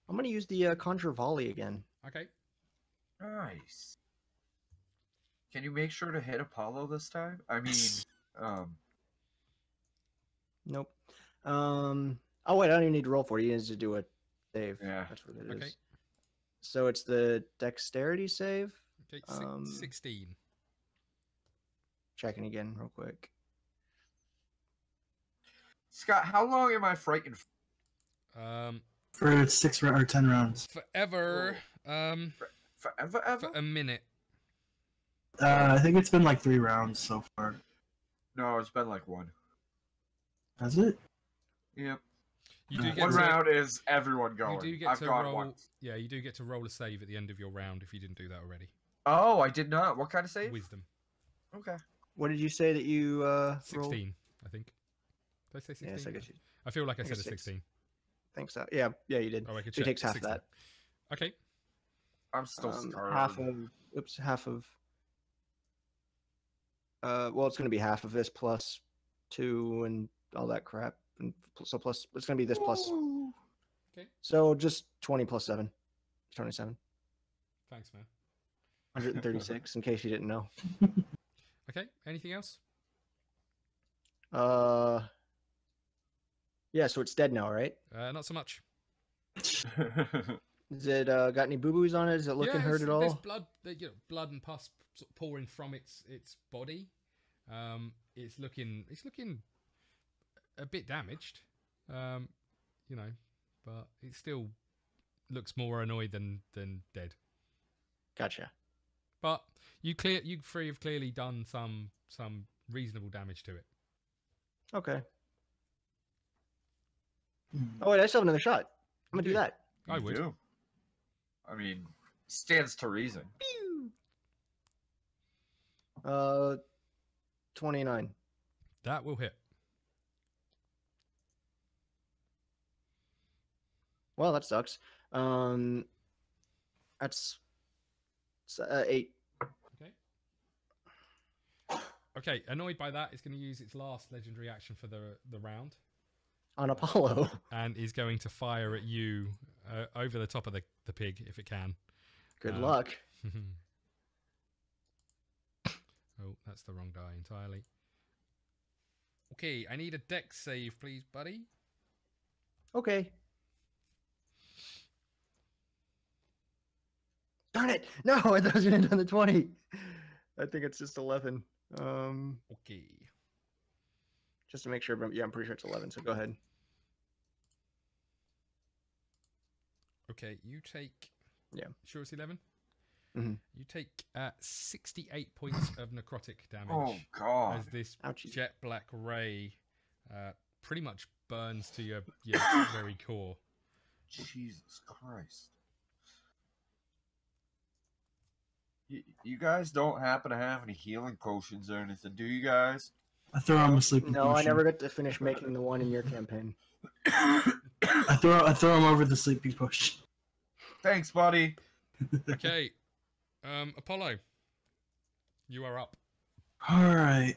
I'm gonna use the Conjure Volley again. Okay. Nice. Can you make sure to hit Apollo this time? I mean, Nope. Oh wait, I don't even need to roll for it. You need to do a save. Yeah. That's what it is. Okay. So it's the Dexterity save. Okay. 16. Checking again, real quick. Scott, how long am I frightened? For 6 or 10 rounds. Forever. Forever, ever? For a minute. I think it's been like 3 rounds so far. No, it's been like 1. Has it? Yep. You do get One to, round is everyone going. You do get I've to gone roll. once. Yeah, you do get to roll a save at the end of your round if you didn't do that already. Oh, I did not. What kind of save? Wisdom. Okay. What did you say that you rolled? 16, I think. Did I say 16? Yes, I guess you I feel like I I said a guess six. 16. think so. Yeah, you did. Oh, I could So he check. takes half 16. of that. Okay. I'm still scarred. Half of. Well, it's gonna be half of this plus 2 and all that crap, and so plus it's gonna be this plus. Ooh. Okay. So just 20 plus 7, 27, Thanks, man. 136. In case you didn't know. Okay. Anything else? Yeah. So it's dead now, right? Not so much. Is it got any boo boos on it? Is it looking hurt at There's all? blood, blood and pus sort of pouring from its body. It's looking a bit damaged. But it still looks more annoyed than dead. Gotcha. But you three have clearly done some reasonable damage to it. Okay. Hmm. Oh wait, I still have another shot. I'm gonna You do do. that. I You would. do. I mean, stands to reason. 29. That will hit. Well, that sucks. That's 8. Okay. Okay. Annoyed by that, it's going to use its last legendary action for the round. on Apollo. and is going to fire at you over the top of the pig if it can. Good Um, luck. Oh, that's the wrong die entirely. Okay, I need a dex save, please, buddy. Okay. Darn it! No, I thought I was gonna do the 20. I think it's just 11. Okay. Just to make sure, but yeah, I'm pretty sure it's 11. So go ahead. Okay, you take. Yeah. Sure, it's 11. Mhm. You take 68 points of necrotic damage. Oh god. As this Ouchie. jet black ray pretty much burns to your very core. Jesus Christ. You guys don't happen to have any healing potions or anything, do you guys? I throw him a sleeping No, I potion. never got to finish making the one in your campaign. I throw him over the sleeping potion. Thanks, buddy. Okay, Apollo, you are up. All right.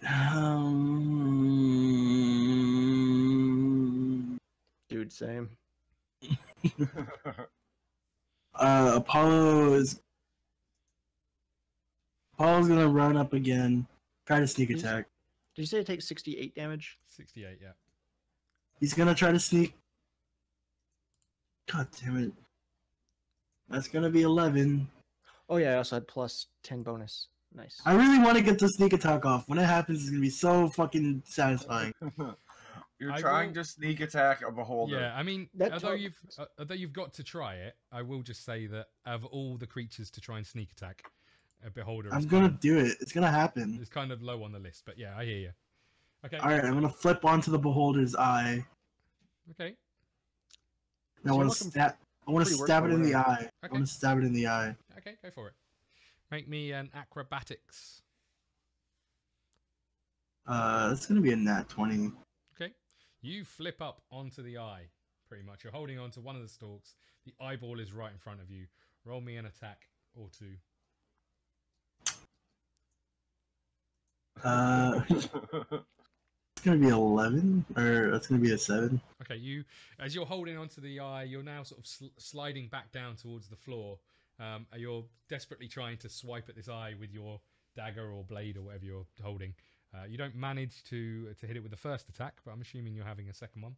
Dude, same. Apollo's gonna run up again, try to sneak He's- attack. Did you say it takes 68 damage? 68, yeah. He's gonna try to sneak. God damn it. That's gonna be 11. Oh yeah, I also had plus 10 bonus. Nice. I really want to get the sneak attack off. When it happens, it's gonna be so fucking satisfying. You're I trying will- to sneak attack a beholder. Yeah, I mean, That although tar- you've got to try it, I will just say that of all the creatures to try and sneak attack, a beholder I'm is gonna kind do it. It's gonna happen. is kind of low on the list. But yeah, I hear you. Okay. All right, I'm gonna flip onto the beholder's eye. Okay. And I want to looking stab. I want to pretty stab it in the workable eye. I Okay. want to stab it in the eye. Okay, go for it. Make me an acrobatics. That's gonna be a nat 20. Okay. You flip up onto the eye, pretty much. You're holding onto one of the stalks. The eyeball is right in front of you. Roll me an attack or two. It's gonna be 11, or that's gonna be a 7. Okay, as you're holding onto the eye, you're now sort of sliding back down towards the floor. You're desperately trying to swipe at this eye with your dagger or blade or whatever you're holding. You don't manage to hit it with the first attack, but I'm assuming you're having a second one.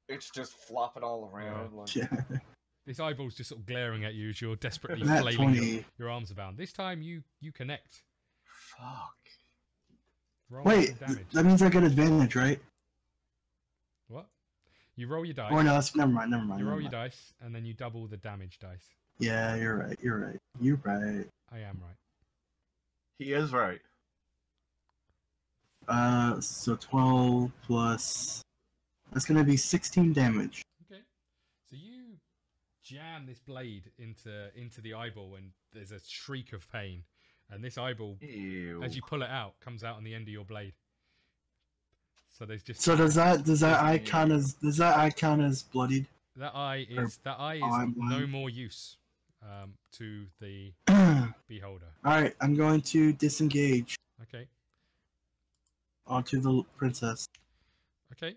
It's just flopping all around. Like... Yeah. This eyeball's just sort of glaring at you as you're desperately Nat flailing 20. your arms about. This time you connect. Fuck. Roll Wait, some damage. that means I get advantage, right? What? You roll your dice. Or no, that's never mind. Never mind. You roll never your mind. dice, and then you double the damage dice. Yeah, you're right. You're right. You're right. I am right. He is right. So 12 plus. That's gonna be 16 damage. Okay. So you jam this blade into the eyeball, and there's a shriek of pain. And this eyeball, Ew. as you pull it out, comes out on the end of your blade. So there's just So does that eye Yeah. count as bloodied? that eye or- is I'm no blind. more use to the All beholder. right, I'm going to disengage Okay. onto the princess. Okay.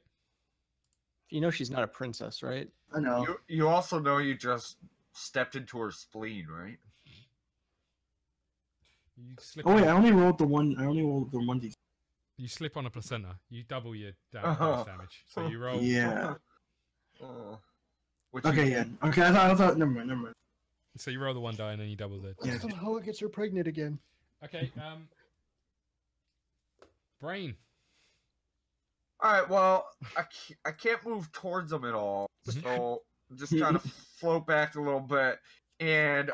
You know she's not a princess, right? I know. You also know you just stepped into her spleen, right? You slip. Oh wait, I on, only rolled the one. I only rolled the 1d. you slip on a placenta. You double your Oh. damage. So you roll. Yeah. Oh. Which Okay. you- Yeah. Okay. I thought. Never mind. Never mind. So you roll the one die, and then you double the. Yeah. Somehow it gets her pregnant again. Okay. Brain. All right. Well, I can't move towards them at all, Mhm. so just kind of float back a little bit, and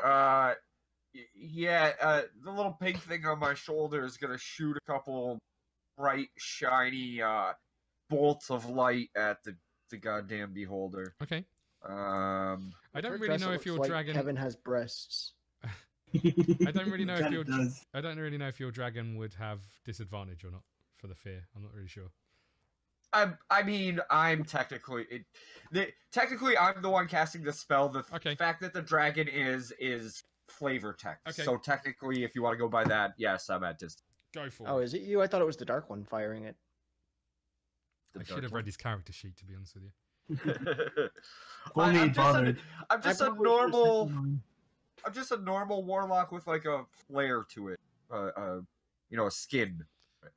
yeah, the little pink thing on my shoulder is gonna shoot a couple bright, shiny bolts of light at the goddamn beholder. Okay. I don't Her really dress know if looks your like dragon. Kevin has breasts. I don't really know if Kinda you're- does. I don't really know if your dragon would have disadvantage or not for the fear. I'm not really sure. I mean, I'm technically technically I'm the one casting the spell. The Okay. fact that the dragon is flavor text. Okay. So technically, if you want to go by that, yes, I'm at distance. Go for Oh, it. is it you? I thought it was the dark one firing it. I should have read his character sheet, to be honest with you. Only I'm just a, bothered. I'm just I a probably normal. All I'm just a normal warlock with like a flair to it. A skin.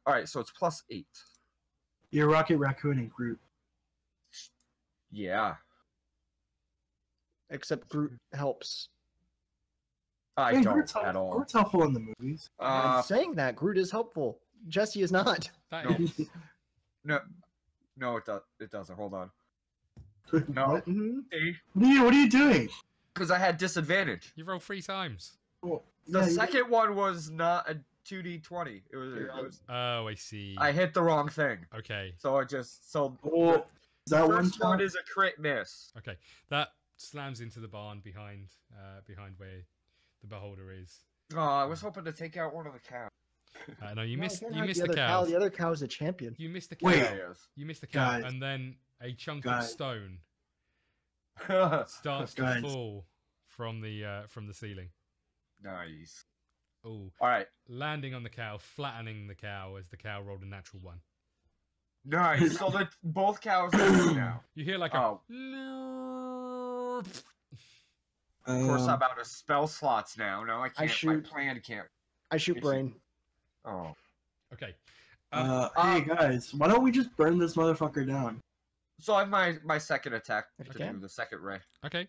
All right, so it's +8. You're Rocket Raccoon and Groot. Yeah, Except Groot helps. I Hey, don't Groot's at all. Groot's helpful in the movies. I'm saying that Groot is helpful. Jesse is not. That No. is. No, it doesn't. Hold on. No, What? Mhm. What are you doing? because I had disadvantage. You roll 3 times. Well, The yeah, you- second one was not a 2d20. It was Oh, I see. I hit the wrong thing, Okay. so the Oh, is that one first one shot? is a crit miss. Okay. That slams into the barn behind where the beholder is. Oh, I was hoping to take out one of the cows. No, you No, missed. can't You have missed the the other cow. cows. The other cow is a champion. You missed the cow. Wait. Yes. You missed the cow, Guys. and then a chunk of Guys. stone Nice. starts to Guys. fall from the ceiling. Oh, All right. landing on the cow, flattening the cow as the cow rolled a natural 1. Nice. So both cows are dead now. You hear like Oh. a. Of course, I'm out of spell slots now. No, I can't. My shoot. plan can't. I shoot Is- brain. Oh. Okay. Hey guys, why don't we just burn this motherfucker down? So I have my second attack If you to can. do the second ray. Okay.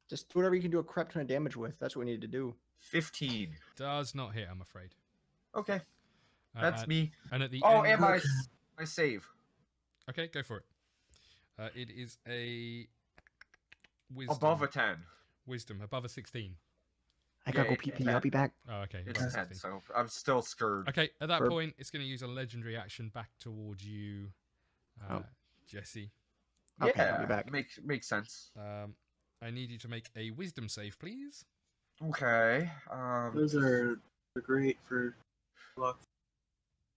Just do whatever you can do a crap ton of damage with. That's what we need to do. 15. Does not hit, I'm afraid. Okay, Uh, that's me. And at the Oh, end. and my save. Okay, go for it. It is a wisdom. Above a 10. Wisdom above a 16. I gotta Yeah, go pee it's pee. a I'll be back. Oh, okay. It's above a 10, 16. so I'm still scared. Okay, at that Burp. point, it's going to use a legendary action back towards you, Oh. Jesse. Okay, Yeah, I'll be back. makes sense. I need you to make a wisdom save, please. Okay. Those are great for luck.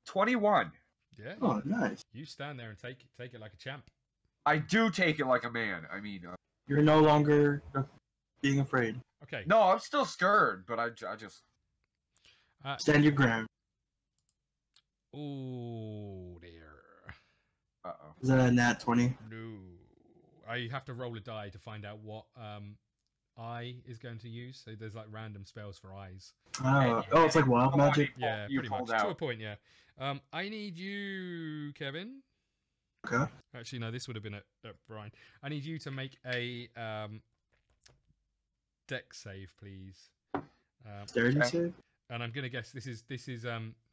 21. Yeah. Oh, nice. You stand there and take it like a champ. I do take it like a man. I mean, You're no longer being afraid. Okay. no, I'm still scared, but I just. Stand your ground. Oh dear. Uh-oh. Is that a nat 20? No. I have to roll a die to find out what eye is going to use. So there's like random spells for eyes. Oh, it's like wild Come on, magic. Yeah, you pretty much. pulled To a out. point, yeah. I need you, Kevin. Okay. Actually, no, this would have been at Brian. I need you to make a deck save, please. Dexterity Okay. save? And I'm gonna guess this is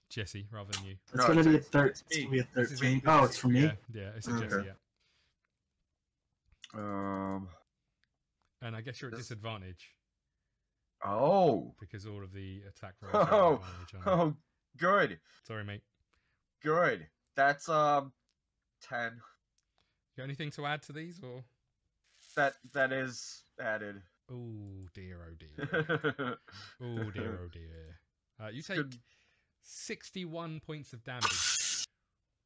Jesse rather than you. It's No, gonna be a it's 13. me. It's gonna be a This is 13. this Oh, is- it's for me? Yeah, it's a Okay. Jesse. Yeah. Um. And I guess you're at This- disadvantage Oh. because all of the attack rolls. are at Oh. advantage, aren't they? Oh. Good. Sorry, mate. Good. That's 10. You got anything to add to these, or? That is added. Oh dear, oh dear, Good. oh dear, oh dear. You take good. 61 points of damage.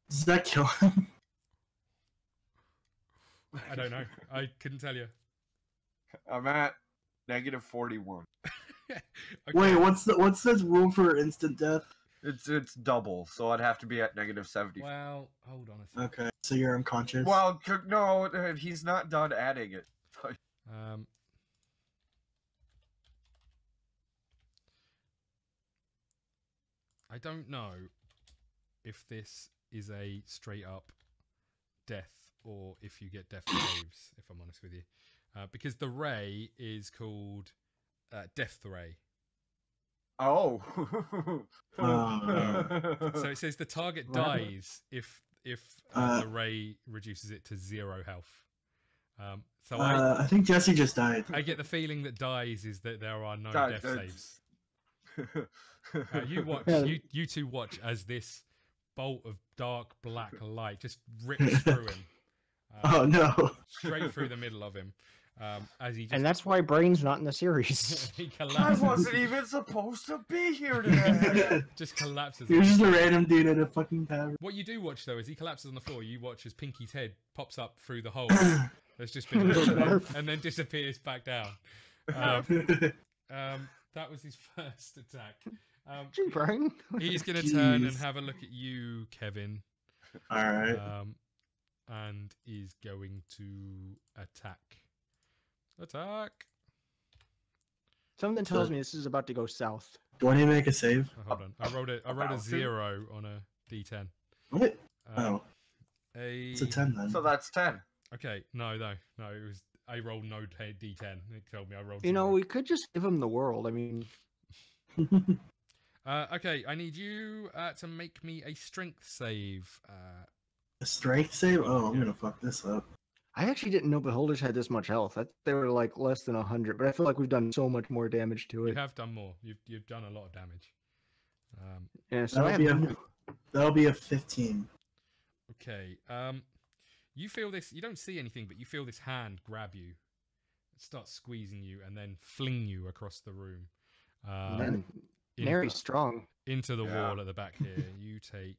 Does that kill him? I don't know. I couldn't tell you. I'm at -41. Okay. Wait, what's the rule for instant death? It's double, so I'd have to be at -70. Well, hold on a second. Okay, so you're unconscious. Well, no, he's not done adding it. I don't know if this is a straight up death or if you get death saves, if I'm honest with you. Because the ray is called Death Ray. Oh. So it says the target Right. dies if Uh, the ray reduces it to 0 health. So I think Jesse just died. I get the feeling that dies is that there are no That- death that's- saves. You watch. Yeah. You two watch as this bolt of dark black light just rips through him, Oh no. straight through the middle of him, as he just And that's why Brain's not in the series. he I collapses. wasn't even supposed to be here today. Just collapses. You're just a random dude at a fucking tavern. What you do watch though, as he collapses on the floor, you watch as Pinky's head pops up through the hole that's just been Little left Nerf. and then disappears back down. That was his first attack. Gee, Brain. He's going to turn and Jeez. have a look at you, Kevin. All right. And is going to attack. Attack. Something tells me this is about to go south. Do I need to make a save? Oh, hold on. I rolled a About to? 0 on a d10. What? Um, Oh, it's a 10 then. So that's 10. Okay, no. It was I rolled no d10. It told me I rolled. You know, 0. we could just give him the world. I mean, Okay, I need you to make me a strength save. A strength save? Oh, I'm Yeah. gonna fuck this up. I actually didn't know beholders had this much health. I thought they were like less than 100, but I feel like we've done so much more damage to You it. have done more. You've done a lot of damage. Yeah, so I That'll have be That'll be a 15. Okay. You feel this. You don't see anything, but you feel this hand grab you. It starts squeezing you and then fling you across the room. Man, in- Nary's strong. into the Yeah. wall at the back here. You take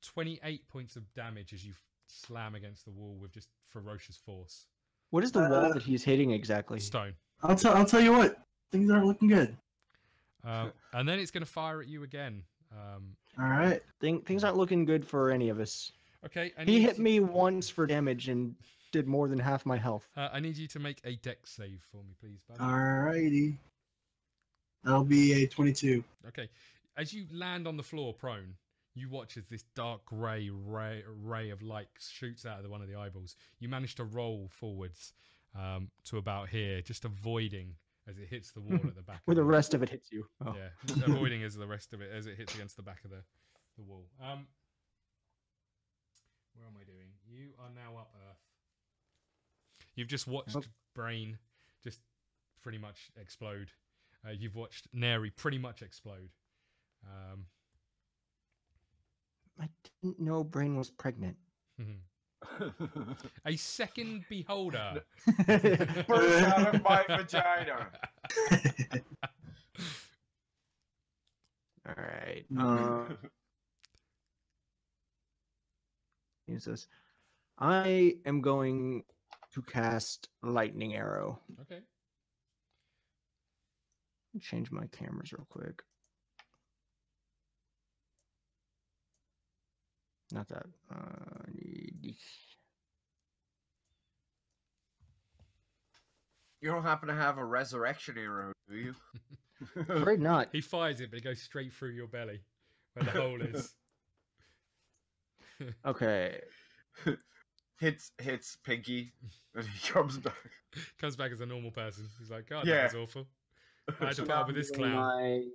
28 points of damage as you slam against the wall with just ferocious force. What is the wall that he's hitting exactly? Stone. I'll tell you what. Things aren't looking good. And then it's going to fire at you again. All right. Things aren't looking good for any of us. Okay. I He need hit you- me once for damage and did more than half my health. I need you to make a dex save for me, please, buddy. Alrighty. That'll be a 22. Okay. As you land on the floor prone, you watch as this dark grey ray of light shoots out of one of the eyeballs. You manage to roll forwards to about here, just avoiding as it hits the wall at the back. Where the of rest of it hits you. Oh. Yeah, just avoiding as the rest of it as it hits against the back of the wall. Where am I doing? You are now up Earth. You've just watched Oh. Brain just pretty much explode. You've watched Neri pretty much explode. I didn't know Brain was pregnant. A second beholder. Burst out of my vagina. All right. Use this. I am going to cast Lightning Arrow. Okay. Change my cameras real quick. Not that. You don't happen to have a resurrection arrow, do you? Afraid not. He fires it, but it goes straight through your belly, where the hole is. Okay. hits Pinky, and he comes back. Comes back as a normal person. He's like, God, Yeah. that was awful. I had to So put up with this Doing clown.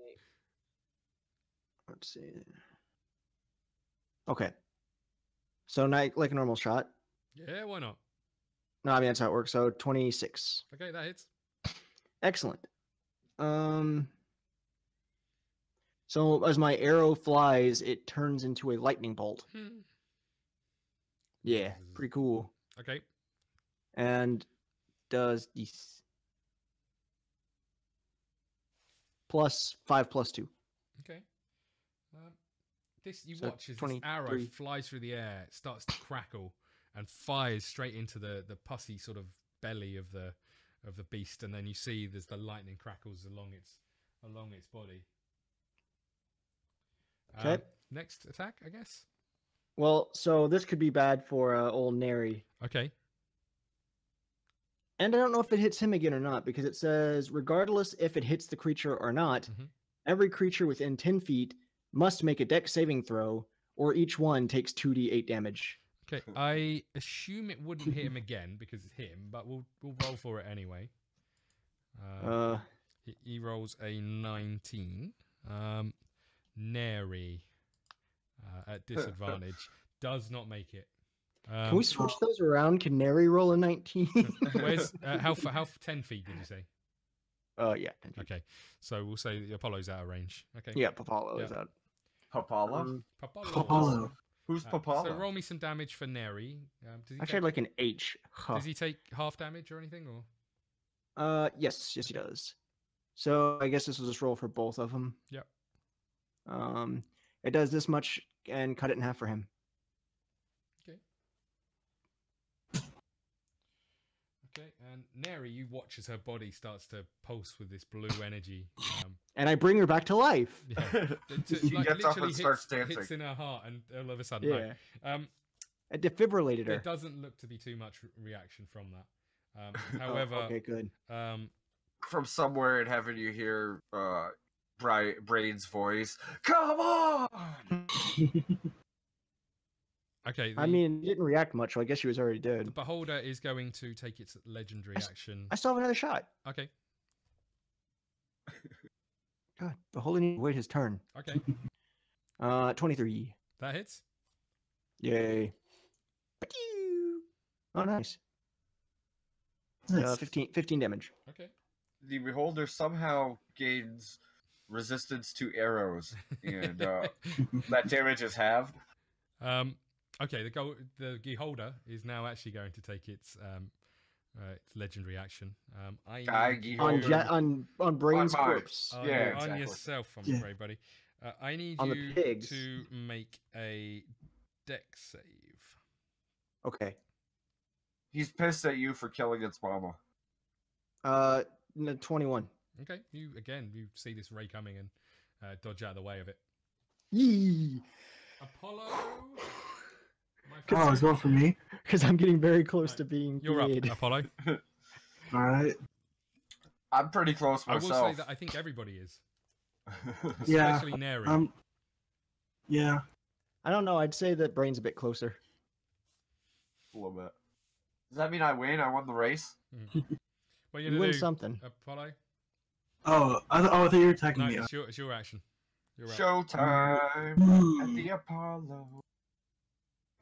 Let's see. Okay. So like a normal shot. Yeah, why not? No, I mean that's how it works. So 26. Okay, that hits. Excellent. So as my arrow flies, it turns into a lightning bolt. Yeah, pretty cool. Okay. And does this +5 +2. Okay. This you So watch as this arrow 23. flies through the air, it starts to crackle, and fires straight into the pussy sort of belly of the beast, and then you see there's the lightning crackles along its body. Okay. Next attack, I guess. Well, so this could be bad for old Neri. Okay. And I don't know if it hits him again or not, because it says, regardless if it hits the creature or not, Mhm. every creature within 10 feet must make a dex saving throw, or each one takes 2d8 damage. Okay. I assume it wouldn't hit him again because it's him, but we'll roll for it anyway. He rolls a 19. Neri at disadvantage does not make it. Can we switch those around? Can Neri roll a 19? Where's how 10 feet did you say? Yeah, 10 feet. Okay, so we'll say that Apollo's out of range. Okay. Yeah, Papalo is Yeah. out. Papala? Papolo. Apollo. Who's So Papala? roll me some damage for Neri. Does he Actually, I'd take, like an H. Huh. does he take half damage or anything? Or Yes, he does. So I guess this will just roll for both of them. Yep. It does this much and cut it in half for him. Okay, and Neri, you watch as her body starts to pulse with this blue energy. And I bring her back to life. Yeah, She gets up and literally starts dancing. hits in her heart, and all of a sudden, Yeah. no. I defibrillated There her. doesn't look to be too much reaction from that. However, Okay, good. From somewhere in heaven, you hear Brain's voice. Come on! okay. I mean, it didn't react much, so I guess she was already the dead. beholder is going to take its legendary action. I still have another shot. Okay, God, the Holy need to wait his turn. okay, 23. that hits. Yay. Oh, nice. Nice. 15 damage. Okay. The beholder somehow gains resistance to arrows, and that damage is halved. Okay, the beholder is now actually going to take its legendary action. Guy On, Beholder. on Brain's On Mars. corpse. On, Yeah, on exactly. yourself, I'm Yeah. afraid, buddy. I need On the you pigs. to make a dex save. Okay. He's pissed at you for killing its mama. No, 21. Okay, you see this ray coming and dodge out of the way of it. Yee! Apollo, my Oh, friend, it's going for me. Because I'm getting very close Right. to being you're up, dead. Apollo. All right. I'm pretty close I will say myself. that I think everybody is, Yeah. especially Neri. Yeah. I don't know. I'd say that Brain's a bit closer. A little bit. Does that mean I win? I won the race? What are You you win gonna do, something. Apollo? Oh, I thought you were attacking No, me. it's your action. You're up. Showtime Hmm. at the Apollo.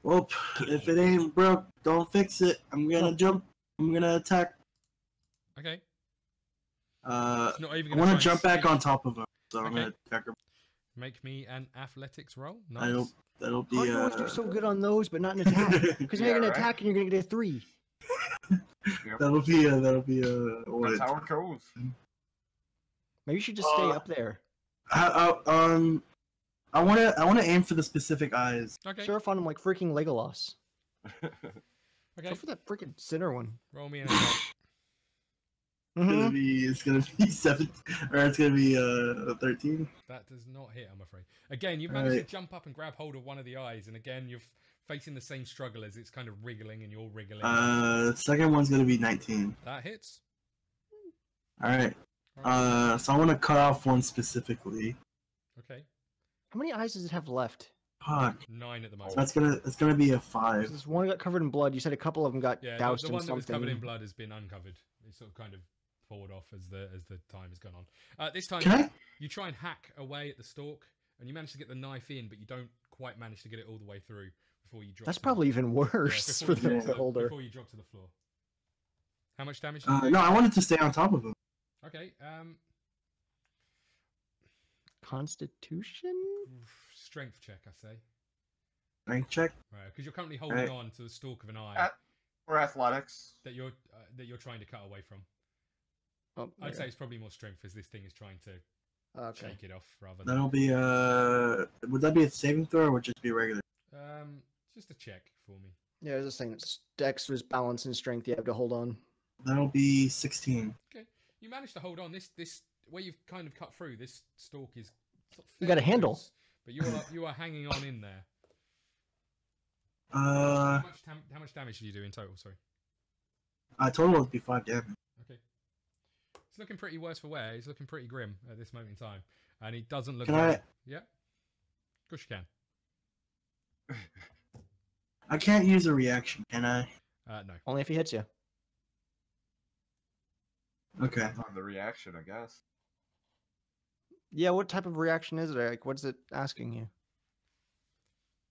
Well, if it ain't broke, don't fix it. I'm gonna jump. I'm gonna attack. Okay. I It's not even want gonna to try jump and back sneak. on top of him. So I'm Okay. gonna attack her. Make me an athletics roll. That'll Nice. that'll How do be you always do so good on those, but not an attack? Because Yeah, you're gonna right? attack and you're gonna get a 3. that'll be what? That's how it goes. Maybe you should just stay up there. I wanna aim for the specific eyes. Okay. Surf on him like freaking Legolas. Okay. Go for that freaking center one. Roll me an attack. Mhm. It's gonna be 7, or it's gonna be 13. That does not hit, I'm afraid. Again, you've managed Right. to jump up and grab hold of one of the eyes, and again, you're facing the same struggle as it's kind of wriggling and you're wriggling. Second one's gonna be 19. That hits. All right. Right. So I want to cut off one specifically. Okay. How many eyes does it have left? Fuck. 9 at the moment. That's gonna be a 5. This one got covered in blood. You said a couple of them got Yeah, doused the in one that was something. covered in blood has been uncovered. It's sort of kind of poured off as the time has gone on. This time, Can I? you try and hack away at the stalk, and you manage to get the knife in, but you don't quite manage to get it all the way through before you drop. That's to the- probably even yeah, worse before for you the drop to beholder. Before you drop to the floor. How much damage? Did you do? No, I wanted to stay on top of him. Okay. Constitution? Strength check, I say. Rank check. Right, because you're currently holding Right. on to the stalk of an eye Or athletics. that you're trying to cut away from. Oh, I'd say it's probably more strength as this thing is trying to okay. shake it off rather than That'll be would that be a saving throw or would it just be regular? just a check for me. Yeah, I was just saying it's Dex was balance and strength. You have to hold on. That'll be 16. Okay, you managed to hold on. This where you've kind of cut through. This stalk is. Sort of You got a fairly handle. loose, but you are hanging on in there. Uh, How much damage did you do in total? Sorry. total would be 5 damage. Okay. It's looking pretty worse for wear. He's looking pretty grim at this moment in time, and he doesn't look. Can very... I- Yeah. Of course you can. I can't use a reaction, can I? No. Only if he hits you. Okay. On the reaction, I guess. Yeah, what type of reaction is it? Like, what's it asking you?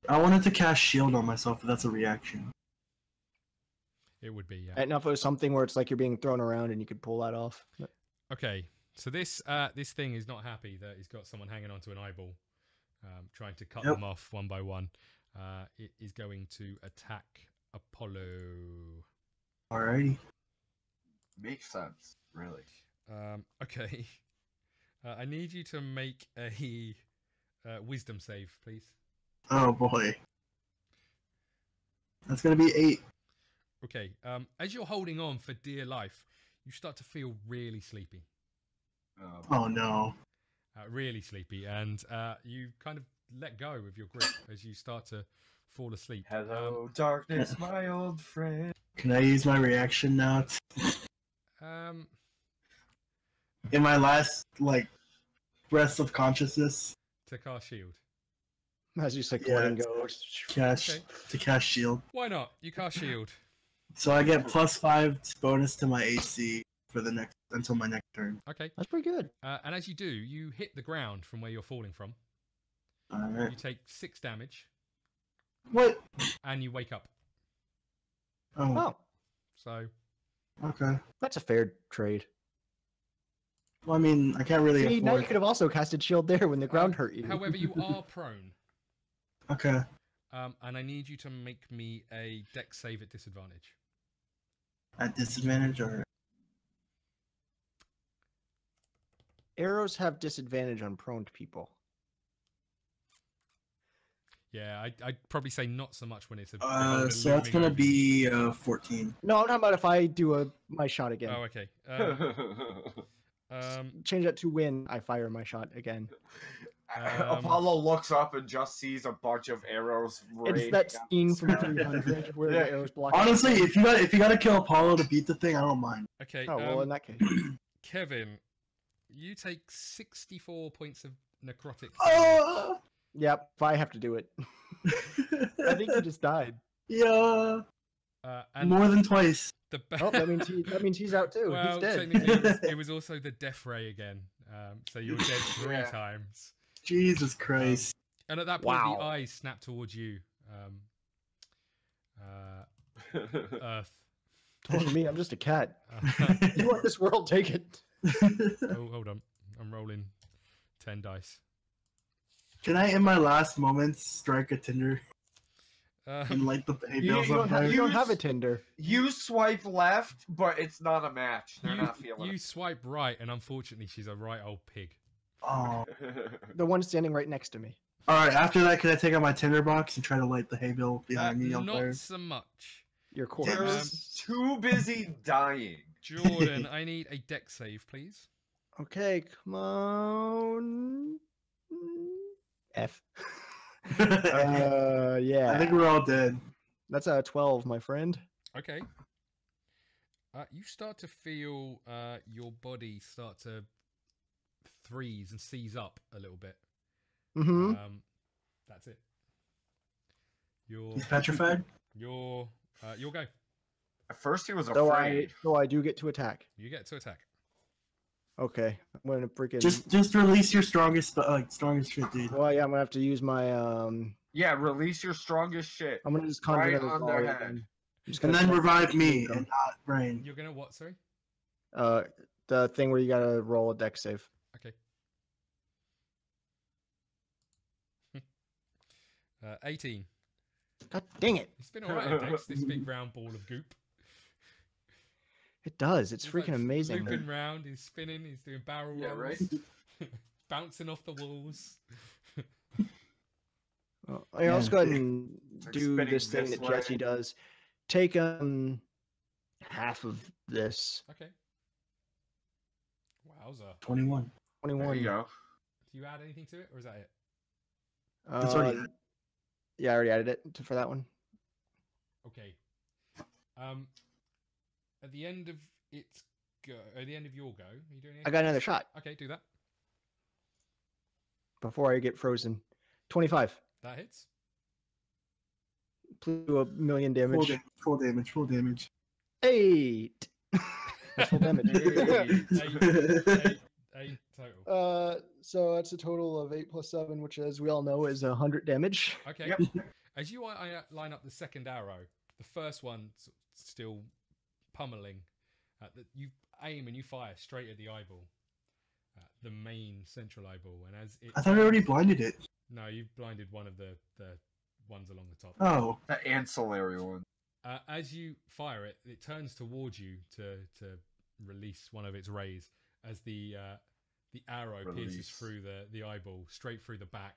I wanted to cast shield on myself, but that's a reaction. It would be. Yeah. I don't know if it was something where it's like you're being thrown around and you could pull that off. Okay, so this thing is not happy that he's got someone hanging onto an eyeball, trying to cut Yep. them off one by one. It is going to attack Apollo. Alrighty. Makes sense, really. Okay, I need you to make a wisdom save, please. Oh boy. That's gonna be 8. Okay. As you're holding on for dear life, you start to feel really sleepy. Oh no. Really sleepy, and you kind of let go of your grip as you start to fall asleep. Hello, darkness, my old friend. Can I use my reaction now? In my last breaths of consciousness, To cast shield. As you say, Yeah. coin goes. cast Okay. to cast shield. Why not? You cast shield. So I get +5 bonus to my AC for the next until my next turn. Okay. That's pretty good. And as you do, you hit the ground from where you're falling from. All You right. take 6 damage, What? and you wake up. Oh, Oh, So okay. that's a fair trade. Well, I mean, I can't really See, now you afford. could have also casted shield there when the ground hurt you. however, you are prone. Okay. And I need you to make me a dex save at disadvantage. At disadvantage or Arrows have disadvantage on prone people. Yeah, I'd probably say not so much when it's a. beholder so that's looming gonna over you. be 14. No, I'm talking about if I do my shot again. Oh, okay. Change that to when I fire my shot again. Apollo looks up and just sees a bunch of arrows. It's raining that down scene the from sky. 300 where Yeah. the arrows block. Honestly, if you gotta kill Apollo to beat the thing, I don't mind. Okay. Oh well, in that case. Kevin, you take 64 points of necrotic. Oh! Yep, if I have to do it. I think he just died. Yeah. And More than twice. the Oh, that means he's out too. well, He's dead. technically, it was also the death ray again. So you're dead 3 Yeah. times. Jesus Christ. And at that point, Wow. the eyes snap towards you. Earth. Told me I'm just a cat. Uh, You want this world? Take it. oh, hold on. I'm rolling 10 dice. Can I, in my last moments, strike a Tinder and Um, light the hay You, bales you on don't have, fire? you don't have a Use- Tinder. You swipe left, but it's not a match. They're you, not feeling you swipe right, and unfortunately, she's a right old pig. Oh. it. The one standing right next to me. All right. After that, can I take out my Tinder box and try to light the hay bale behind me on Not fire? so much. Your Damn. corpse. You're too busy dying. Jordan, I need a deck save, please. Okay, come on. F. Yeah. I think we're all dead. That's a 12, my friend. Okay. You start to feel your body start to freeze and seize up a little bit. Mm-hmm. That's it. You're He's petrified. you'll go. At first, he was So afraid. I do get to attack. You get to attack. Okay, I'm gonna freaking. Just release your strongest shit, dude. Well, yeah, I'm gonna have to use my Yeah, release your strongest shit. I'm gonna just conjure Right another on their volley head. again. I'm just And gonna then select revive the me thing. and not Brain. You're gonna what? Sorry. The thing where you gotta roll a deck save. Okay. 18. God dang it! It's been alright, Dex. This big round ball of goop. It does. It's He's, freaking like, amazing. Looping round, he's spinning, he's doing barrel Yeah, rolls, right? bouncing off the walls. Well, yeah, let's go ahead and It's like do spinning this thing this that Jesse way. does. Take half of this. Okay. Wowza. 21. There 21. you go. Do you add anything to it, or is that it? That's already Uh, yeah, I already added it for that one. Okay. At the end of its go, at the end of your go, are you doing? I got another shot Okay, do that. before I get frozen. 25. That hits. Please do a million damage. Full damage. Full damage. 8. That's full damage. Eight total. So that's a total of 8 plus 7, which, as we all know, is 100 damage. Okay. Yep. As you line up the second arrow, the first one still pummeling. You aim and you fire straight at the eyeball, the main central eyeball. And as it, I thought I already blinded it. No, you blinded one of the ones along the top. Oh. The ancillary one. As you fire it, it turns towards you to release one of its rays. As the arrow pierces Release. through the eyeball, straight through the back,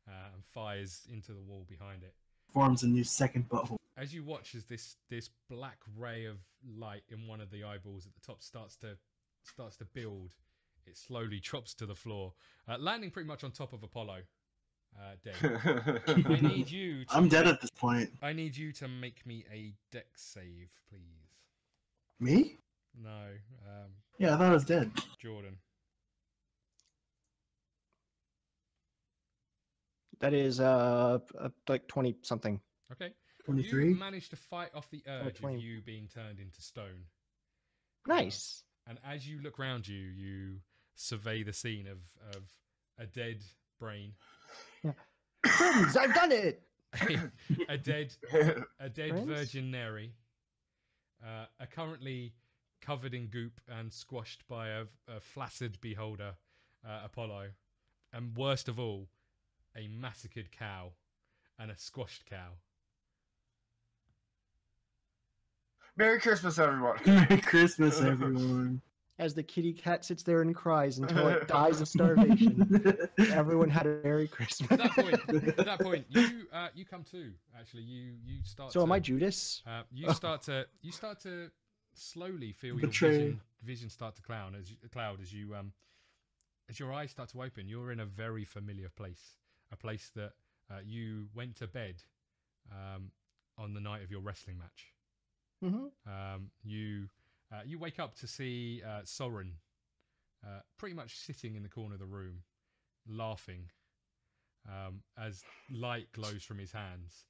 and fires into the wall behind it. forms a new second butthole. As you watch as this black ray of light in one of the eyeballs at the top starts to build, it slowly drops to the floor, landing pretty much on top of Apollo. Dead. I need you. I'm dead at this point. I need you to make me a dex save, please. Me? No, Yeah, I thought I was dead. Jordan. That is like 20 something. Okay. 23. You managed to fight off the urge of 20. you being turned into stone. Nice. And as you look round you, you survey the scene of a dead brain, Friends, I've done it. a dead Friends? Virgin Neri, are currently covered in goop and squashed by a flaccid beholder, Apollo, and worst of all, a massacred cow and a squashed cow. Merry Christmas, everyone. Merry Christmas, everyone. As the kitty cat sits there and cries until it dies of starvation. Everyone had a Merry Christmas. At that point, you come to. Actually, you start. So to, am I Judas? You start to slowly feel your Betray. vision start to cloud as your eyes start to open. You're in a very familiar place, a place that you went to bed on the night of your wrestling match. Mm-hmm. You wake up to see Soren pretty much sitting in the corner of the room, laughing as light glows from his hands.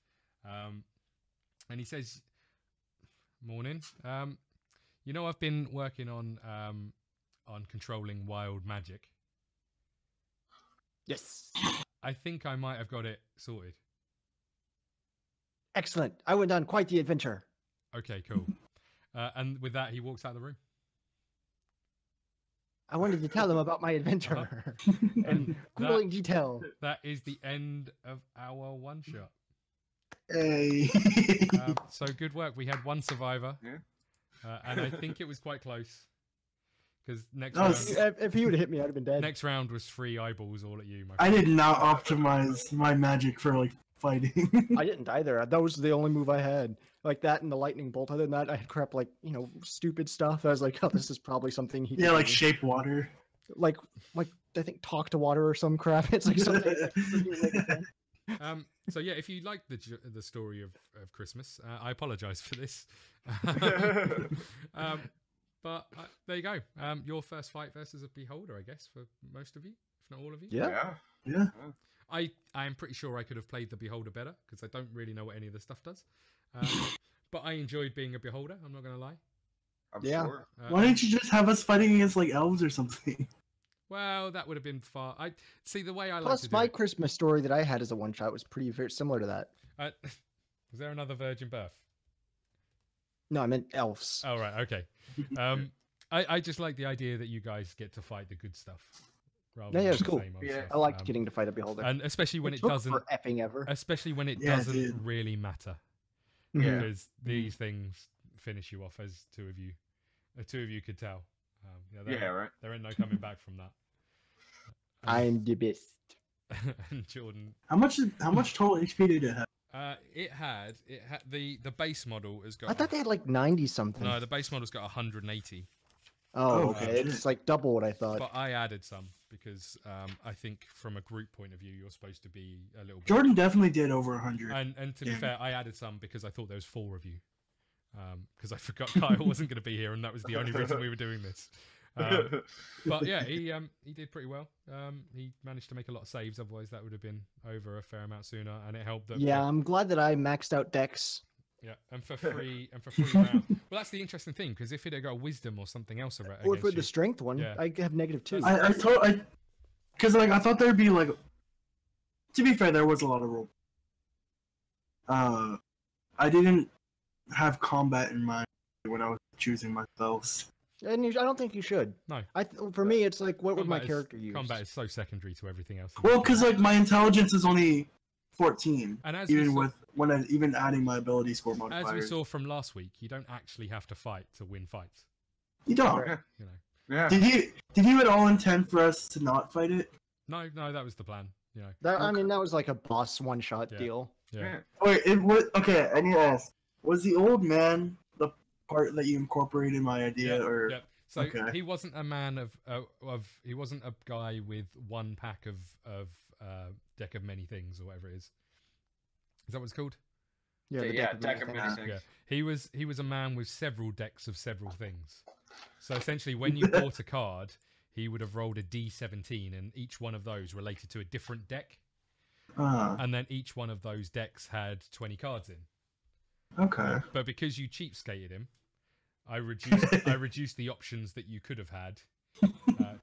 And he says, "Morning. You know, I've been working on controlling wild magic. Yes. I think I might have got it sorted." Excellent. I went on quite the adventure. Okay, cool. And with that, he walks out of the room. I wanted to tell them about my adventure. And grueling detail. That is the end of our one shot. Hey. So good work. We had one survivor, Yeah. and I think it was quite close. Because next That was- round, If he would have hit me, I'd have been dead. next round was 3 eyeballs all at you. My I friend. did not optimize my magic for like fighting. I didn't either. That was the only move I had. Like that and the lightning bolt. Other than that, I had crap like, stupid stuff. I was like, oh, this is probably something he Yeah, could like do. shape water. like I think talk to water or some crap. It's like something. So yeah, if you like the story of Christmas, I apologize for this. But there you go. Your first fight versus a beholder, I guess, for most of you, if not all of you. Yeah. Yeah. I am pretty sure I could have played the beholder better because I don't really know what any of the stuff does. But I enjoyed being a beholder. I'm not going to lie. I'm Yeah. sure. Why didn't you just have us fighting against like elves or something? Well, that would have been far. I see the way I like to Plus, do my it. Christmas story that I had as a one shot was pretty very similar to that. Was there another virgin birth? No, I meant elves. Oh right, okay. I just like the idea that you guys get to fight the good stuff. Rather Yeah, than it's the cool. same old Yeah. stuff. I liked getting to fight a beholder. and especially when it took doesn't, for effing ever. especially when it Yeah, it doesn't did. really matter, Yeah. because these things finish you off, as two of you could tell. Yeah, right. There ain't no coming back from that. I'm the best. And Jordan, How much total HP did it have? it had the base model has got. I thought they had like 90 something. No, the base model's got 180, Oh, Oh, okay. shit. It's like double what I thought. but I added some because I think from a group point of view, you're supposed to be a little bit. Jordan definitely did over 100. And to be Yeah. fair, I added some because I thought there was 4 of you. Because I forgot Kyle wasn't going to be here, and that was the only reason we were doing this. But yeah, he did pretty well. He managed to make a lot of saves. Otherwise, that would have been over a fair amount sooner. And it helped that. Yeah, I'm glad that I maxed out Dex. Yeah, and for free round. Well, that's the interesting thing because if it had got wisdom or something else Or against for you, the strength one, Yeah. I have -2. Because I thought there'd be like. To be fair, there was a lot of roll. I didn't have combat in mind when I was choosing my spells. And I don't think you should. No. For me, it's like, what would my Combat is- character use? combat is so secondary to everything else. Well, because like my intelligence is only 14, And as we even saw- even adding my ability score As we modifiers. saw from last week, you don't actually have to fight to win fights. You don't. You know. Yeah. Did you at all intend for us to not fight it? No, that was the plan. you know. That I mean, that was like a boss one-shot Yeah. deal. Yeah. Wait, it was okay. I need to ask: was the old man the part that you incorporated in my idea, or Yep. So okay. he wasn't a man of he wasn't a guy with one pack of deck of many things or whatever it is. Is that what it's called? Yeah, the Yeah, of deck of many many things. things. Yeah. He was a man with several decks of several things. So essentially, when you bought a card, he would have rolled a D17, and each one of those related to a different deck, and then each one of those decks had 20 cards in. okay. But because you cheapskated him, I reduced the options that you could have had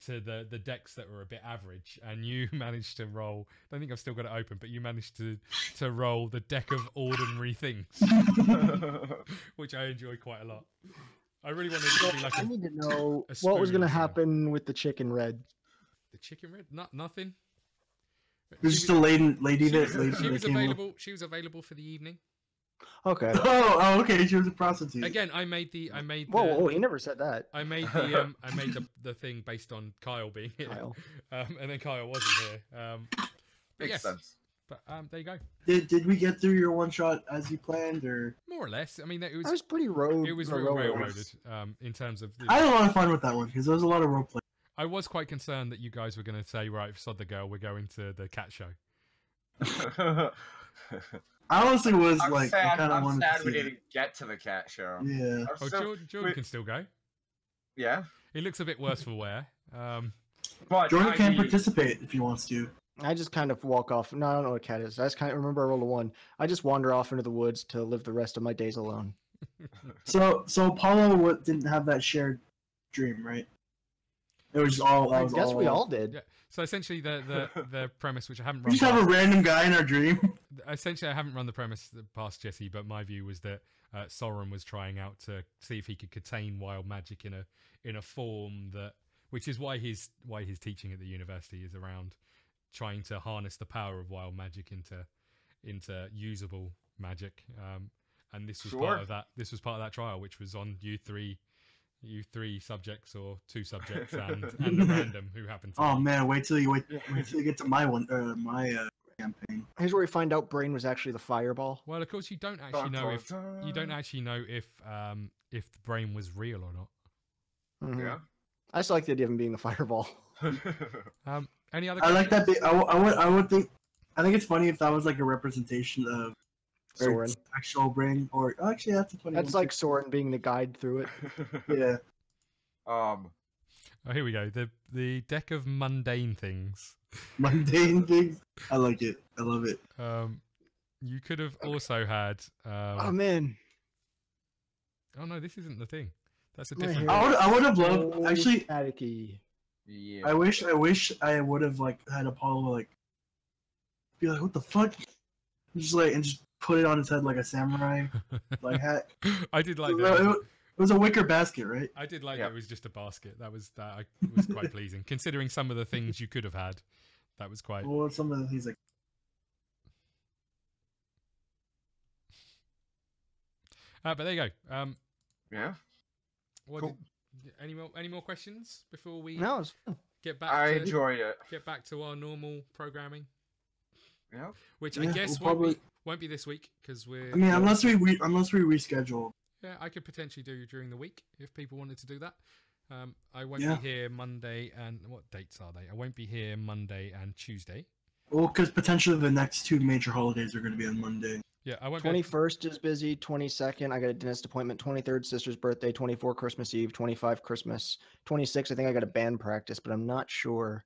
to the decks that were a bit average, and you managed to roll. I don't think I've still got it open, but you managed to roll the deck of ordinary things, which I enjoy quite a lot. I really wanted it to be like I need to know a what was spoon going to or something. happen with the chicken red. the chicken red. Nothing. There's just a lady She that was, she that was came up. available. She was available for the evening. Okay. Oh, okay. She was a prostitute. Again, I made the Whoa, he never said that. I made the thing based on Kyle being here, Kyle. and then Kyle wasn't here. But Makes yes, sense. but there you go. Did we get through your one shot as you planned, or More or less. I mean, it I was was pretty road. it was road- real road- railroaded in terms of. I had a lot of fun with that one because there was a lot of role play. I was quite concerned that you guys were going to say, right, sod the girl, we're going to the cat show. I honestly was I'm like, I sad, kind of I'm wanted sad to we see it. didn't get to the cat show. Yeah. I'm Oh, so- Jordan wait, can still go. yeah, He looks a bit worse for wear. but Jordan I can mean, participate if he wants to. I just kind of walk off. No, I don't know what cat is. I just kind of remember I rolled a 1. I just wander off into the woods to live the rest of my days alone. So Paulo didn't have that shared dream, right? It was just all. I guess we all did. Yeah. So essentially, the premise, which I haven't We run just have a past, random guy in our dream. essentially I haven't run the premise past Jesse, but my view was that Sauron was trying out to see if he could contain wild magic in a form that, which is why his teaching at the university is around trying to harness the power of wild magic into usable magic. And this was part Sure. of that. This was part of that trial, which was on you three subjects or 2 subjects and a random who happened to. Oh be- man, wait till you get to my one, my campaign. Here's where we find out Brain was actually the fireball. Well, of course, you don't actually Dun, know dun, if dun. you don't actually know if the brain was real or not. Mhm. Yeah. I just like the idea of him being the fireball. Any other? I like that. questions? I would think. I think it's funny if that was like a representation of Soren. actual brain, or actually that's a 21. That's like Soren being the guide through it. Yeah. Oh, here we go. The deck of mundane things. Mundane things. I like it. I love it. You could have also had. Oh man. Oh no, this isn't the thing. That's a My different. hair. I would have loved So actually. staticky. yeah. I wish I would have like had Apollo like be like, what the fuck? Just put it on his head like a samurai like hat. I did like It that. was a wicker basket, right? I did like Yeah. that it was just a basket. That was quite pleasing, considering some of the things you could have had. That was quite. Well, some of the things like But there you go. Yeah. What Cool. any more questions before we No, it's fun. get back I to enjoyed it. get back to our normal programming, Yeah. which I Yeah, guess we'll won't be this week because we're. I mean, unless we reschedule. Yeah, I could potentially do during the week if people wanted to do that. I won't Yeah. be here Monday and what dates are they? I won't be here Monday and Tuesday. Well, because potentially the next 2 major holidays are going to be on Monday. Yeah, I won't. Be, 21st is busy. 22nd, I got a dentist appointment. 23rd, sister's birthday. 24, Christmas Eve. 25, Christmas. 26, I think I got a band practice, but I'm not sure.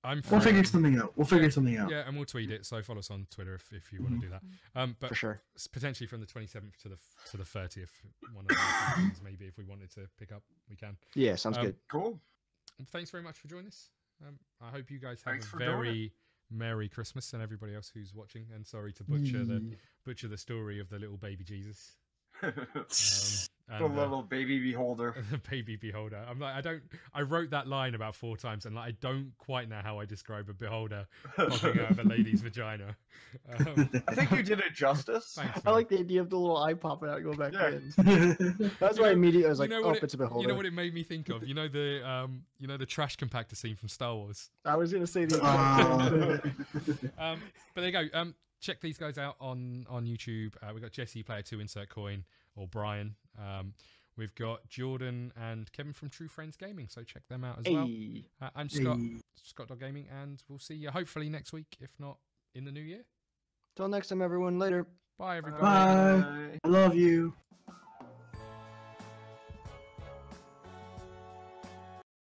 I'm. We'll free. figure something out. We'll figure something out. Yeah, and we'll tweet it. So follow us on Twitter if you want to do that. But For sure. potentially from the 27th to the 30th, one of those things maybe if we wanted to pick up, we can. Yeah, sounds good. Cool. Thanks very much for joining us. I hope you guys have Thanks a for doing very Merry Christmas and everybody else who's watching. And sorry to butcher the story of the little baby Jesus. And, The little baby beholder. the baby beholder. I'm like, I wrote that line about 4 times, and like, I don't quite know how I describe a beholder popping out of a lady's vagina. I think you did it justice. Thanks, I man. like the idea of the little eye popping out and going back Yeah. in. That's why immediately I was like, You know oh, what it's a beholder. You know what it made me think of? You know the trash compactor scene from Star Wars. I was gonna say the But there you go. Check these guys out on YouTube. We've got Jesse Player 2 Insert Coin, or Brian. We've got Jordan and Kevin from True Friends Gaming, so check them out as well. Hey. I'm Scott, Scott.gaming, and we'll see you hopefully next week, if not in the new year. Till next time, everyone. Later. Bye, everybody. Bye. I love you.